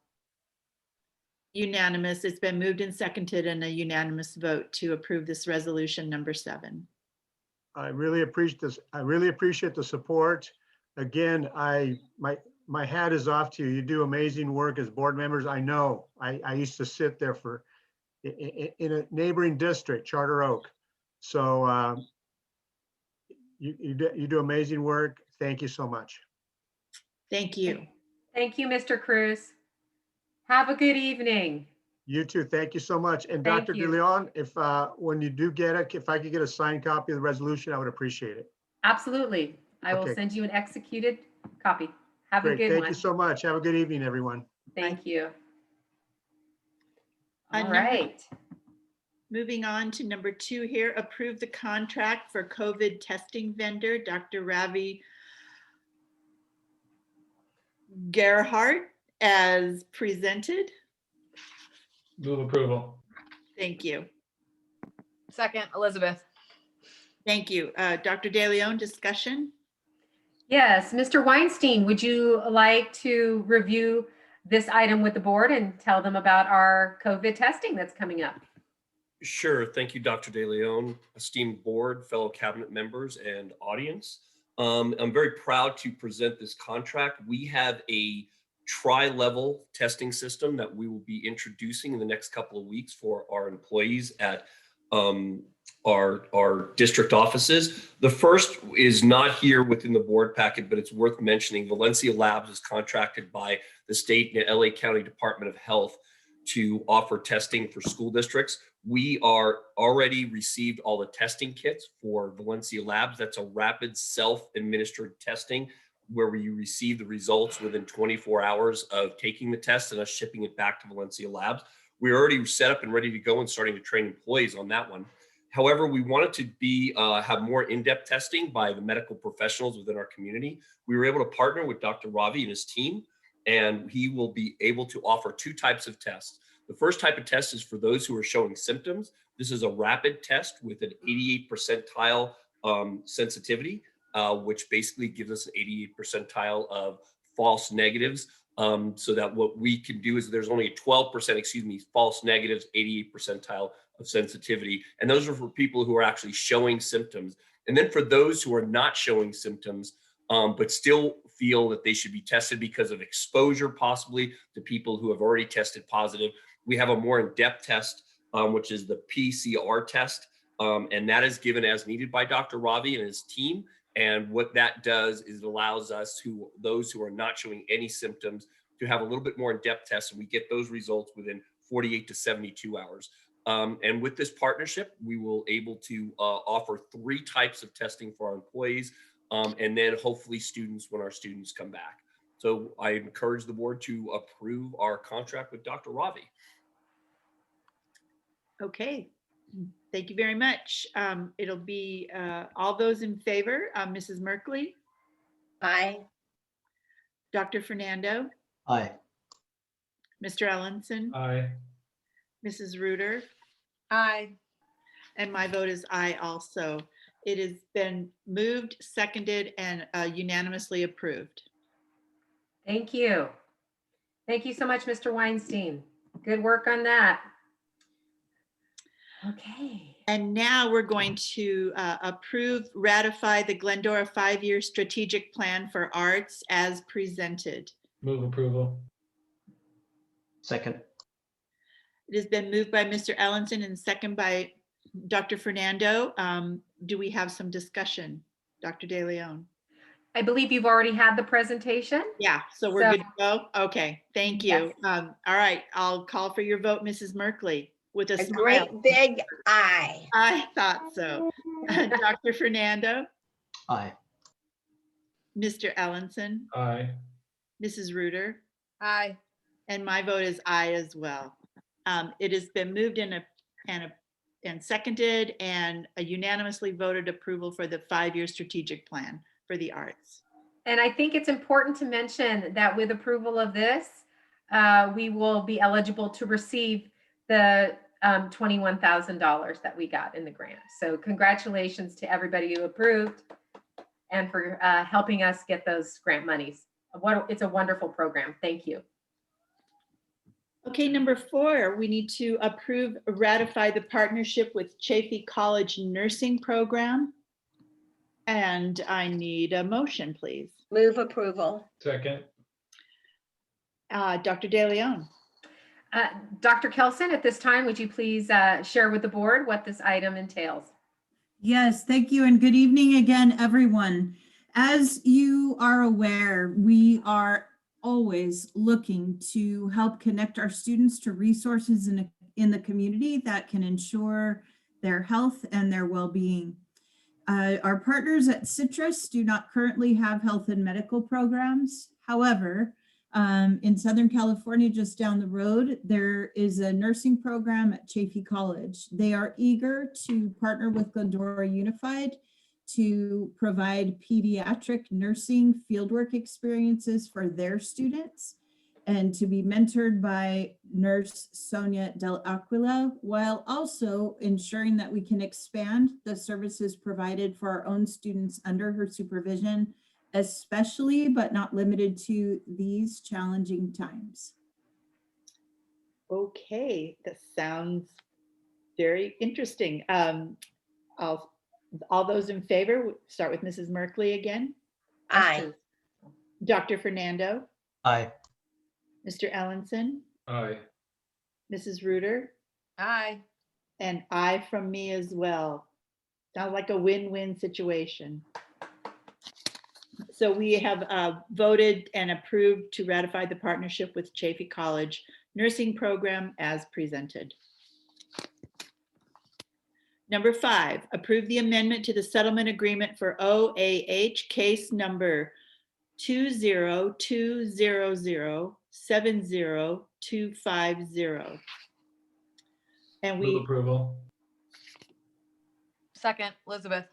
Unanimous. It's been moved and seconded in a unanimous vote to approve this resolution number 7. I really appreciate this. I really appreciate the support. Again, my hat is off to you. You do amazing work as board members. I know. I used to sit there in a neighboring district, Charter Oak. So you do amazing work. Thank you so much. Thank you. Thank you, Mr. Cruz. Have a good evening. You too. Thank you so much. And Dr. De Leon, if when you do get it, if I could get a signed copy of the resolution, I would appreciate it. Absolutely. I will send you an executed copy. Have a good one. Thank you so much. Have a good evening, everyone. Thank you. All Number- right. Moving on to number 2 here, approve the contract for COVID testing vendor, Dr. Ravi Gerhardt, as presented. Move approval. Thank you. Second, Elizabeth. Thank you. Dr. De Leon, discussion? Yes, Mr. Weinstein, would you like to review this item with the board and tell them about our COVID testing that's coming up? Sure. Thank you, Dr. De Leon, esteemed board, fellow cabinet members, and audience. I'm very proud to present this contract. We have a tri-level testing system that we will be introducing in the next couple of weeks for our employees at our district offices. The first is not here within the board packet, but it's worth mentioning. Valencia Labs is contracted by the state and LA County Department of Health to offer testing for school districts. We are already received all the testing kits for Valencia Labs. That's a rapid self-administered testing where you receive the results within 24 hours of taking the test and us shipping it back to Valencia Labs. We're already set up and ready to go and starting to train employees on that one. However, we wanted to be have more in-depth testing by the medical professionals within our community. We were able to partner with Dr. Ravi and his team, and he will be able to offer 2 types of tests. The first type of test is for those who are showing symptoms. This is a rapid test with an 88 percentile sensitivity, which basically gives us an 88 percentile of false negatives. So that what we can do is there's only a 12%, false negatives, 88 percentile of sensitivity. And those are for people who are actually showing symptoms. And then for those who are not showing symptoms, but still feel that they should be tested because of exposure possibly to people who have already tested positive, we have a more in-depth test, which is the PCR test. And that is given as needed by Dr. Ravi and his team. And what that does is it allows us those who are not showing any symptoms to have a little bit more in-depth test, and we get those results within 48 to 72 hours. And with this partnership, we will able to offer 3 types of testing for our employees, and then hopefully students when our students come back. So I encourage the board to approve our contract with Dr. Ravi. Okay. Thank you very much. It'll be all those in favor. Mrs. Merkley? Aye. Dr. Fernando? Aye. Mr. Ellenson? Aye. Mrs. Reuter? Aye. And my vote is aye also. It has been moved, seconded, and unanimously approved. Thank you. Thank you so much, Mr. Weinstein. Good work on that. Okay. And now we're going to ratify the Glendora 5-year strategic plan for arts as presented. Move approval. Second. It has been moved by Mr. Ellenson and second by Dr. Fernando. Do we have some discussion, Dr. De Leon? I believe you've already had the presentation. Yeah, so we're good to go? Okay, thank you. Yes. All right, I'll call for your vote, Mrs. Merkley, with a smile. Great big aye. I thought so. Dr. Fernando? Aye. Mr. Ellenson? Aye. Mrs. Reuter? Aye. And my vote is aye as well. It has been moved and seconded and a unanimously voted approval for the 5-year strategic plan for the arts. And I think it's important to mention that with approval of this, we will be eligible to receive the $21,000 that we got in the grant. So congratulations to everybody who approved and for helping us get those grant monies. It's a wonderful program. Thank you. Okay, number 4, we need to ratify the partnership with Chaffey College Nursing Program. And I need a motion, please. Move approval. Second. Dr. De Leon. Dr. Kelson, at this time, would you please share with the board what this item entails? Yes, thank you, and good evening again, everyone. As you are aware, we are always looking to help connect our students to resources in the community that can ensure their health and their well-being. Our partners at Citrus do not currently have health and medical programs. However, In Southern California, just down the road, there is a nursing program at Chaffey College. They are eager to partner with Glendora Unified to provide pediatric nursing fieldwork experiences for their students and to be mentored by nurse Sonia Del Aquila, while also ensuring that we can expand the services provided for our own students under her supervision, especially but not limited to these challenging times. Okay, that sounds very interesting. All those in favor, start with Mrs. Merkley again. Aye. Dr. Fernando, Aye. Mr. Ellenson, Aye. Mrs. Reuter, Aye. and aye from me as well. Sounds like a win-win situation. So we have voted and approved to ratify the partnership with Chaffey College nursing program as presented. Number 5, approve the amendment to the settlement agreement for OAH case number 20200-70250. And Move approval. Second, Elizabeth.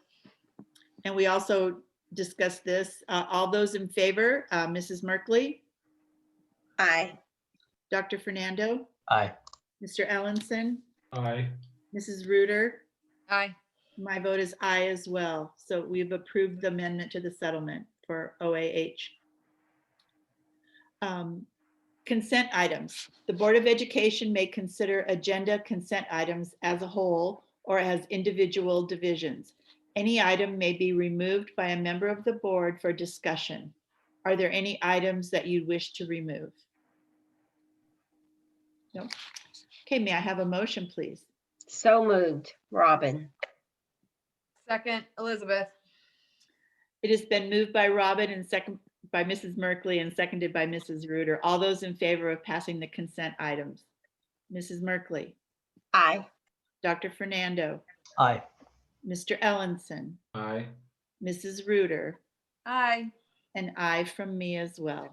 And we also discussed this. All those in favor, Mrs. Merkley? Aye. Dr. Fernando? Aye. Mr. Ellenson? Aye. Mrs. Reuter? Aye. My vote is aye as well. So we've approved the amendment to the settlement for OAH. Consent items. The Board of Education may consider agenda consent items as a whole or as individual divisions. Any item may be removed by a member of the board for discussion. Are there any items that you wish to remove? No. Okay, may I have a motion, please? So moved. Robin. Second, Elizabeth. It has been moved by Robin and second by Mrs. Merkley and seconded by Mrs. Reuter. All those in favor of passing the consent items? Mrs. Merkley? Aye. Dr. Fernando? Aye. Mr. Ellenson? Aye. Mrs. Reuter? Aye. And aye from me as well.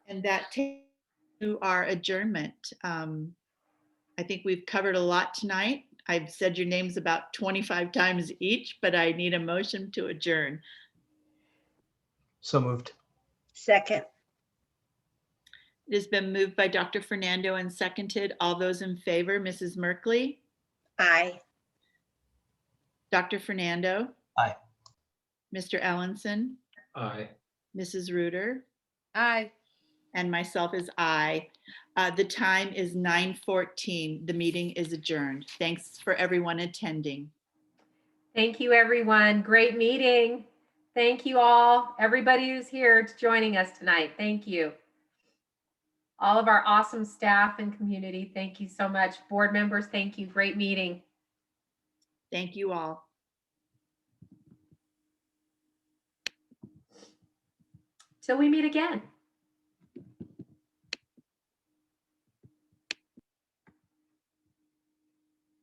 And that takes to our adjournment. I think we've covered a lot tonight. I've said your names about 25 times each, but I need a motion to adjourn. So moved. Second. It has been moved by Dr. Fernando and seconded. All those in favor, Mrs. Merkley? Aye. Dr. Fernando? Aye. Mr. Ellenson? Aye. Mrs. Reuter? Aye. And myself is aye. The time is 9:14. The meeting is adjourned. Thanks for everyone attending. Thank you, everyone. Great meeting. Thank you all, everybody who's here joining us tonight. Thank you. All of our awesome staff and community, thank you so much. Board members, thank you. Great meeting. Thank you all. Till we meet again.